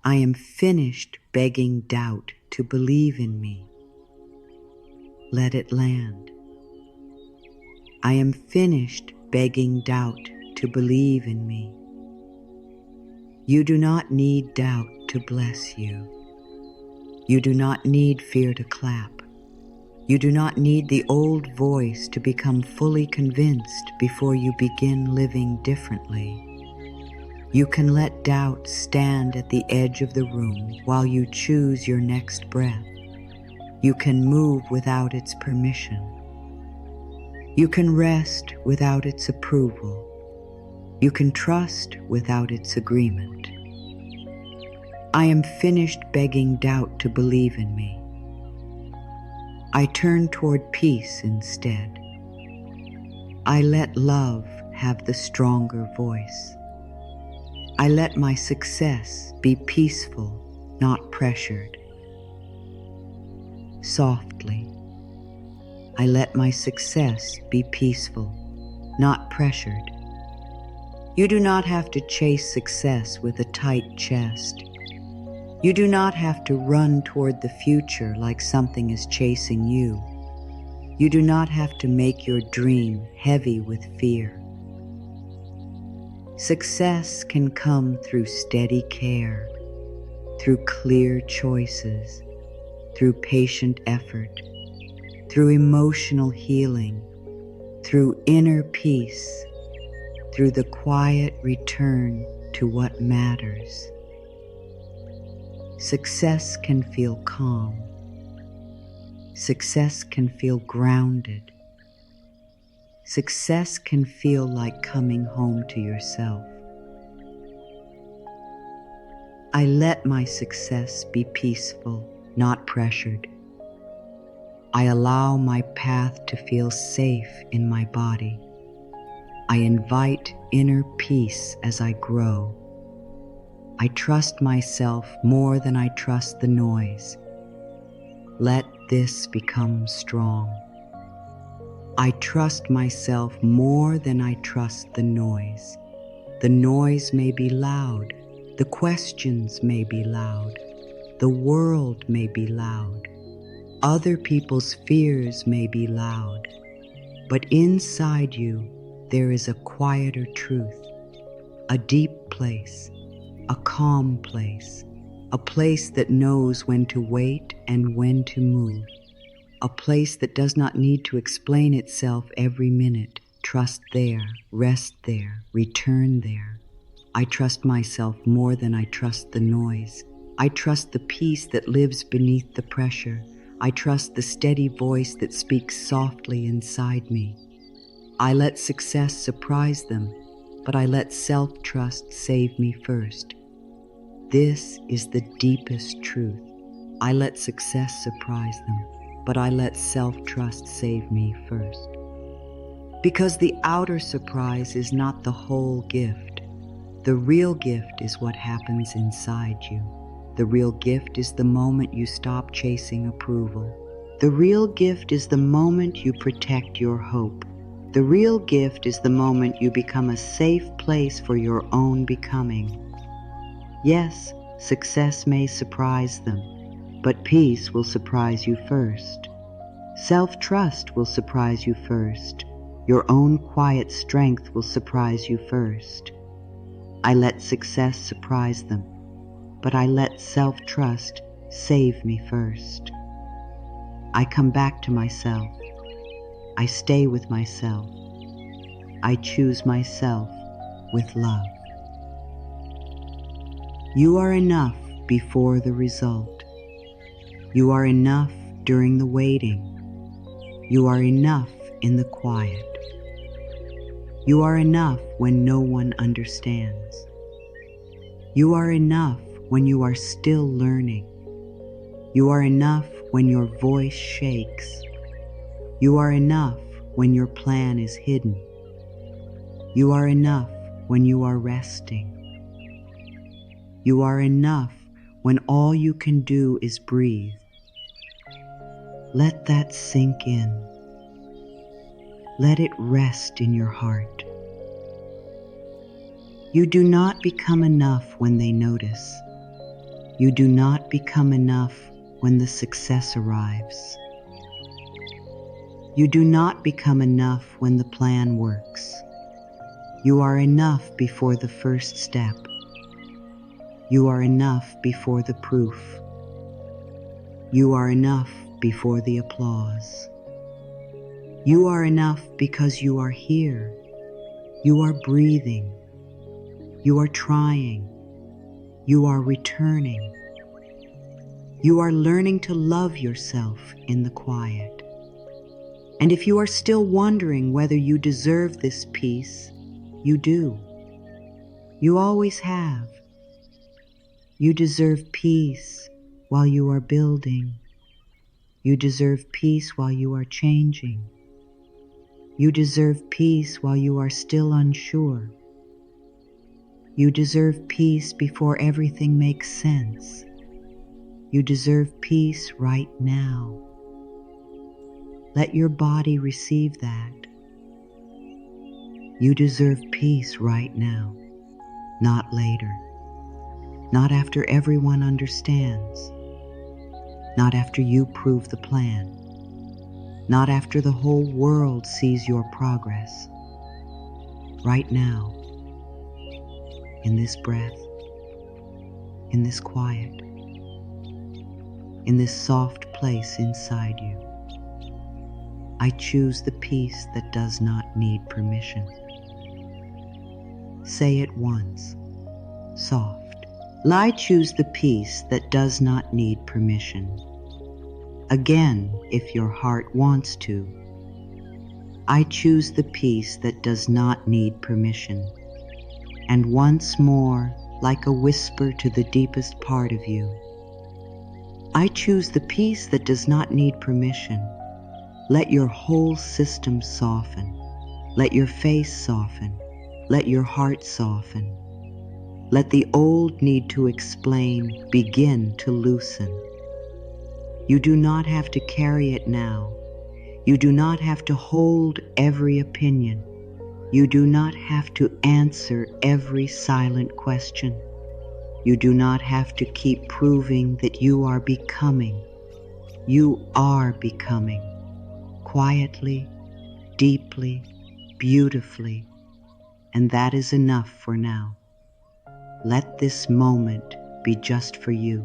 I am finished begging doubt to believe in me. Let it land. I am finished begging doubt to believe in me. You do not need doubt to bless you. You do not need fear to clap. You do not need the old voice to become fully convinced before you begin living differently. You can let doubt stand at the edge of the room while you choose your next breath. You can move without its permission. You can rest without its approval. You can trust without its agreement. I am finished begging doubt to believe in me. I turn toward peace instead. I let love have the stronger voice. I let my success be peaceful, not pressured. Softly, I let my success be peaceful, not pressured. You do not have to chase success with a tight chest. You do not have to run toward the future like something is chasing you. You do not have to make your dream heavy with fear. Success can come through steady care, through clear choices, through patient effort, through emotional healing, through inner peace, through the quiet return to what matters. Success can feel calm. Success can feel grounded. Success can feel like coming home to yourself. I let my success be peaceful, not pressured. I allow my path to feel safe in my body. I invite inner peace as I grow. I trust myself more than I trust the noise. Let this become strong. I trust myself more than I trust the noise. The noise may be loud. The questions may be loud. The world may be loud. Other people's fears may be loud. But inside you, there is a quieter truth, a deep place, a calm place, a place that knows when to wait and when to move, a place that does not need to explain itself every minute. Trust there, rest there, return there. I trust myself more than I trust the noise. I trust the peace that lives beneath the pressure. I trust the steady voice that speaks softly inside me. I let success surprise them, but I let self-trust save me first. This is the deepest truth. I let success surprise them, but I let self-trust save me first. Because the outer surprise is not the whole gift. The real gift is what happens inside you. The real gift is the moment you stop chasing approval. The real gift is the moment you protect your hope. The real gift is the moment you become a safe place for your own becoming. Yes, success may surprise them, but peace will surprise you first. Self-trust will surprise you first. Your own quiet strength will surprise you first. I let success surprise them, but I let self-trust save me first. I come back to myself. I stay with myself. I choose myself with love. You are enough before the result. You are enough during the waiting. You are enough in the quiet. You are enough when no one understands. You are enough when you are still learning. You are enough when your voice shakes. You are enough when your plan is hidden. You are enough when you are resting. You are enough when all you can do is breathe. Let that sink in. Let it rest in your heart. You do not become enough when they notice. You do not become enough when the success arrives. You do not become enough when the plan works. You are enough before the first step. You are enough before the proof. You are enough before the applause. You are enough because you are here. You are breathing. You are trying. You are returning. You are learning to love yourself in the quiet. And if you are still wondering whether you deserve this peace, you do. You always have. You deserve peace while you are building. You deserve peace while you are changing. You deserve peace while you are still unsure. You deserve peace before everything makes sense. You deserve peace right now. Let your body receive that. You deserve peace right now, not later. Not after everyone understands. Not after you prove the plan. Not after the whole world sees your progress. Right now, in this breath, in this quiet, in this soft place inside you, I choose the peace that does not need permission. Say it once, soft. I choose the peace that does not need permission. Again, if your heart wants to. I choose the peace that does not need permission. And once more, like a whisper to the deepest part of you, I choose the peace that does not need permission. Let your whole system soften. Let your face soften. Let your heart soften. Let the old need to explain begin to loosen. You do not have to carry it now. You do not have to hold every opinion. You do not have to answer every silent question. You do not have to keep proving that you are becoming. You are becoming. Quietly, deeply, beautifully, and that is enough for now. Let this moment be just for you.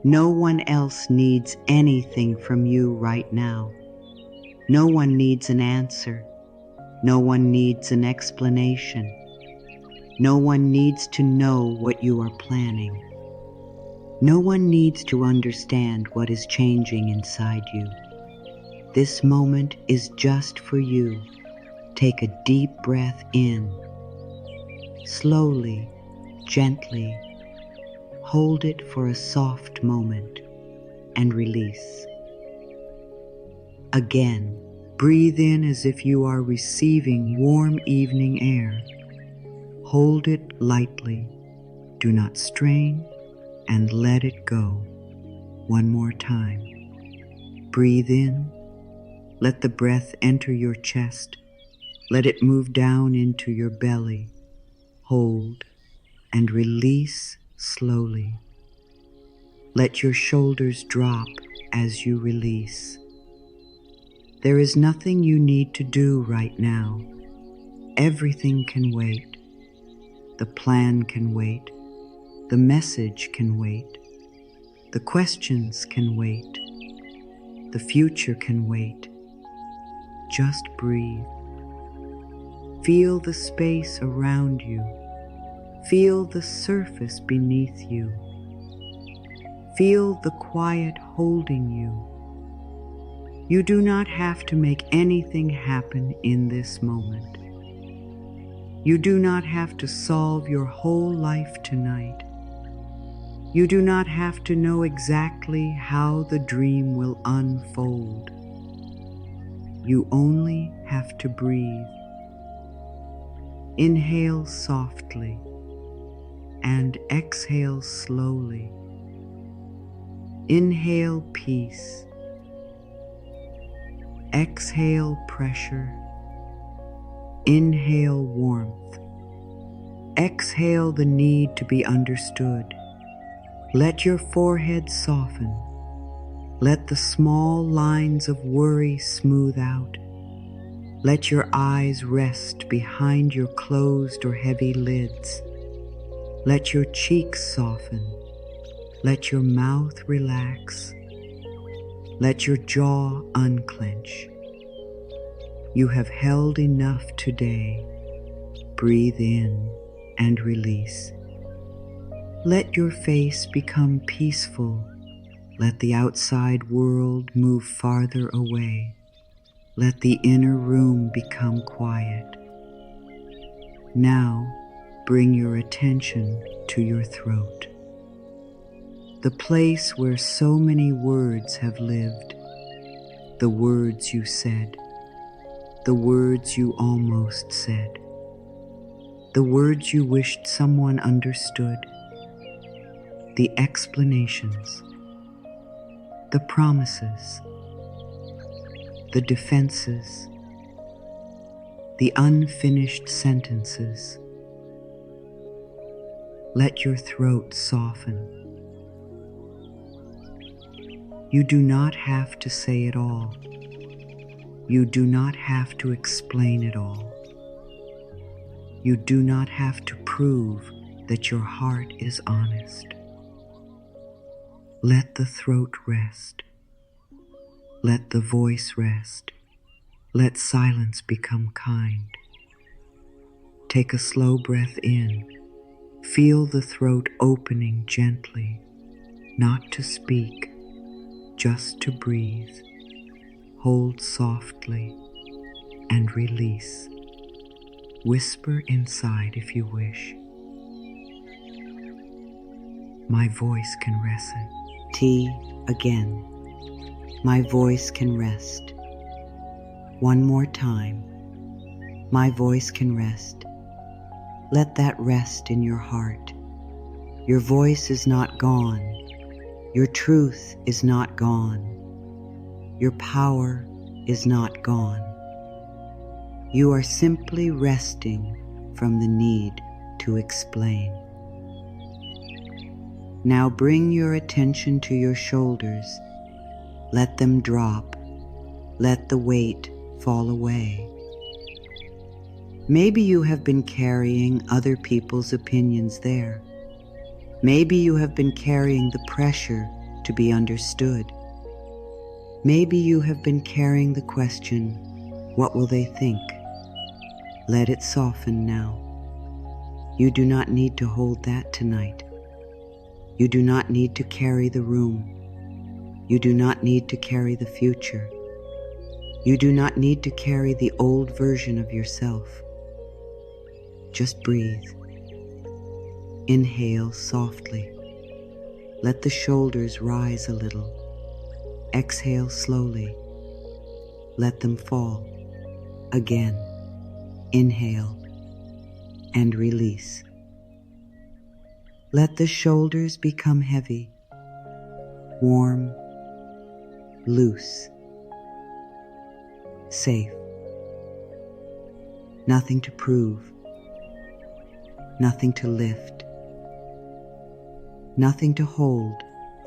No one else needs anything from you right now. No one needs an answer. No one needs an explanation. No one needs to know what you are planning. No one needs to understand what is changing inside you. This moment is just for you. Take a deep breath in. Slowly, gently, hold it for a soft moment and release. Again, breathe in as if you are receiving warm evening air. Hold it lightly. Do not strain and let it go. One more time. Breathe in. Let the breath enter your chest. Let it move down into your belly. Hold and release slowly. Let your shoulders drop as you release. There is nothing you need to do right now. Everything can wait. The plan can wait. The message can wait. The questions can wait. The future can wait. Just breathe. Feel the space around you. Feel the surface beneath you. Feel the quiet holding you. You do not have to make anything happen in this moment. You do not have to solve your whole life tonight. You do not have to know exactly how the dream will unfold. You only have to breathe. Inhale softly and exhale slowly. Inhale peace. Exhale pressure. Inhale warmth. Exhale the need to be understood. Let your forehead soften. Let the small lines of worry smooth out. Let your eyes rest behind your closed or heavy lids. Let your cheeks soften. Let your mouth relax. Let your jaw unclench. You have held enough today. Breathe in and release. Let your face become peaceful. Let the outside world move farther away. Let the inner room become quiet. Now, bring your attention to your throat. The place where so many words have lived. The words you said. The words you almost said. The words you wished someone understood. The explanations. The promises. The defenses. The unfinished sentences. Let your throat soften. You do not have to say it all. You do not have to explain it all. You do not have to prove that your heart is honest. Let the throat rest. Let the voice rest. Let silence become kind. Take a slow breath in. Feel the throat opening gently, not to speak, just to breathe. Hold softly and release. Whisper inside if you wish. My voice can rest. T again. My voice can rest. One more time. My voice can rest. Let that rest in your heart. Your voice is not gone. Your truth is not gone. Your power is not gone. You are simply resting from the need to explain. Now bring your attention to your shoulders. Let them drop. Let the weight fall away. Maybe you have been carrying other people's opinions there. Maybe you have been carrying the pressure to be understood. Maybe you have been carrying the question, what will they think? Let it soften now. You do not need to hold that tonight. You do not need to carry the room. You do not need to carry the future. You do not need to carry the old version of yourself. Just breathe. Inhale softly. Let the shoulders rise a little. Exhale slowly. Let them fall. Again. Inhale and release. Let the shoulders become heavy, warm, loose, safe. Nothing to prove, nothing to lift, nothing to hold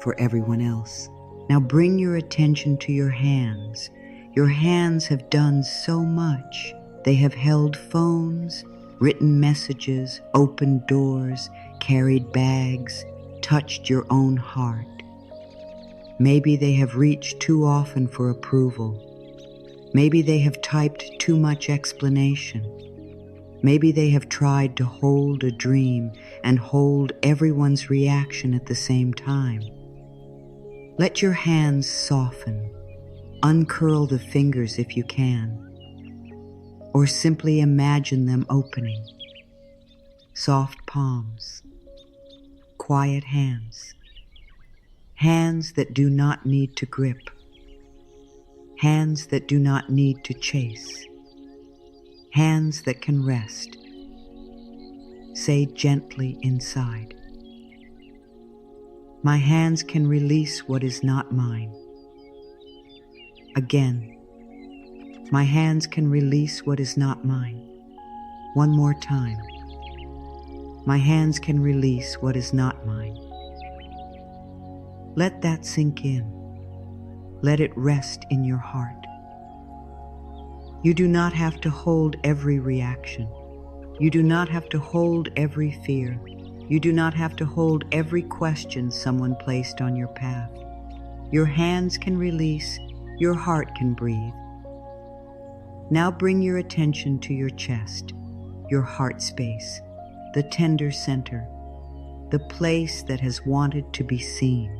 for everyone else. Now bring your attention to your hands. Your hands have done so much. They have held phones, written messages, opened doors, carried bags, touched your own heart. Maybe they have reached too often for approval. Maybe they have typed too much explanation. Maybe they have tried to hold a dream and hold everyone's reaction at the same time. Let your hands soften. Uncurl the fingers if you can. Or simply imagine them opening. Soft palms. Quiet hands. Hands that do not need to grip. Hands that do not need to chase. Hands that can rest. Say gently inside. My hands can release what is not mine. Again. My hands can release what is not mine. One more time. My hands can release what is not mine. Let that sink in. Let it rest in your heart. You do not have to hold every reaction. You do not have to hold every fear. You do not have to hold every question someone placed on your path. Your hands can release. Your heart can breathe. Now bring your attention to your chest, your heart space, the tender center, the place that has wanted to be seen,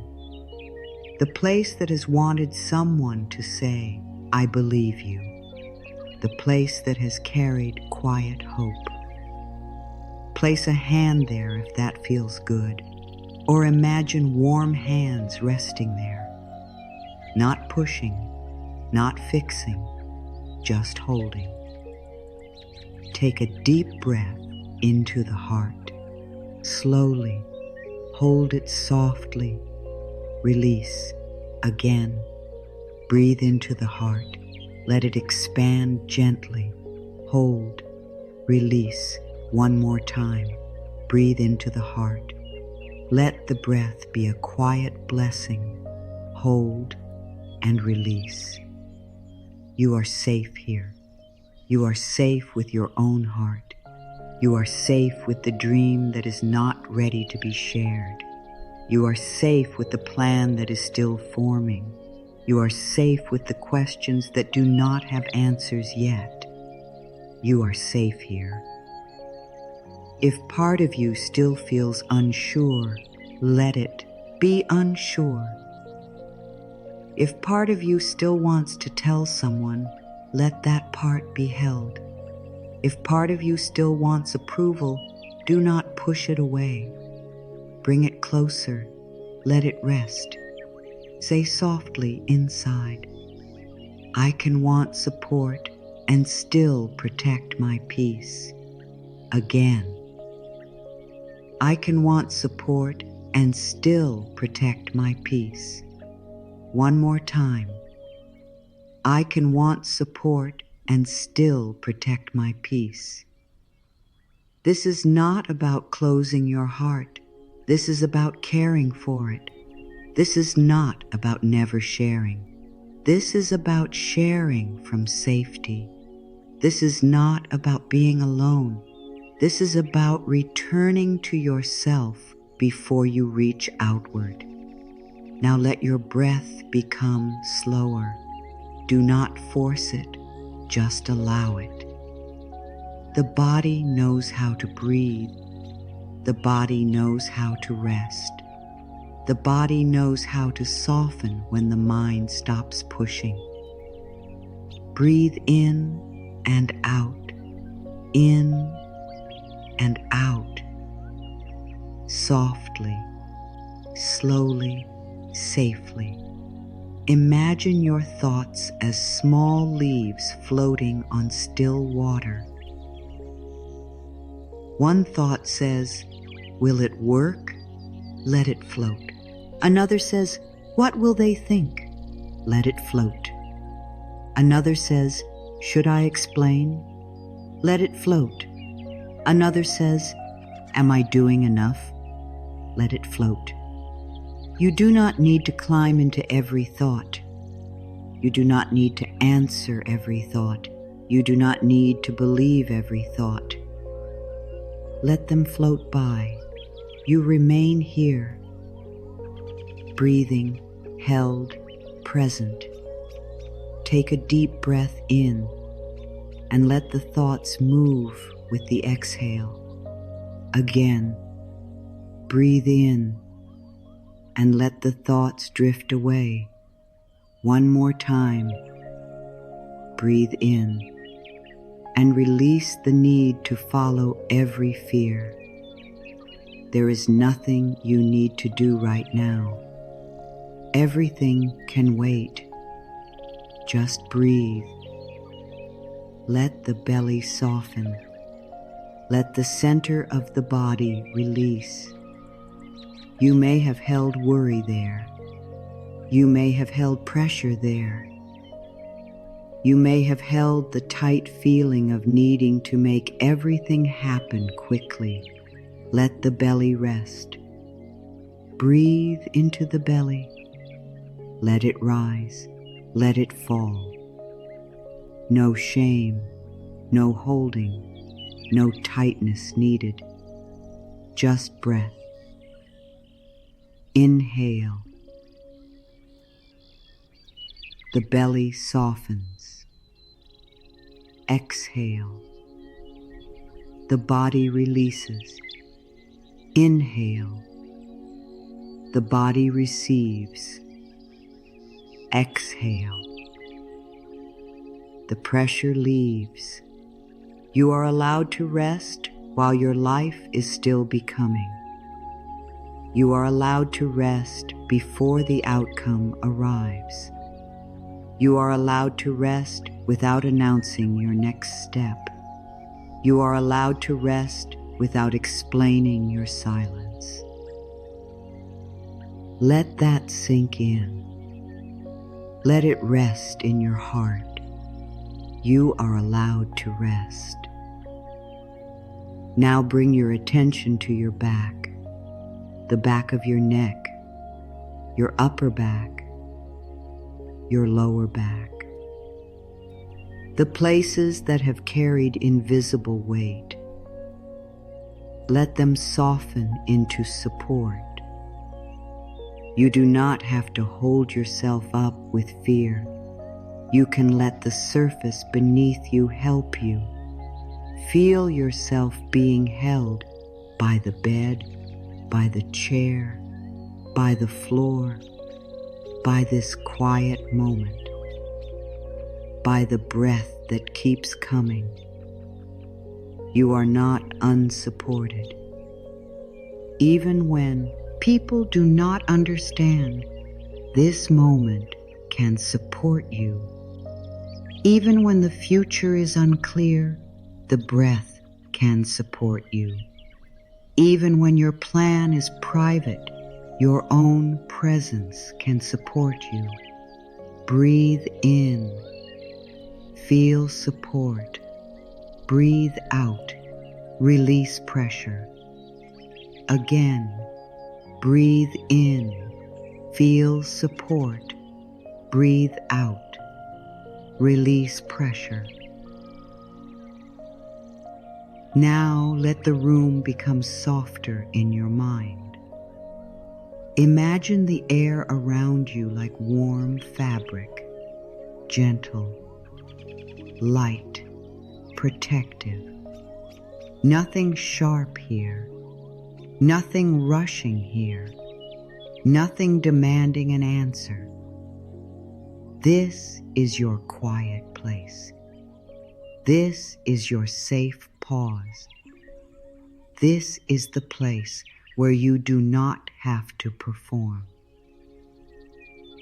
the place that has wanted someone to say, I believe you, the place that has carried quiet hope. Place a hand there if that feels good, or imagine warm hands resting there, not pushing, not fixing, just holding. Take a deep breath into the heart. Slowly, hold it softly. Release. Again, breathe into the heart. Let it expand gently. Hold. Release. One more time. Breathe into the heart. Let the breath be a quiet blessing. Hold and release. You are safe here. You are safe with your own heart. You are safe with the dream that is not ready to be shared. You are safe with the plan that is still forming. You are safe with the questions that do not have answers yet. You are safe here. If part of you still feels unsure, let it be unsure. If part of you still wants to tell someone, let that part be held. If part of you still wants approval, do not push it away. Bring it closer. Let it rest. Say softly inside, I can want support and still protect my peace. Again. I can want support and still protect my peace. One more time. I can want support and still protect my peace. This is not about closing your heart. This is about caring for it. This is not about never sharing. This is about sharing from safety. This is not about being alone. This is about returning to yourself before you reach outward. Now let your breath become slower. Do not force it, just allow it. The body knows how to breathe. The body knows how to rest. The body knows how to soften when the mind stops pushing. Breathe in and out, in and out, softly, slowly, safely. Imagine your thoughts as small leaves floating on still water. One thought says, "Will it work?" Let it float. Another says, "What will they think?" Let it float. Another says, "Should I explain?" Let it float. Another says, "Am I doing enough?" Let it float. You do not need to climb into every thought. You do not need to answer every thought. You do not need to believe every thought. Let them float by. You remain here, breathing, held, present. Take a deep breath in and let the thoughts move with the exhale. Again, breathe in and let the thoughts drift away. One more time, breathe in and release the need to follow every fear. There is nothing you need to do right now. Everything can wait. Just breathe. Let the belly soften. Let the center of the body release. You may have held worry there. You may have held pressure there. You may have held the tight feeling of needing to make everything happen quickly. Let the belly rest. Breathe into the belly. Let it rise. Let it fall. No shame, no holding, no tightness needed. Just breath. Inhale. The belly softens. Exhale. The body releases. Inhale. The body receives. Exhale. The pressure leaves. You are allowed to rest while your life is still becoming. You are allowed to rest before the outcome arrives. You are allowed to rest without announcing your next step. You are allowed to rest without explaining your silence. Let that sink in. Let it rest in your heart. You are allowed to rest. Now bring your attention to your back, the back of your neck, your upper back, your lower back. The places that have carried invisible weight. Let them soften into support. You do not have to hold yourself up with fear. You can let the surface beneath you help you. Feel yourself being held by the bed, by the chair, by the floor, by this quiet moment, by the breath that keeps coming. You are not unsupported. Even when people do not understand, this moment can support you. Even when the future is unclear, the breath can support you. Even when your plan is private, your own presence can support you. Breathe in. Feel support. Breathe out. Release pressure. Again, breathe in. Feel support. Breathe out. Release pressure. Now let the room become softer in your mind. Imagine the air around you like warm fabric, gentle, light, protective. Nothing sharp here, nothing rushing here, nothing demanding an answer. This is your quiet place. This is your safe pause. This is the place where you do not have to perform.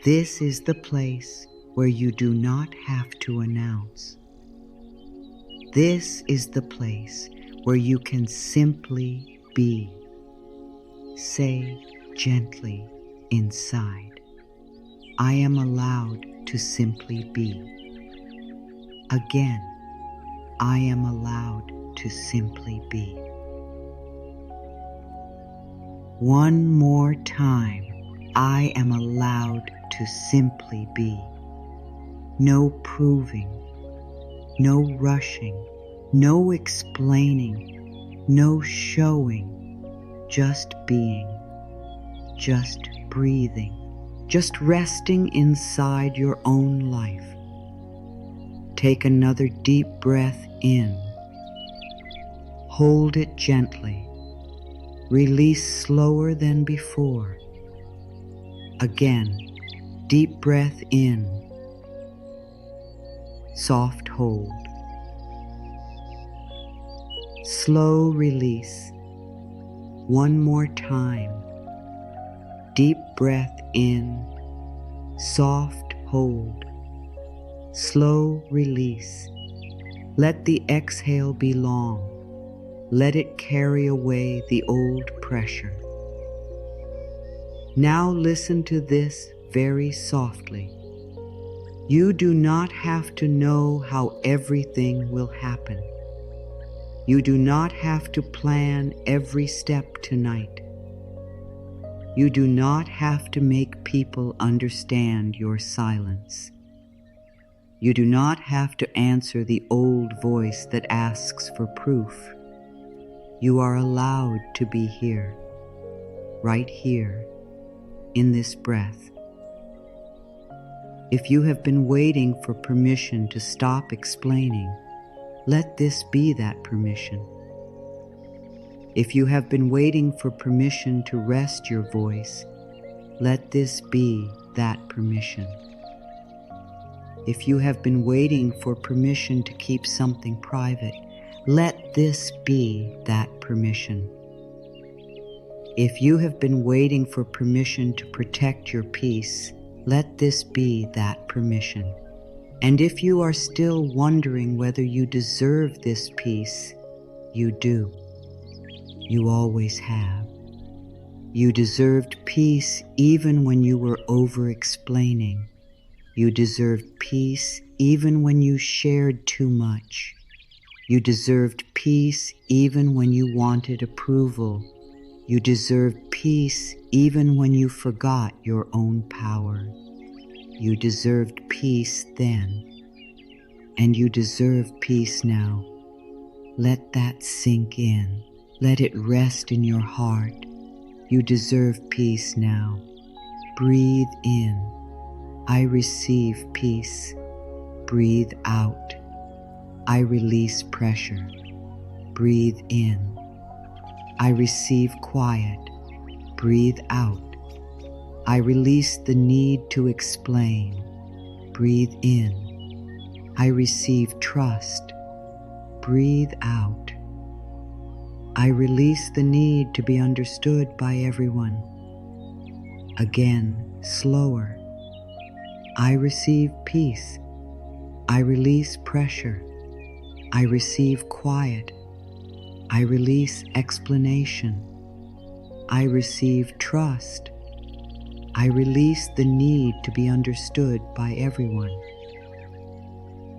This is the place where you do not have to announce. This is the place where you can simply be. Say gently inside, I am allowed to simply be. Again, I am allowed to simply be. One more time, I am allowed to simply be. No proving, no rushing, no explaining, no showing, just being, just breathing, just resting inside your own life. Take another deep breath in. Hold it gently. Release slower than before. Again, deep breath in. Soft hold. Slow release. One more time. Deep breath in. Soft hold. Slow release. Let the exhale be long. Let it carry away the old pressure. Now listen to this very softly. You do not have to know how everything will happen. You do not have to plan every step tonight. You do not have to make people understand your silence. You do not have to answer the old voice that asks for proof. You are allowed to be here, right here, in this breath. If you have been waiting for permission to stop explaining, let this be that permission. If you have been waiting for permission to rest your voice, let this be that permission. If you have been waiting for permission to keep something private, let this be that permission. If you have been waiting for permission to protect your peace, let this be that permission. And if you are still wondering whether you deserve this peace, you do. You always have. You deserved peace even when you were over-explaining. You deserved peace even when you shared too much. You deserved peace even when you wanted approval. You deserved peace even when you forgot your own power. You deserved peace then, and you deserve peace now. Let that sink in. Let it rest in your heart. You deserve peace now. Breathe in. I receive peace. Breathe out. I release pressure. Breathe in. I receive quiet. Breathe out. I release the need to explain. Breathe in. I receive trust. Breathe out. I release the need to be understood by everyone. Again, slower. I receive peace. I release pressure. I receive quiet. I release explanation. I receive trust. I release the need to be understood by everyone.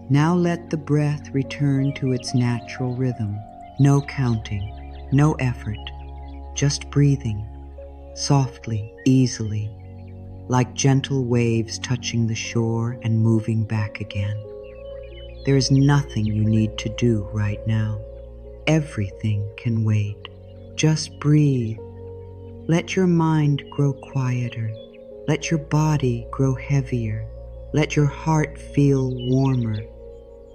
Now let the breath return to its natural rhythm. No counting, no effort, just breathing, softly, easily, like gentle waves touching the shore and moving back again. There is nothing you need to do right now. Everything can wait. Just breathe. Let your mind grow quieter. Let your body grow heavier. Let your heart feel warmer.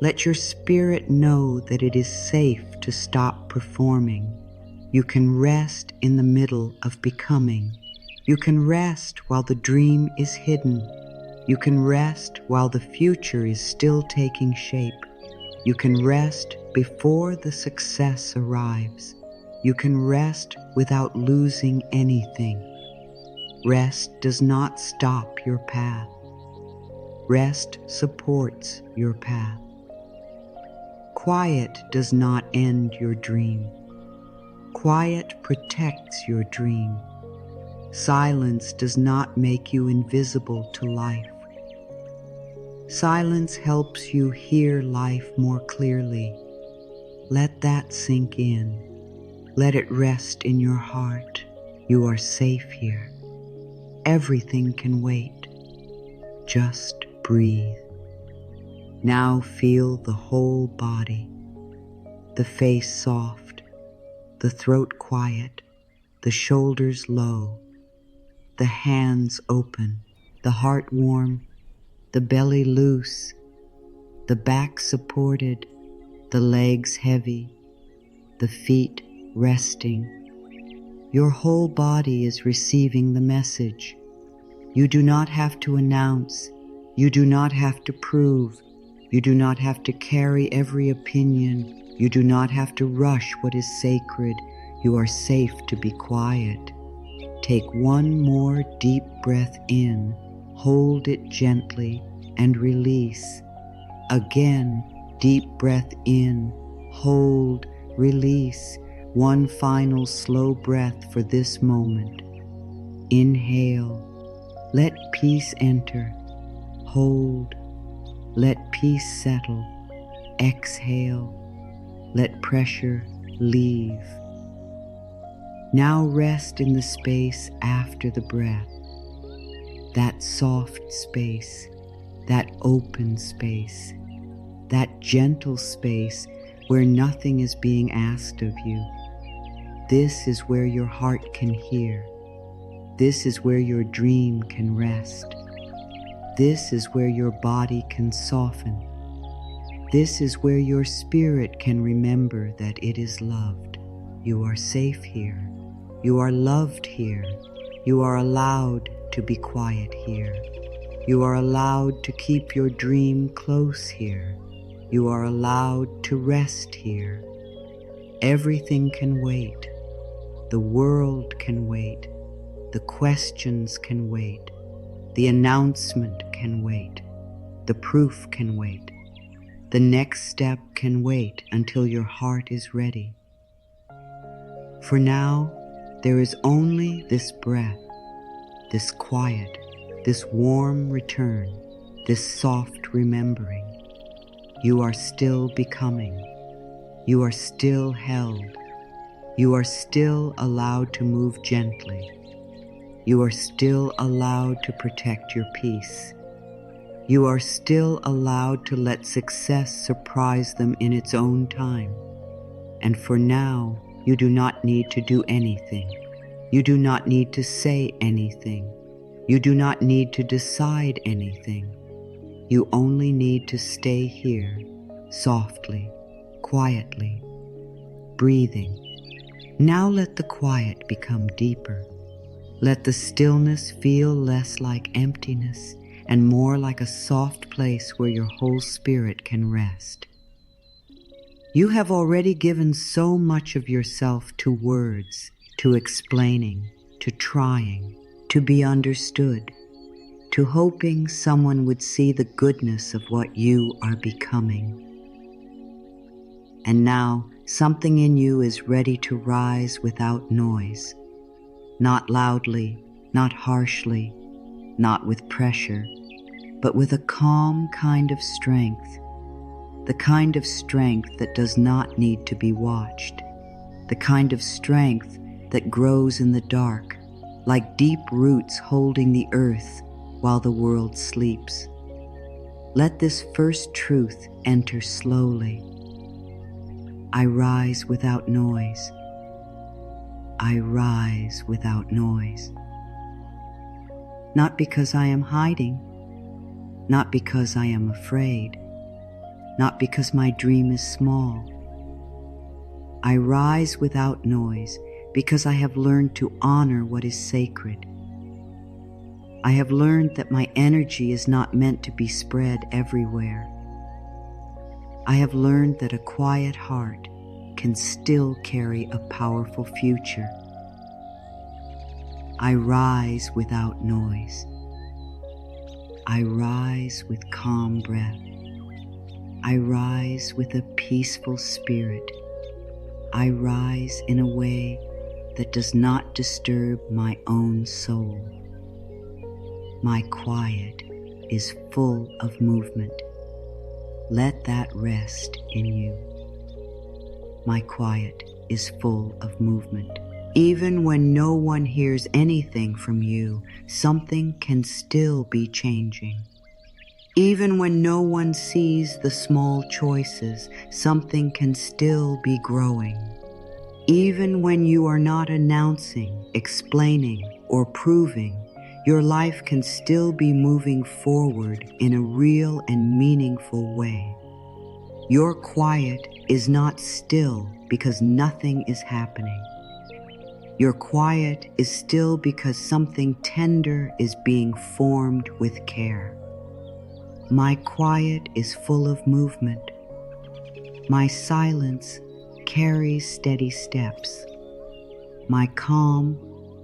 Let your spirit know that it is safe to stop performing. You can rest in the middle of becoming. You can rest while the dream is hidden. You can rest while the future is still taking shape. You can rest before the success arrives. You can rest without losing anything. Rest does not stop your path. Rest supports your path. Quiet does not end your dream. Quiet protects your dream. Silence does not make you invisible to life. Silence helps you hear life more clearly. Let that sink in. Let it rest in your heart. You are safe here. Everything can wait. Just breathe. Now feel the whole body. The face soft, the throat quiet, the shoulders low, the hands open, the heart warm, the belly loose, the back supported, the legs heavy, the feet resting. Your whole body is receiving the message. You do not have to announce. You do not have to prove. You do not have to carry every opinion. You do not have to rush what is sacred. You are safe to be quiet. Take one more deep breath in. Hold it gently and release. Again, deep breath in. Hold, release. One final slow breath for this moment. Inhale. Let peace enter. Hold. Let peace settle. Exhale. Let pressure leave. Now rest in the space after the breath. That soft space, that open space, that gentle space where nothing is being asked of you. This is where your heart can hear. This is where your dream can rest. This is where your body can soften. This is where your spirit can remember that it is loved. You are safe here. You are loved here. You are allowed to be quiet here. You are allowed to keep your dream close here. You are allowed to rest here. Everything can wait. The world can wait. The questions can wait. The announcement can wait. The proof can wait. The next step can wait until your heart is ready. For now, there is only this breath, this quiet, this warm return, this soft remembering. You are still becoming. You are still held. You are still allowed to move gently. You are still allowed to protect your peace. You are still allowed to let success surprise them in its own time. And for now, you do not need to do anything. You do not need to say anything. You do not need to decide anything. You only need to stay here, softly, quietly, breathing. Now let the quiet become deeper. Let the stillness feel less like emptiness and more like a soft place where your whole spirit can rest. You have already given so much of yourself to words, to explaining, to trying, to be understood, to hoping someone would see the goodness of what you are becoming. And now something in you is ready to rise without noise, not loudly, not harshly, not with pressure, but with a calm kind of strength, the kind of strength that does not need to be watched, the kind of strength that grows in the dark, like deep roots holding the earth while the world sleeps. Let this first truth enter slowly. I rise without noise. I rise without noise. Not because I am hiding, not because I am afraid, not because my dream is small. I rise without noise because I have learned to honor what is sacred. I have learned that my energy is not meant to be spread everywhere. I have learned that a quiet heart can still carry a powerful future. I rise without noise. I rise with calm breath. I rise with a peaceful spirit. I rise in a way that does not disturb my own soul. My quiet is full of movement. Let that rest in you. My quiet is full of movement. Even when no one hears anything from you, something can still be changing. Even when no one sees the small choices, something can still be growing. Even when you are not announcing, explaining, or proving, your life can still be moving forward in a real and meaningful way. Your quiet is not still because nothing is happening. Your quiet is still because something tender is being formed with care. My quiet is full of movement. My silence carries steady steps. My calm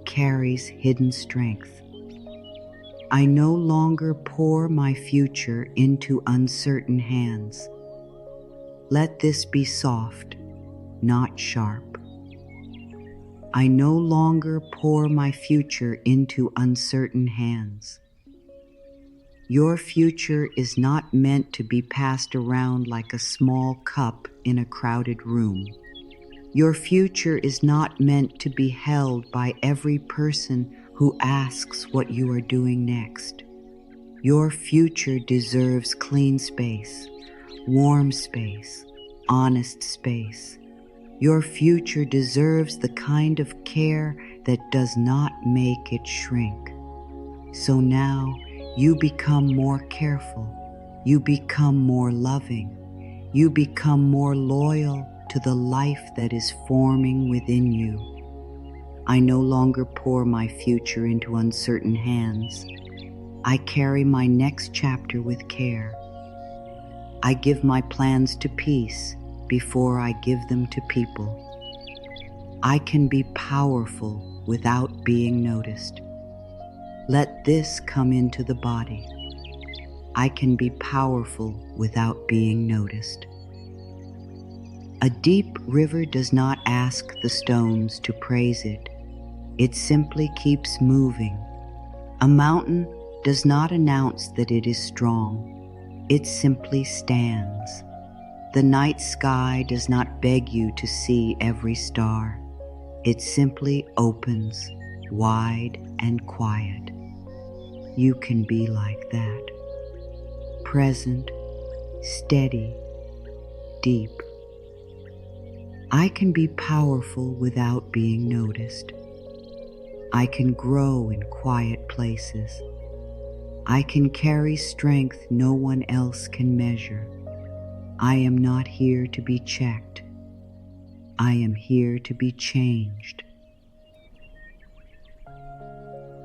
carries hidden strength. I no longer pour my future into uncertain hands. Let this be soft, not sharp. I no longer pour my future into uncertain hands. Your future is not meant to be passed around like a small cup in a crowded room. Your future is not meant to be held by every person who asks what you are doing next. Your future deserves clean space, warm space, honest space. Your future deserves the kind of care that does not make it shrink. So now you become more careful, you become more loving, you become more loyal to the life that is forming within you. I no longer pour my future into uncertain hands. I carry my next chapter with care. I give my plans to peace before I give them to people. I can be powerful without being noticed. Let this come into the body. I can be powerful without being noticed. A deep river does not ask the stones to praise it. It simply keeps moving. A mountain does not announce that it is strong. It simply stands. The night sky does not beg you to see every star. It simply opens, wide and quiet. You can be like that. Present, steady, deep. I can be powerful without being noticed. I can grow in quiet places. I can carry strength no one else can measure. I am not here to be checked. I am here to be changed.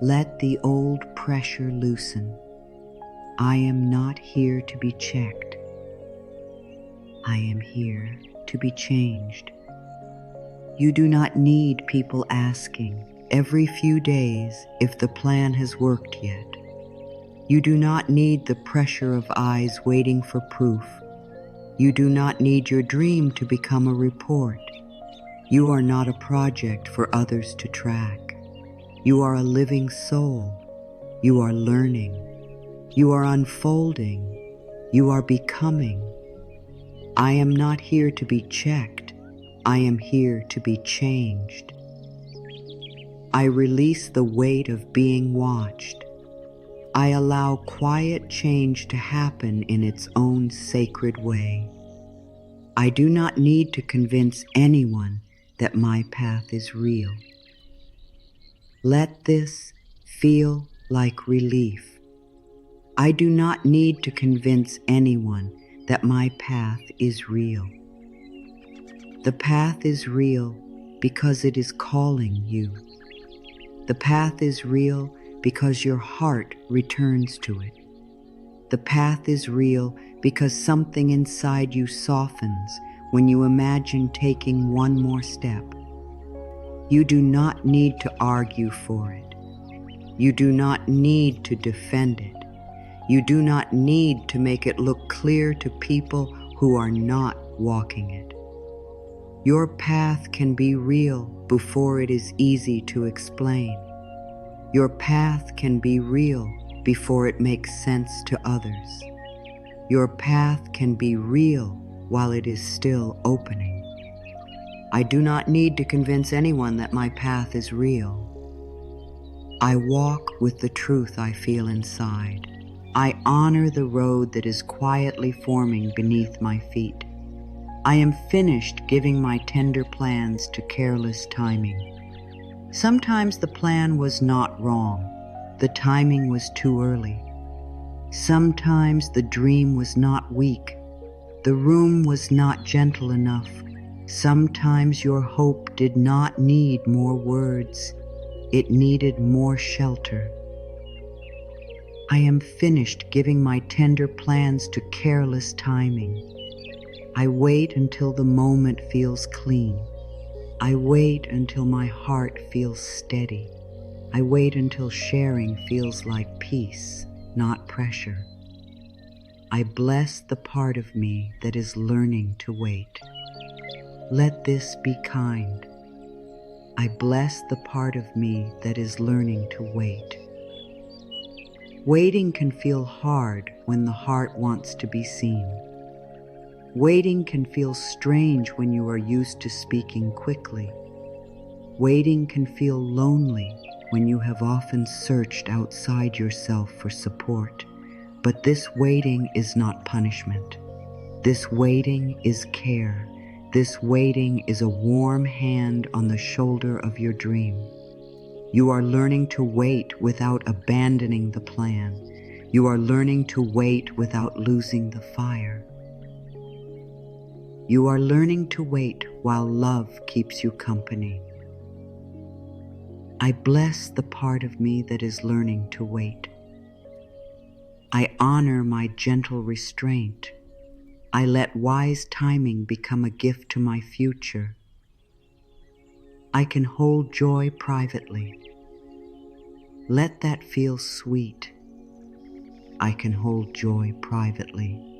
Let the old pressure loosen. I am not here to be checked. I am here to be changed. You do not need people asking every few days if the plan has worked yet. You do not need the pressure of eyes waiting for proof. You do not need your dream to become a report. You are not a project for others to track. You are a living soul. You are learning. You are unfolding. You are becoming. I am not here to be checked. I am here to be changed. I release the weight of being watched. I allow quiet change to happen in its own sacred way. I do not need to convince anyone that my path is real. Let this feel like relief. I do not need to convince anyone that my path is real. The path is real because it is calling you. The path is real because your heart returns to it. The path is real because something inside you softens when you imagine taking one more step. You do not need to argue for it. You do not need to defend it. You do not need to make it look clear to people who are not walking it. Your path can be real before it is easy to explain. Your path can be real before it makes sense to others. Your path can be real while it is still opening. I do not need to convince anyone that my path is real. I walk with the truth I feel inside. I honor the road that is quietly forming beneath my feet. I am finished giving my tender plans to careless timing. Sometimes the plan was not wrong. The timing was too early. Sometimes the dream was not weak. The room was not gentle enough. Sometimes your hope did not need more words. It needed more shelter. I am finished giving my tender plans to careless timing. I wait until the moment feels clean. I wait until my heart feels steady. I wait until sharing feels like peace, not pressure. I bless the part of me that is learning to wait. Let this be kind. I bless the part of me that is learning to wait. Waiting can feel hard when the heart wants to be seen. Waiting can feel strange when you are used to speaking quickly. Waiting can feel lonely when you have often searched outside yourself for support. But this waiting is not punishment. This waiting is care. This waiting is a warm hand on the shoulder of your dream. You are learning to wait without abandoning the plan. You are learning to wait without losing the fire. You are learning to wait while love keeps you company. I bless the part of me that is learning to wait. I honor my gentle restraint. I let wise timing become a gift to my future. I can hold joy privately. Let that feel sweet. I can hold joy privately.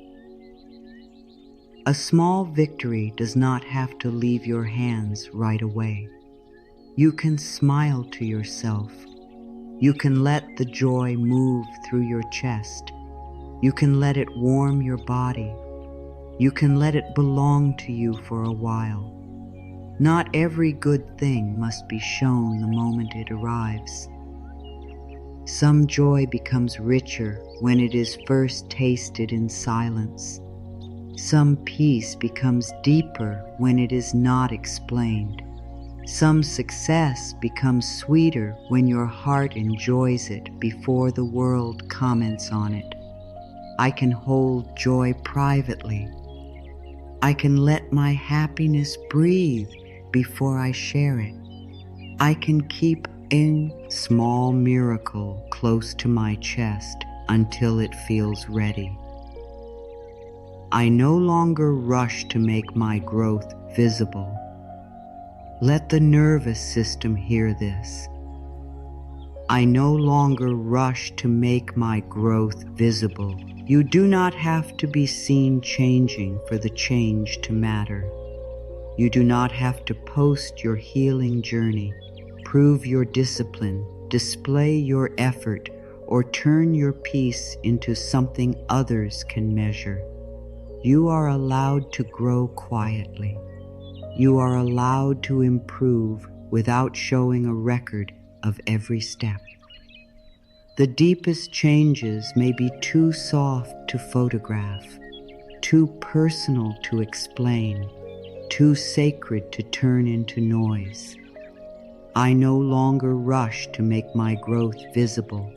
A small victory does not have to leave your hands right away. You can smile to yourself. You can let the joy move through your chest. You can let it warm your body. You can let it belong to you for a while. Not every good thing must be shown the moment it arrives. Some joy becomes richer when it is first tasted in silence. Some peace becomes deeper when it is not explained. Some success becomes sweeter when your heart enjoys it before the world comments on it. I can hold joy privately. I can let my happiness breathe before I share it. I can keep a small miracle close to my chest until it feels ready. I no longer rush to make my growth visible. Let the nervous system hear this. I no longer rush to make my growth visible. You do not have to be seen changing for the change to matter. You do not have to post your healing journey, prove your discipline, display your effort, or turn your peace into something others can measure. You are allowed to grow quietly. You are allowed to improve without showing a record of every step. The deepest changes may be too soft to photograph, too personal to explain, too sacred to turn into noise. I no longer rush to make my growth visible.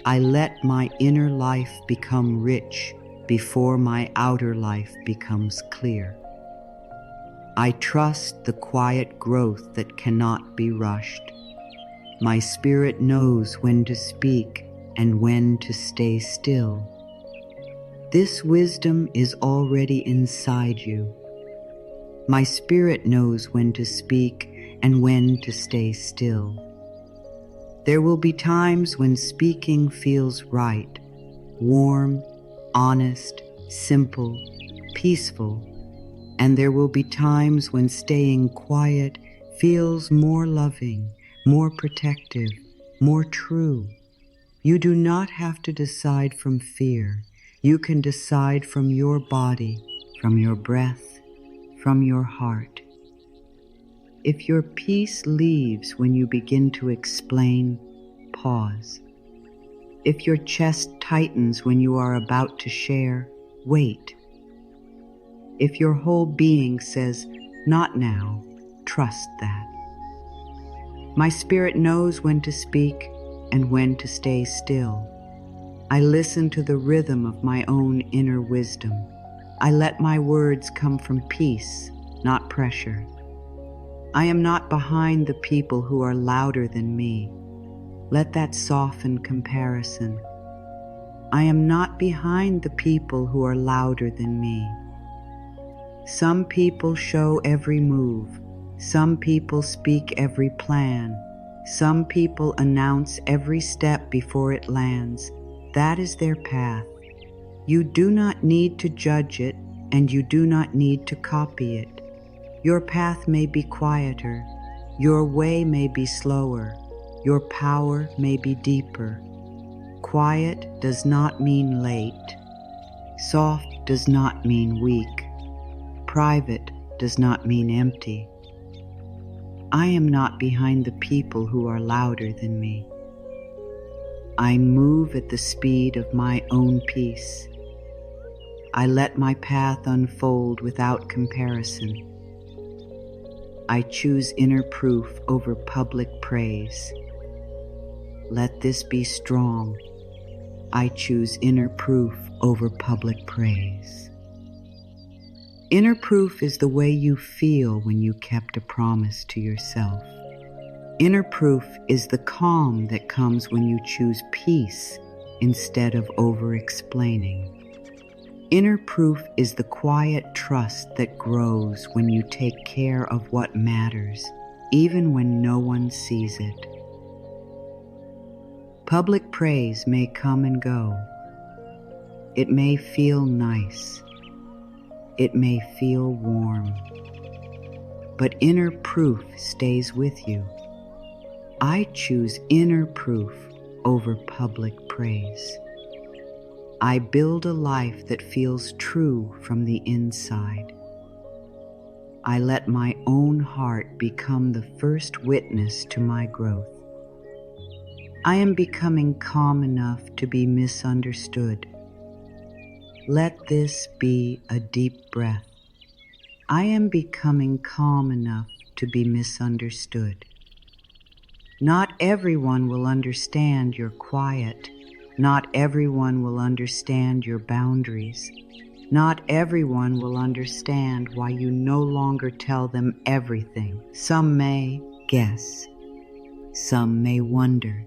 I let my inner life become rich before my outer life becomes clear. I trust the quiet growth that cannot be rushed. My spirit knows when to speak and when to stay still. This wisdom is already inside you. My spirit knows when to speak and when to stay still. There will be times when speaking feels right, warm, honest, simple, peaceful, and there will be times when staying quiet feels more loving, more protective, more true. You do not have to decide from fear. You can decide from your body, from your breath, from your heart. If your peace leaves when you begin to explain, pause. If your chest tightens when you are about to share, wait. If your whole being says, "Not now," trust that. My spirit knows when to speak and when to stay still. I listen to the rhythm of my own inner wisdom. I let my words come from peace, not pressure. I am not behind the people who are louder than me. Let that soften comparison. I am not behind the people who are louder than me. Some people show every move. Some people speak every plan. Some people announce every step before it lands. That is their path. You do not need to judge it, and you do not need to copy it. Your path may be quieter. Your way may be slower. Your power may be deeper. Quiet does not mean late. Soft does not mean weak. Private does not mean empty. I am not behind the people who are louder than me. I move at the speed of my own peace. I let my path unfold without comparison. I choose inner proof over public praise. Let this be strong. I choose inner proof over public praise. Inner proof is the way you feel when you kept a promise to yourself. Inner proof is the calm that comes when you choose peace instead of over-explaining. Inner proof is the quiet trust that grows when you take care of what matters, even when no one sees it. Public praise may come and go. It may feel nice. It may feel warm. But inner proof stays with you. I choose inner proof over public praise. I build a life that feels true from the inside. I let my own heart become the first witness to my growth. I am becoming calm enough to be misunderstood. Let this be a deep breath. I am becoming calm enough to be misunderstood. Not everyone will understand your quiet. Not everyone will understand your boundaries. Not everyone will understand why you no longer tell them everything. Some may guess. Some may wonder.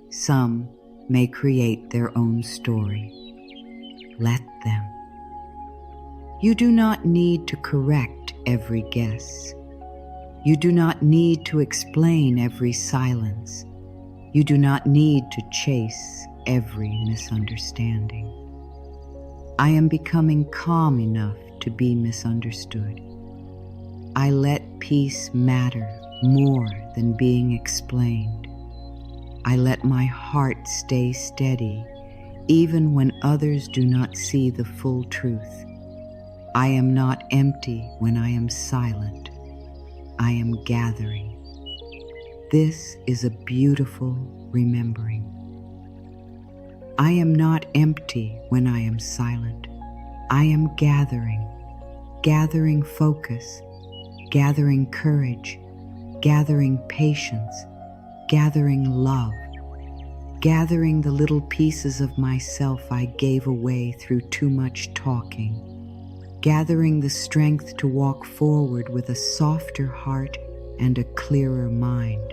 Some may create their own story. Let them. You do not need to correct every guess. You do not need to explain every silence. You do not need to chase every misunderstanding. I am becoming calm enough to be misunderstood. I let peace matter more than being explained. I let my heart stay steady even when others do not see the full truth. I am not empty when I am silent. I am gathering. This is a beautiful remembering. I am not empty when I am silent. I am gathering, gathering focus, gathering courage, gathering patience, gathering love, gathering the little pieces of myself I gave away through too much talking, gathering the strength to walk forward with a softer heart and a clearer mind.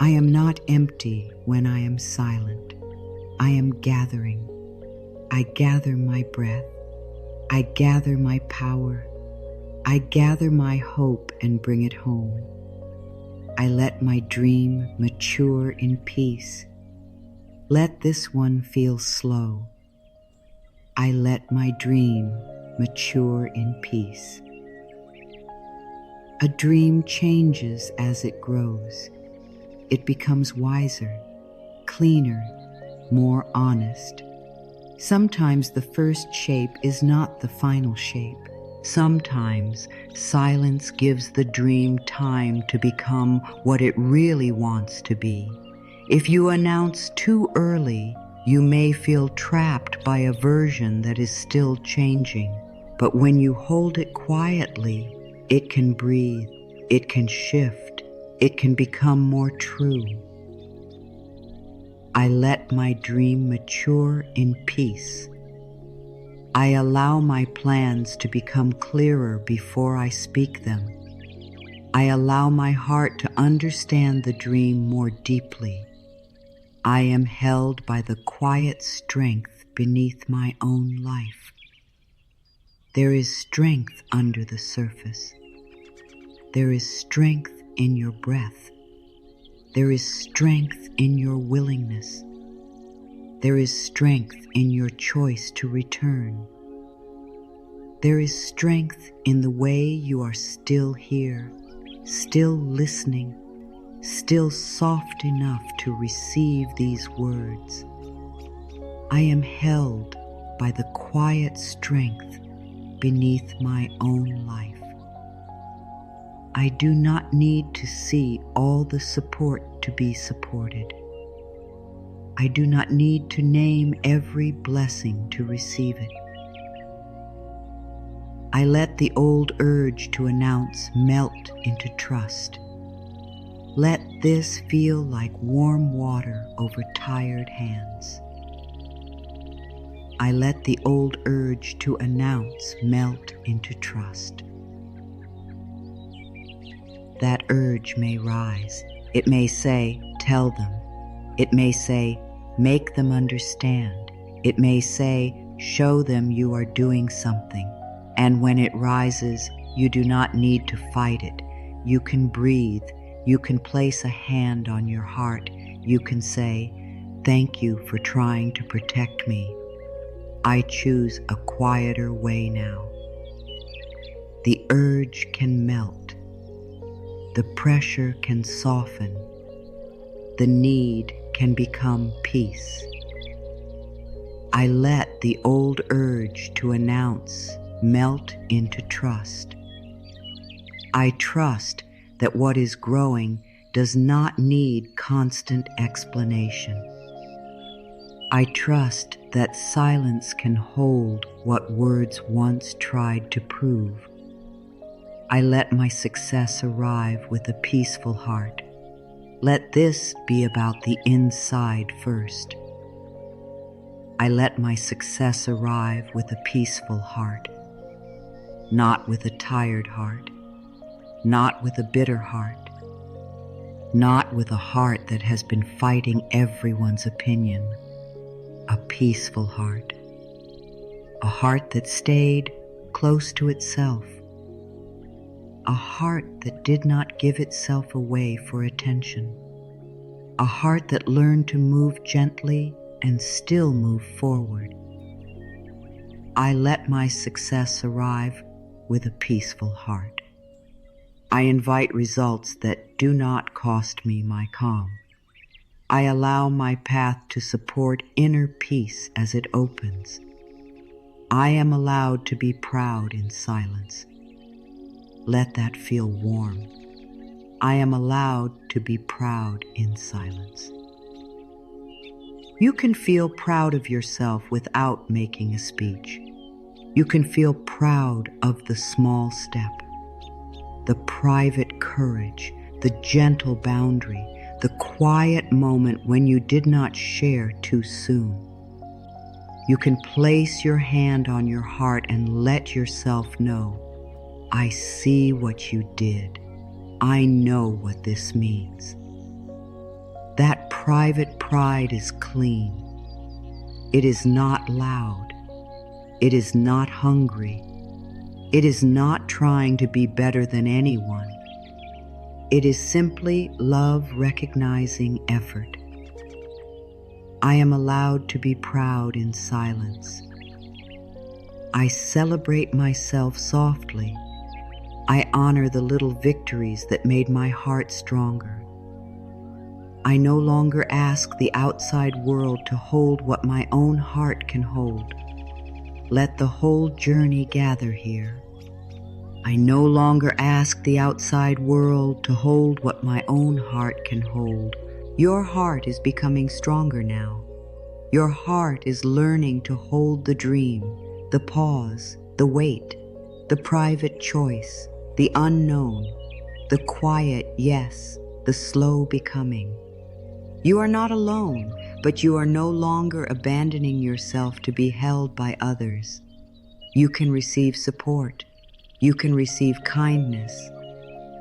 I am not empty when I am silent. I am gathering. I gather my breath. I gather my power. I gather my hope and bring it home. I let my dream mature in peace. Let this one feel slow. I let my dream mature in peace. A dream changes as it grows. It becomes wiser, cleaner, more honest. Sometimes the first shape is not the final shape. Sometimes silence gives the dream time to become what it really wants to be. If you announce too early, you may feel trapped by a version that is still changing. But when you hold it quietly, it can breathe, it can shift, it can become more true. I let my dream mature in peace. I allow my plans to become clearer before I speak them. I allow my heart to understand the dream more deeply. I am held by the quiet strength beneath my own life. There is strength under the surface. There is strength in your breath. There is strength in your willingness. There is strength in your choice to return. There is strength in the way you are still here, still listening, still soft enough to receive these words. I am held by the quiet strength beneath my own life. I do not need to see all the support to be supported. I do not need to name every blessing to receive it. I let the old urge to announce melt into trust. Let this feel like warm water over tired hands. I let the old urge to announce melt into trust. That urge may rise. It may say, tell them. It may say, make them understand. It may say, show them you are doing something. And when it rises, you do not need to fight it. You can breathe. You can place a hand on your heart. You can say, thank you for trying to protect me. I choose a quieter way now. The urge can melt. The pressure can soften. The need can become peace. I let the old urge to announce melt into trust. I trust that what is growing does not need constant explanation. I trust that silence can hold what words once tried to prove. I let my success arrive with a peaceful heart. Let this be about the inside first. I let my success arrive with a peaceful heart, not with a tired heart, not with a bitter heart, not with a heart that has been fighting everyone's opinion. A peaceful heart, a heart that stayed close to itself, a heart that did not give itself away for attention. a heart that learned to move gently and still move forward. I let my success arrive with a peaceful heart. I invite results that do not cost me my calm. I allow my path to support inner peace as it opens. I am allowed to be proud in silence. Let that feel warm. I am allowed to be proud in silence. You can feel proud of yourself without making a speech. You can feel proud of the small step, the private courage, the gentle boundary, the quiet moment when you did not share too soon. You can place your hand on your heart and let yourself know, I see what you did. I know what this means. That private pride is clean. It is not loud. It is not hungry. It is not trying to be better than anyone. It is simply love recognizing effort. I am allowed to be proud in silence. I celebrate myself softly. I honor the little victories that made my heart stronger. I no longer ask the outside world to hold what my own heart can hold. Let the whole journey gather here. I no longer ask the outside world to hold what my own heart can hold. Your heart is becoming stronger now. Your heart is learning to hold the dream, the pause, the wait, the private choice, the unknown, the quiet yes, the slow becoming. You are not alone, but you are no longer abandoning yourself to be held by others. You can receive support. You can receive kindness.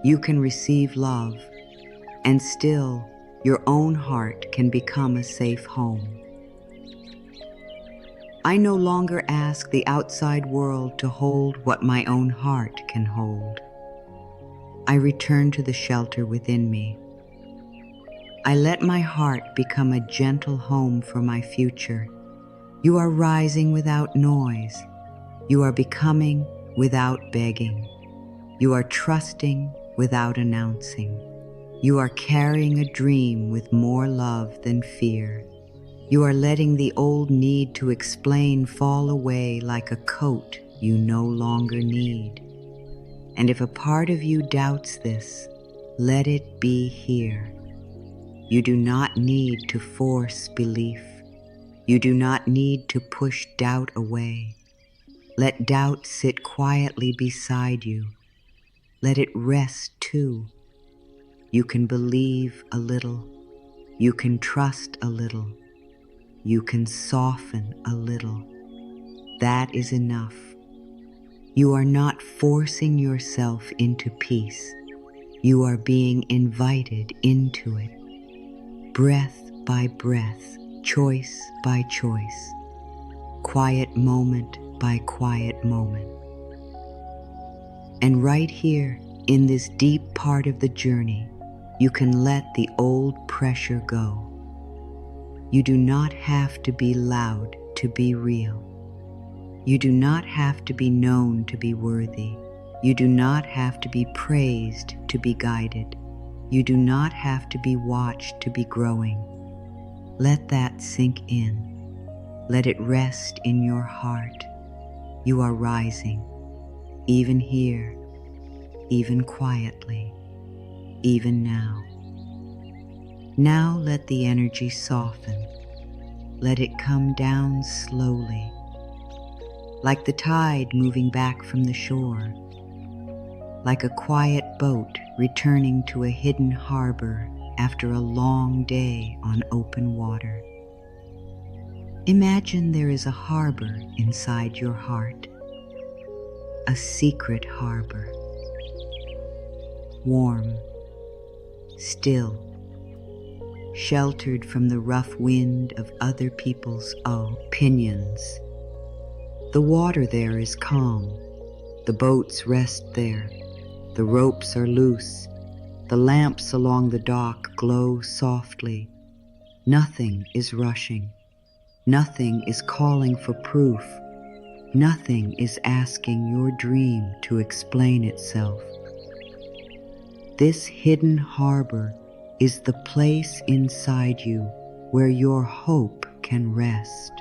You can receive love. And still, your own heart can become a safe home. I no longer ask the outside world to hold what my own heart can hold. I return to the shelter within me. I let my heart become a gentle home for my future. You are rising without noise. You are becoming without begging. You are trusting without announcing. You are carrying a dream with more love than fear. You are letting the old need to explain fall away like a coat you no longer need. And if a part of you doubts this, let it be here. You do not need to force belief. You do not need to push doubt away. Let doubt sit quietly beside you. Let it rest too. You can believe a little. You can trust a little. You can soften a little. That is enough. You are not forcing yourself into peace. You are being invited into it. Breath by breath, choice by choice, quiet moment by quiet moment. And right here, in this deep part of the journey, you can let the old pressure go. You do not have to be loud to be real. You do not have to be known to be worthy. You do not have to be praised to be guided. You do not have to be watched to be growing. Let that sink in. Let it rest in your heart. You are rising, even here, even quietly, even now. Now let the energy soften. Let it come down slowly, like the tide moving back from the shore, like a quiet boat returning to a hidden harbor after a long day on open water. Imagine there is a harbor inside your heart, a secret harbor, warm, still, sheltered from the rough wind of other people's opinions. The water there is calm. The boats rest there. The ropes are loose. The lamps along the dock glow softly. Nothing is rushing. Nothing is calling for proof. Nothing is asking your dream to explain itself. This hidden harbor is the place inside you where your hope can rest.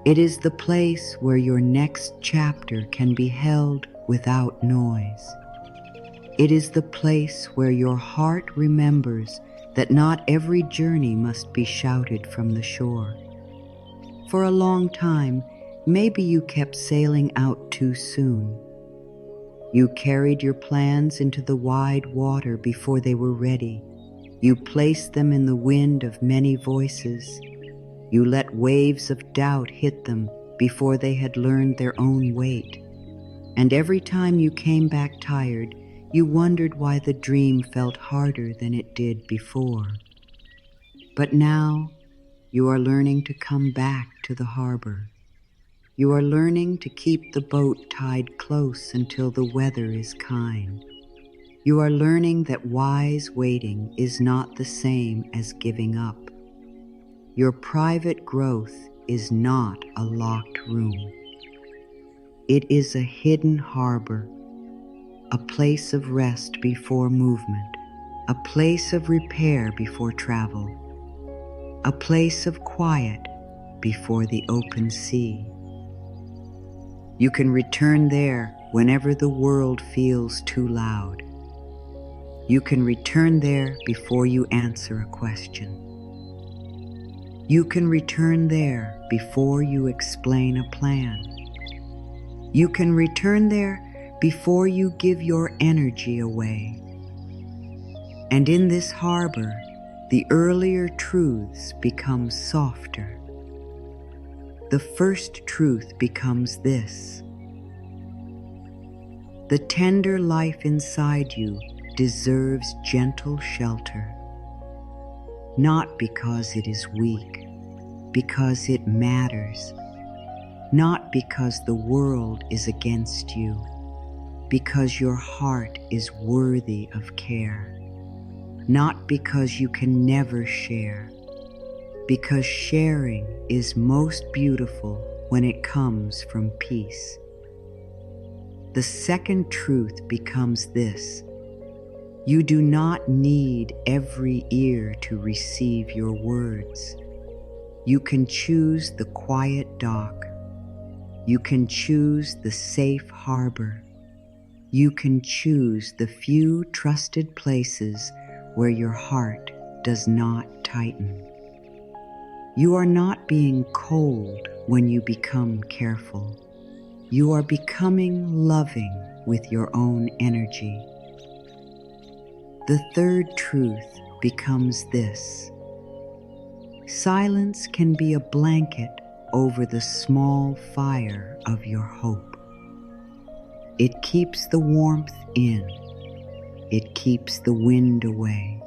It is the place where your next chapter can be held without noise. It is the place where your heart remembers that not every journey must be shouted from the shore. For a long time, maybe you kept sailing out too soon. You carried your plans into the wide water before they were ready. You placed them in the wind of many voices. You let waves of doubt hit them before they had learned their own weight. And every time you came back tired, you wondered why the dream felt harder than it did before. But now, you are learning to come back to the harbor. You are learning to keep the boat tied close until the weather is kind. You are learning that wise waiting is not the same as giving up. Your private growth is not a locked room. It is a hidden harbor, a place of rest before movement, a place of repair before travel, a place of quiet before the open sea. You can return there whenever the world feels too loud. You can return there before you answer a question. You can return there before you explain a plan. You can return there before you give your energy away. And in this harbor, the earlier truths become softer. The first truth becomes this: the tender life inside you deserves gentle shelter, not because it is weak, because it matters, not because the world is against you, because your heart is worthy of care, not because you can never share, because sharing is most beautiful when it comes from peace. The second truth becomes this: you do not need every ear to receive your words. You can choose the quiet dock. You can choose the safe harbor. You can choose the few trusted places where your heart does not tighten. You are not being cold when you become careful. You are becoming loving with your own energy. The third truth becomes this: silence can be a blanket over the small fire of your hope. It keeps the warmth in. It keeps the wind away.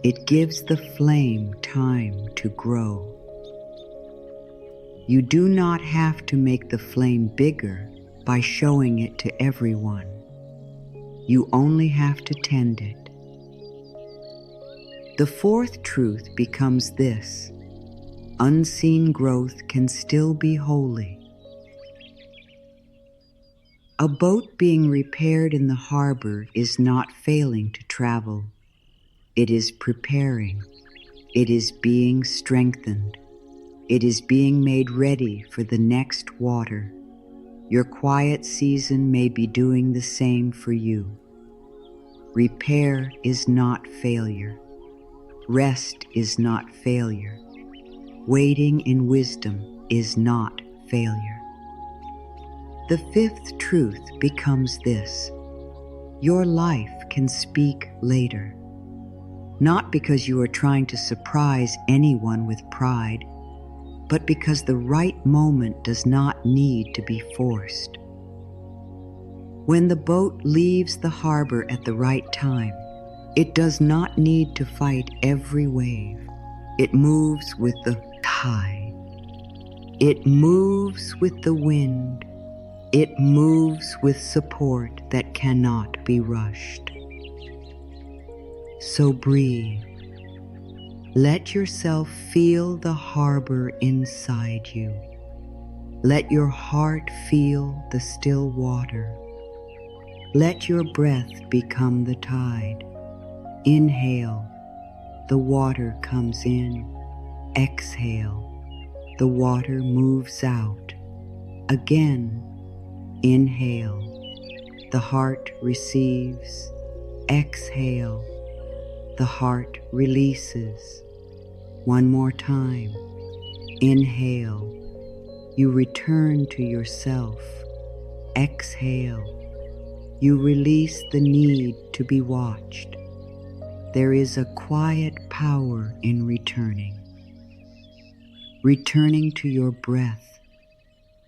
It gives the flame time to grow. You do not have to make the flame bigger by showing it to everyone. You only have to tend it. The fourth truth becomes this: unseen growth can still be holy. A boat being repaired in the harbor is not failing to travel. It is preparing. It is being strengthened. It is being made ready for the next water. Your quiet season may be doing the same for you. Repair is not failure. Rest is not failure. Waiting in wisdom is not failure. The fifth truth becomes this: your life can speak later. Not because you are trying to surprise anyone with pride, but because the right moment does not need to be forced. When the boat leaves the harbor at the right time, it does not need to fight every wave. It moves with the tide. It moves with the wind. It moves with support that cannot be rushed. So breathe. Let yourself feel the harbor inside you. Let your heart feel the still water. Let your breath become the tide. Inhale, the water comes in. Exhale, the water moves out. Again, inhale, the heart receives. Exhale, the heart releases. One more time. Inhale, you return to yourself. Exhale, you release the need to be watched. There is a quiet power in returning. Returning to your breath,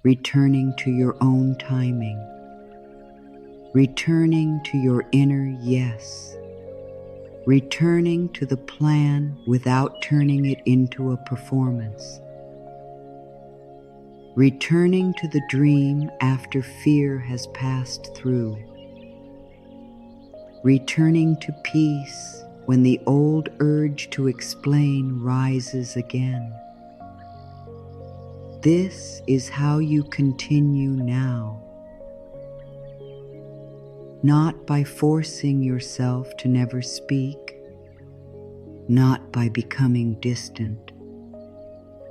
returning to your own timing, returning to your inner yes, returning to the plan without turning it into a performance, returning to the dream after fear has passed through, returning to peace when the old urge to explain rises again. This is how you continue now. Not by forcing yourself to never speak, not by becoming distant,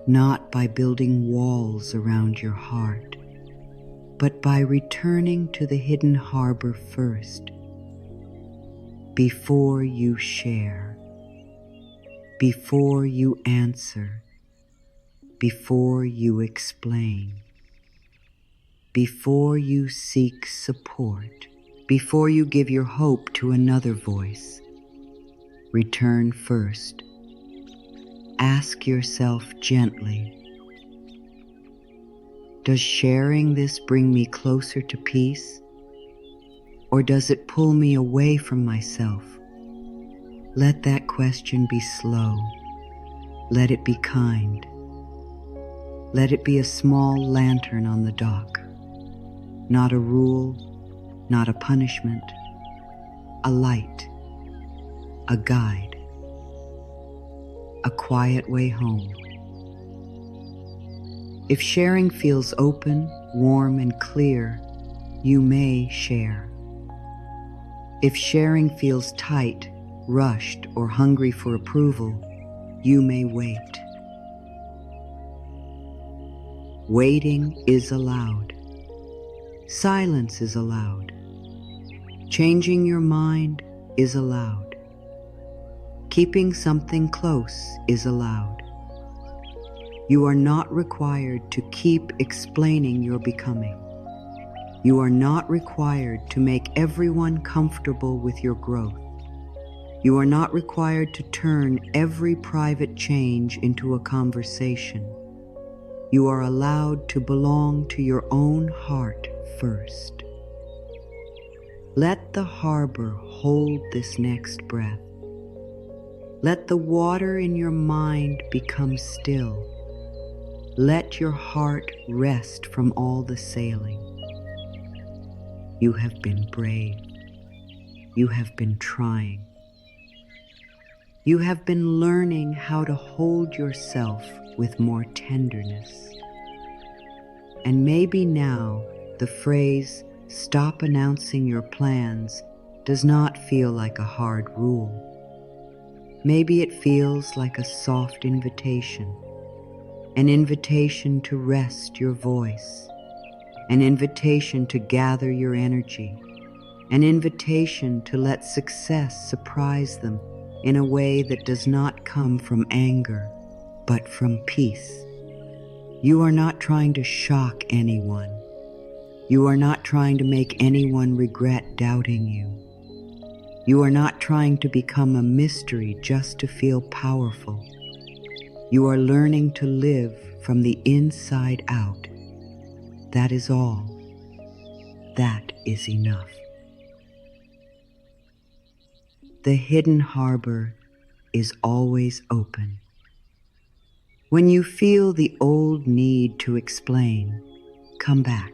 not by building walls around your heart, but by returning to the hidden harbor first, before you share, before you answer, before you explain, before you seek support, before you give your hope to another voice. Return first. Ask yourself gently, does sharing this bring me closer to peace? Or does it pull me away from myself? Let that question be slow. Let it be kind. Let it be a small lantern on the dock. Not a rule, not a punishment. A light, a guide, a quiet way home. If sharing feels open, warm, and clear, you may share. If sharing feels tight, rushed, or hungry for approval, you may wait. Waiting is allowed. Silence is allowed. Changing your mind is allowed. Keeping something close is allowed. You are not required to keep explaining your becoming. You are not required to make everyone comfortable with your growth. You are not required to turn every private change into a conversation. You are allowed to belong to your own heart first. Let the harbor hold this next breath. Let the water in your mind become still. Let your heart rest from all the sailing. You have been brave. You have been trying. You have been learning how to hold yourself with more tenderness. And maybe now the phrase, "Stop announcing your plans," does not feel like a hard rule. Maybe it feels like a soft invitation, an invitation to rest your voice, an invitation to gather your energy, an invitation to let success surprise them in a way that does not come from anger, but from peace. You are not trying to shock anyone. You are not trying to make anyone regret doubting you. You are not trying to become a mystery just to feel powerful. You are learning to live from the inside out. That is all. That is enough. The hidden harbor is always open. When you feel the old need to explain, come back.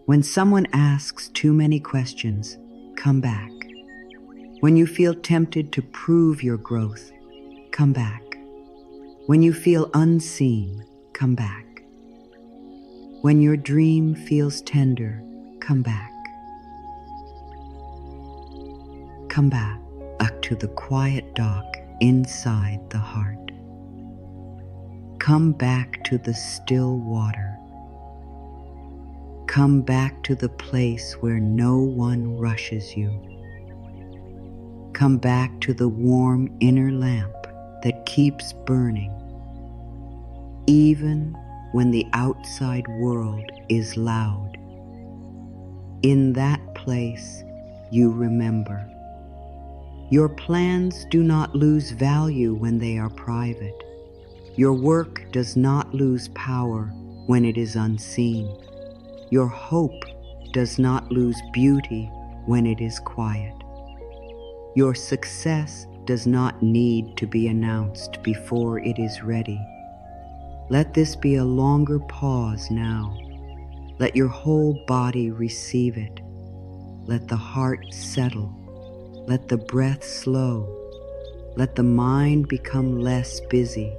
When someone asks too many questions, come back. When you feel tempted to prove your growth, come back. When you feel unseen, come back. When your dream feels tender, come back. Come back to the quiet dock inside the heart. Come back to the still water. Come back to the place where no one rushes you. Come back to the warm inner lamp that keeps burning, even when the outside world is loud. In that place, you remember. Your plans do not lose value when they are private. Your work does not lose power when it is unseen. Your hope does not lose beauty when it is quiet. Your success does not need to be announced before it is ready. Let this be a longer pause now. Let your whole body receive it. Let the heart settle. Let the breath slow. Let the mind become less busy.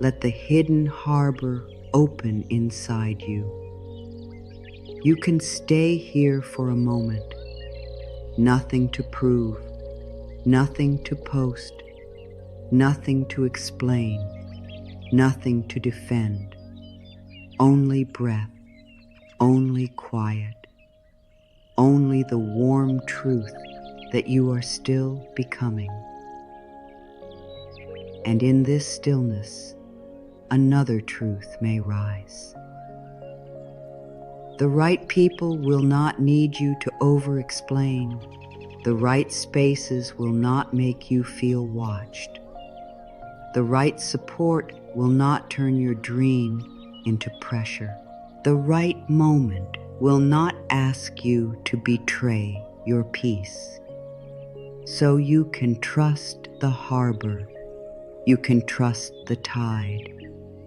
Let the hidden harbor open inside you. You can stay here for a moment. Nothing to prove, nothing to post, nothing to explain, nothing to defend. Only breath, only quiet, only the warm truth that you are still becoming. And in this stillness, another truth may rise. The right people will not need you to over-explain. The right spaces will not make you feel watched. The right support will not turn your dream into pressure. The right moment will not ask you to betray your peace. So you can trust the harbor. You can trust the tide.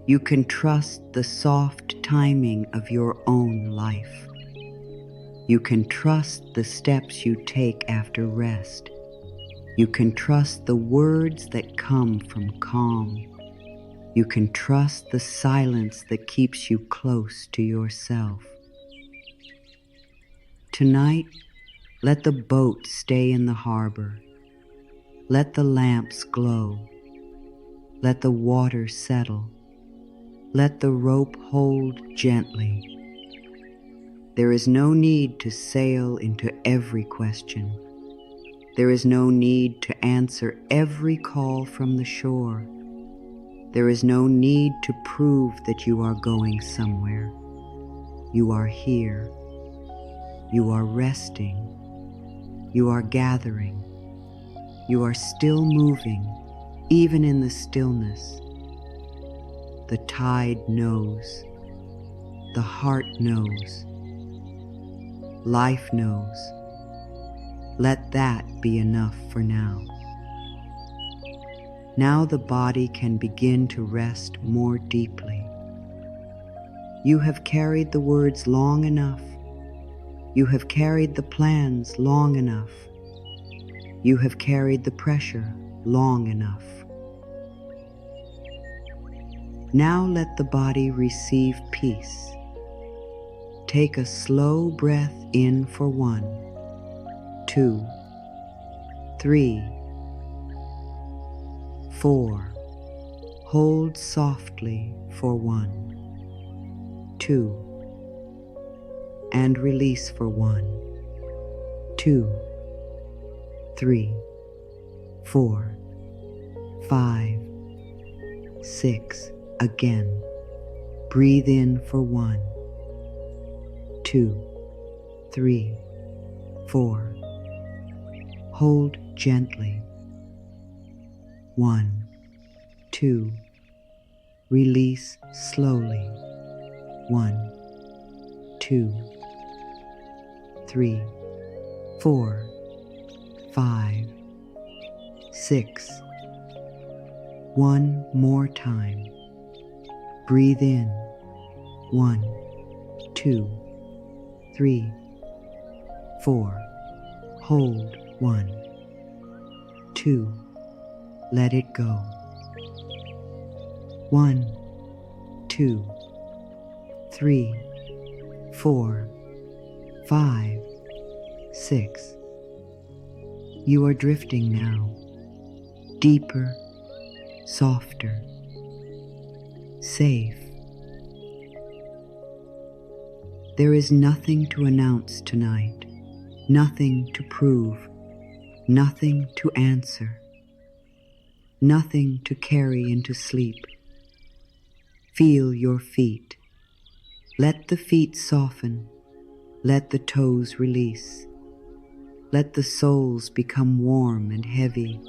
You can trust the soft timing of your own life. You can trust the steps you take after rest. You can trust the words that come from calm. You can trust the silence that keeps you close to yourself. Tonight, let the boat stay in the harbor. Let the lamps glow. Let the water settle. Let the rope hold gently. There is no need to sail into every question. There is no need to answer every call from the shore. There is no need to prove that you are going somewhere. You are here. You are resting. You are gathering. You are still moving, even in the stillness. The tide knows. The heart knows. Life knows. Let that be enough for now. Now the body can begin to rest more deeply. You have carried the words long enough. You have carried the plans long enough. You have carried the pressure long enough. Now let the body receive peace. Take a slow breath in for 1, 2, 3, 4. Hold softly for 1, 2, and release for 1, 2, 3, 4, 5, 6. Again, breathe in for 1, 2, 3, 4. Hold gently. 1, 2. Release slowly. 1, 2, 3, 4, 5, 6. One more time. Breathe in. 1, 2, 3, 4. Hold. 1, 2. Let it go. 1, 2, 3, 4, 5, 6. You are drifting now, deeper, softer, safe. There is nothing to announce tonight, nothing to prove, nothing to answer, nothing to carry into sleep. Feel your feet. Let the feet soften. Let the toes release. Let the soles become warm and heavy.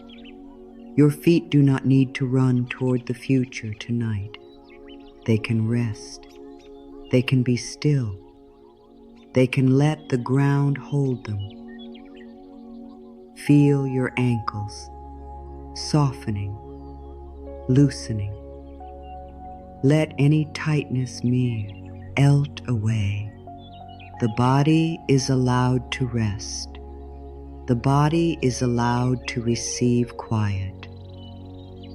Your feet do not need to run toward the future tonight. They can rest. They can be still. They can let the ground hold them. Feel your ankles softening, loosening. Let any tightness melt away. The body is allowed to rest. The body is allowed to receive quiet.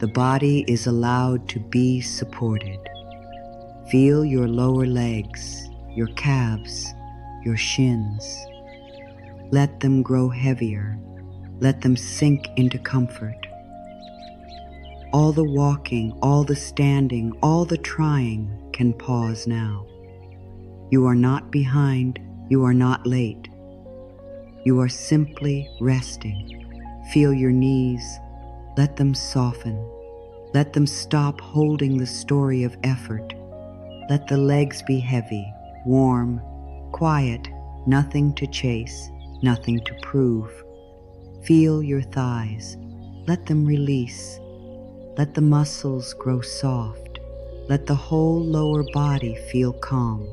The body is allowed to be supported. Feel your lower legs, your calves, your shins. Let them grow heavier. Let them sink into comfort. All the walking, all the standing, all the trying can pause now. You are not behind. You are not late. You are simply resting. Feel your knees. Let them soften. Let them stop holding the story of effort. Let the legs be heavy, warm, quiet, nothing to chase, nothing to prove. Feel your thighs. Let them release. Let the muscles grow soft. Let the whole lower body feel calm.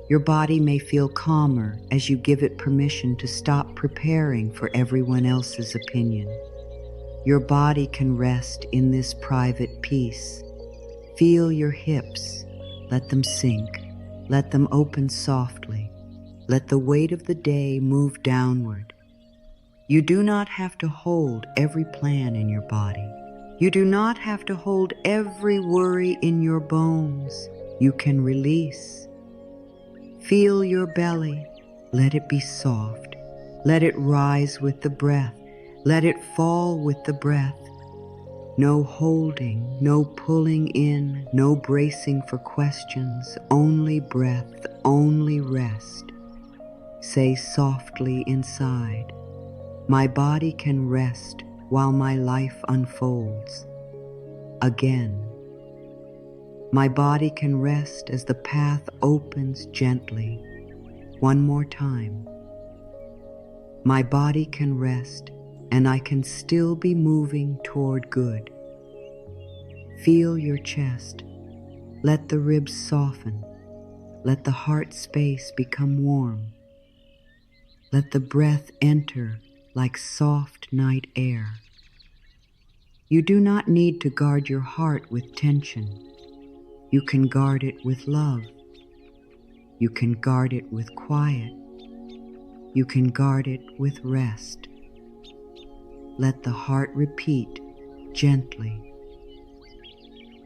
Your body may feel calmer as you give it permission to stop preparing for everyone else's opinion. Your body can rest in this private peace. Feel your hips. Let them sink. Let them open softly. Let the weight of the day move downward. You do not have to hold every plan in your body. You do not have to hold every worry in your bones. You can release. Feel your belly. Let it be soft. Let it rise with the breath. Let it fall with the breath. No holding, no pulling in, no bracing for questions, only breath, only rest. Say softly inside, my body can rest while my life unfolds. Again, my body can rest as the path opens gently. One more time. My body can rest and I can still be moving toward good. Feel your chest. Let the ribs soften. Let the heart space become warm. Let the breath enter like soft night air. You do not need to guard your heart with tension. You can guard it with love. You can guard it with quiet. You can guard it with rest. Let the heart repeat gently.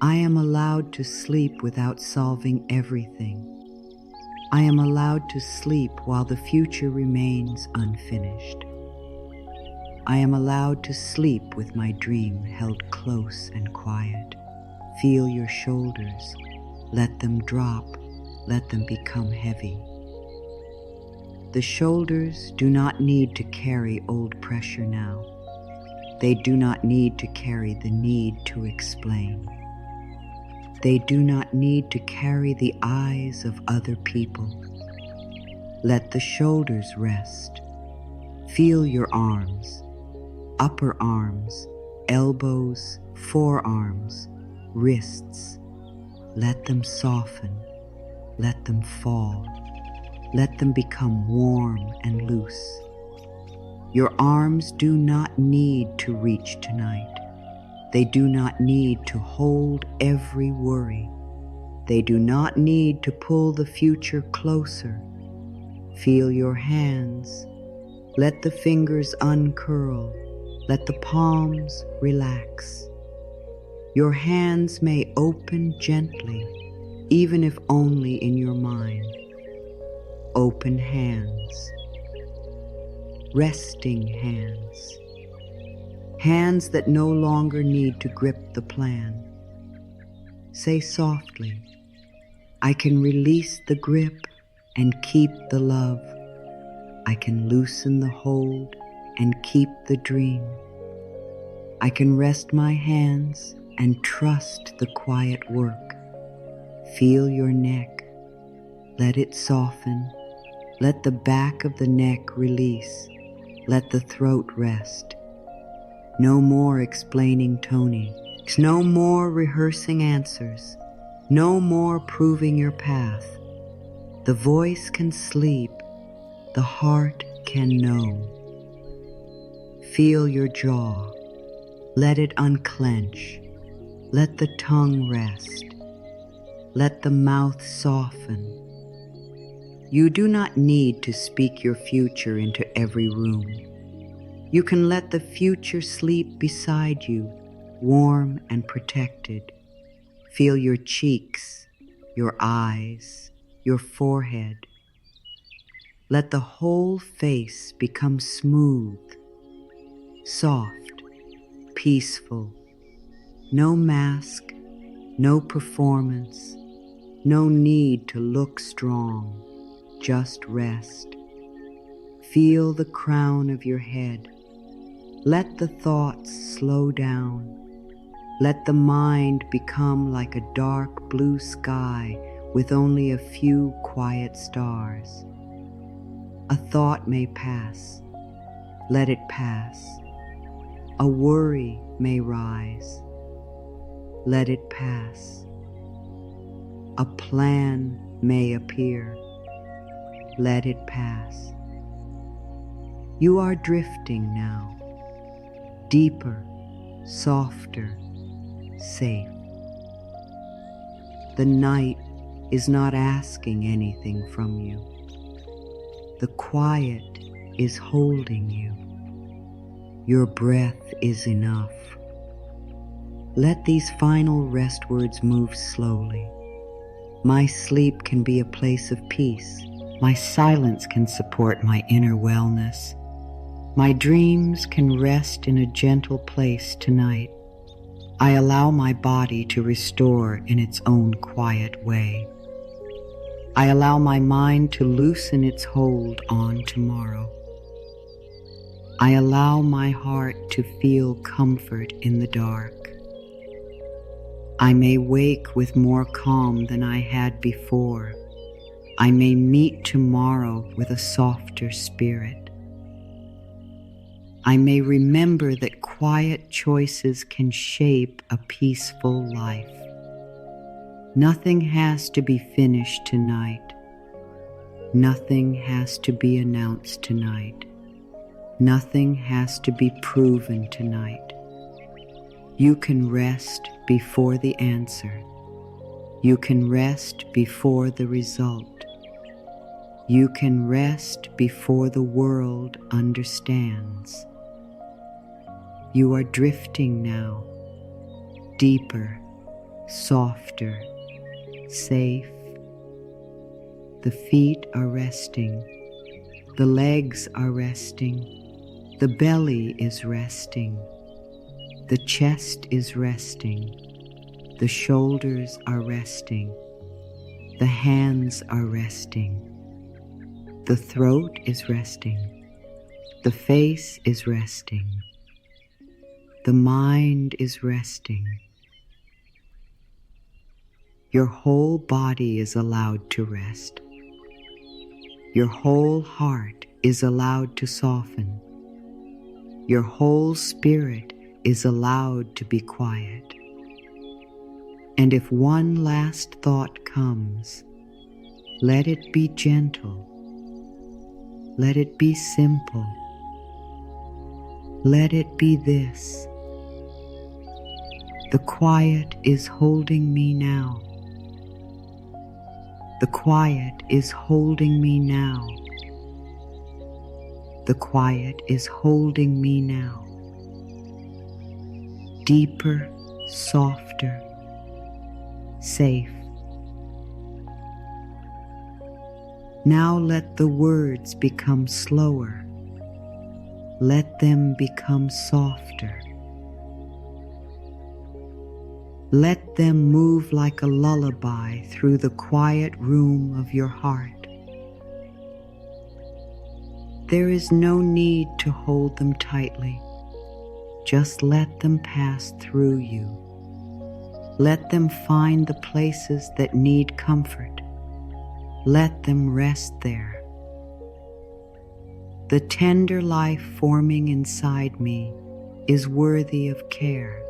I am allowed to sleep without solving everything. I am allowed to sleep while the future remains unfinished. I am allowed to sleep with my dream held close and quiet. Feel your shoulders. Let them drop. Let them become heavy. The shoulders do not need to carry old pressure now. They do not need to carry the need to explain. They do not need to carry the eyes of other people. Let the shoulders rest. Feel your arms, upper arms, elbows, forearms, wrists. Let them soften. Let them fall. Let them become warm and loose. Your arms do not need to reach tonight. They do not need to hold every worry. They do not need to pull the future closer. Feel your hands. Let the fingers uncurl. Let the palms relax. Your hands may open gently, even if only in your mind. Open hands. Resting hands. Hands that no longer need to grip the plan. Say softly, I can release the grip and keep the love. I can loosen the hold and keep the dream. I can rest my hands and trust the quiet work. Feel your neck. Let it soften. Let the back of the neck release. Let the throat rest. No more explaining Tony. No more rehearsing answers. No more proving your path. The voice can sleep. The heart can know. Feel your jaw. Let it unclench. Let the tongue rest. Let the mouth soften. You do not need to speak your future into every room. You can let the future sleep beside you, warm and protected. Feel your cheeks, your eyes, your forehead. Let the whole face become smooth, soft, peaceful. No mask, no performance, no need to look strong, just rest. Feel the crown of your head. Let the thoughts slow down. Let the mind become like a dark blue sky with only a few quiet stars. A thought may pass. Let it pass. A worry may rise. Let it pass. A plan may appear. Let it pass. You are drifting now, deeper, softer, safe. The night is not asking anything from you. The quiet is holding you. Your breath is enough. Let these final rest words move slowly. My sleep can be a place of peace. My silence can support my inner wellness. My dreams can rest in a gentle place tonight. I allow my body to restore in its own quiet way. I allow my mind to loosen its hold on tomorrow. I allow my heart to feel comfort in the dark. I may wake with more calm than I had before. I may meet tomorrow with a softer spirit. I may remember that quiet choices can shape a peaceful life. Nothing has to be finished tonight. Nothing has to be announced tonight. Nothing has to be proven tonight. You can rest before the answer. You can rest before the result. You can rest before the world understands. You are drifting now, deeper, softer, safe. The feet are resting. The legs are resting. The belly is resting. The chest is resting. The shoulders are resting. The hands are resting. The throat is resting. The face is resting. The mind is resting. Your whole body is allowed to rest. Your whole heart is allowed to soften. Your whole spirit is allowed to be quiet. And if one last thought comes, let it be gentle. Let it be simple. Let it be this: the quiet is holding me now. The quiet is holding me now. The quiet is holding me now. deeper, softer, safe. Now let the words become slower. Let them become softer. Let them move like a lullaby through the quiet room of your heart. There is no need to hold them tightly. Just let them pass through you. Let them find the places that need comfort. Let them rest there. The tender life forming inside me is worthy of care.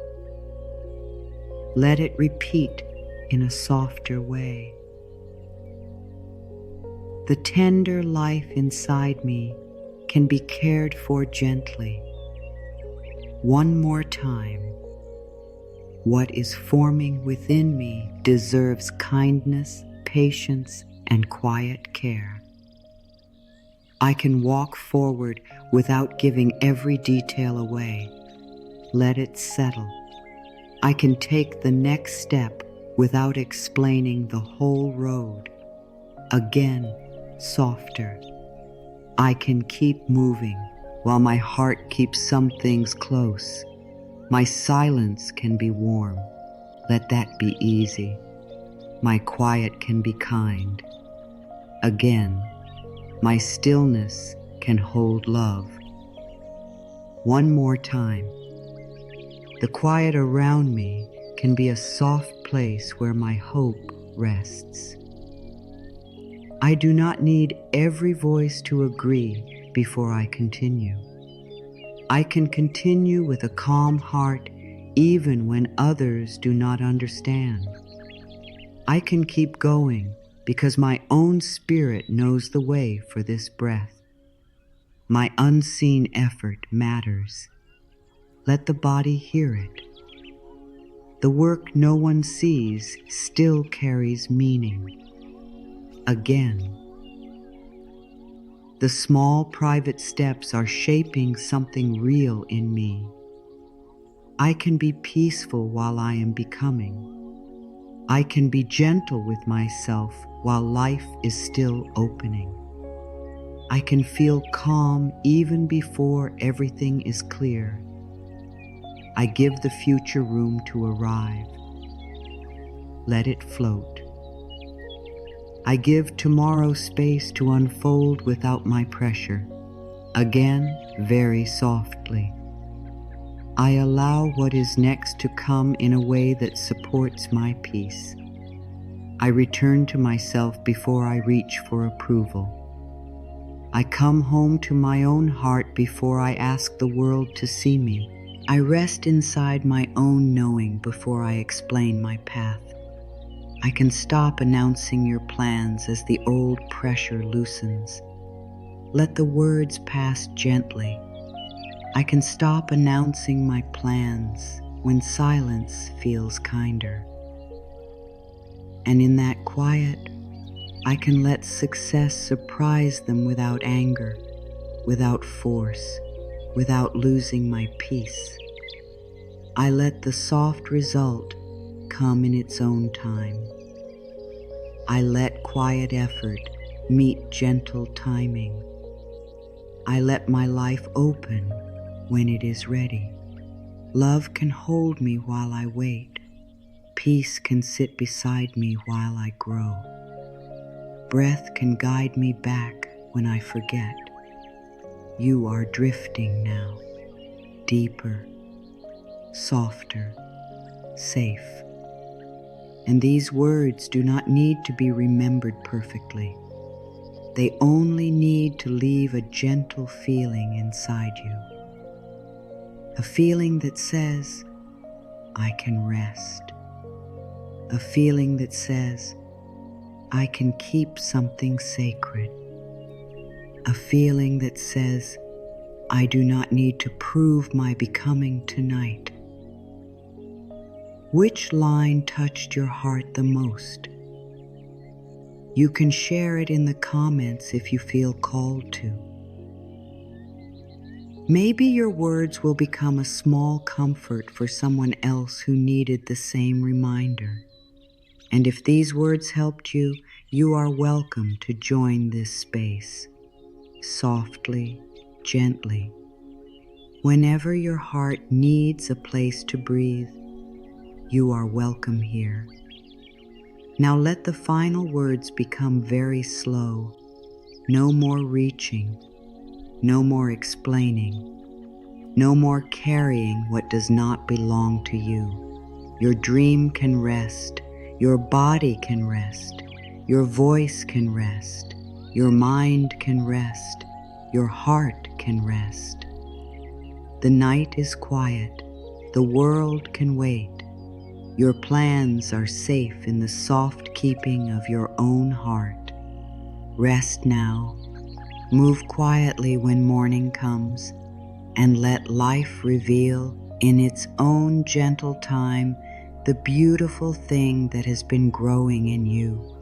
Let it repeat in a softer way. The tender life inside me can be cared for gently. One more time. What is forming within me deserves kindness, patience, and quiet care. I can walk forward without giving every detail away. Let it settle. I can take the next step without explaining the whole road. Again, softer. I can keep moving while my heart keeps some things close. My silence can be warm. Let that be easy. My quiet can be kind. Again, my stillness can hold love. One more time. The quiet around me can be a soft place where my hope rests. I do not need every voice to agree before I continue. I can continue with a calm heart even when others do not understand. I can keep going because my own spirit knows the way for this breath. My unseen effort matters. Let the body hear it. The work no one sees still carries meaning. Again. The small private steps are shaping something real in me. I can be peaceful while I am becoming. I can be gentle with myself while life is still opening. I can feel calm even before everything is clear. I give the future room to arrive. Let it float. I give tomorrow space to unfold without my pressure. Again, very softly. I allow what is next to come in a way that supports my peace. I return to myself before I reach for approval. I come home to my own heart before I ask the world to see me. I rest inside my own knowing before I explain my path. I can stop announcing your plans as the old pressure loosens. Let the words pass gently. I can stop announcing my plans when silence feels kinder. And in that quiet, I can let success surprise them without anger, without force, without losing my peace. I let the soft result come in its own time. I let quiet effort meet gentle timing. I let my life open when it is ready. Love can hold me while I wait. Peace can sit beside me while I grow. Breath can guide me back when I forget. You are drifting now, deeper, softer, safe. And these words do not need to be remembered perfectly. They only need to leave a gentle feeling inside you. A feeling that says, I can rest. A feeling that says, I can keep something sacred. A feeling that says, I do not need to prove my becoming tonight. Which line touched your heart the most? You can share it in the comments if you feel called to. Maybe your words will become a small comfort for someone else who needed the same reminder. And if these words helped you, you are welcome to join this space, softly, gently. Whenever your heart needs a place to breathe, you are welcome here. Now let the final words become very slow. No more reaching, no more explaining, no more carrying what does not belong to you. Your dream can rest, your body can rest, your voice can rest, your mind can rest, your heart can rest. The night is quiet, the world can wait. Your plans are safe in the soft keeping of your own heart. Rest now, move quietly when morning comes, and let life reveal in its own gentle time the beautiful thing that has been growing in you.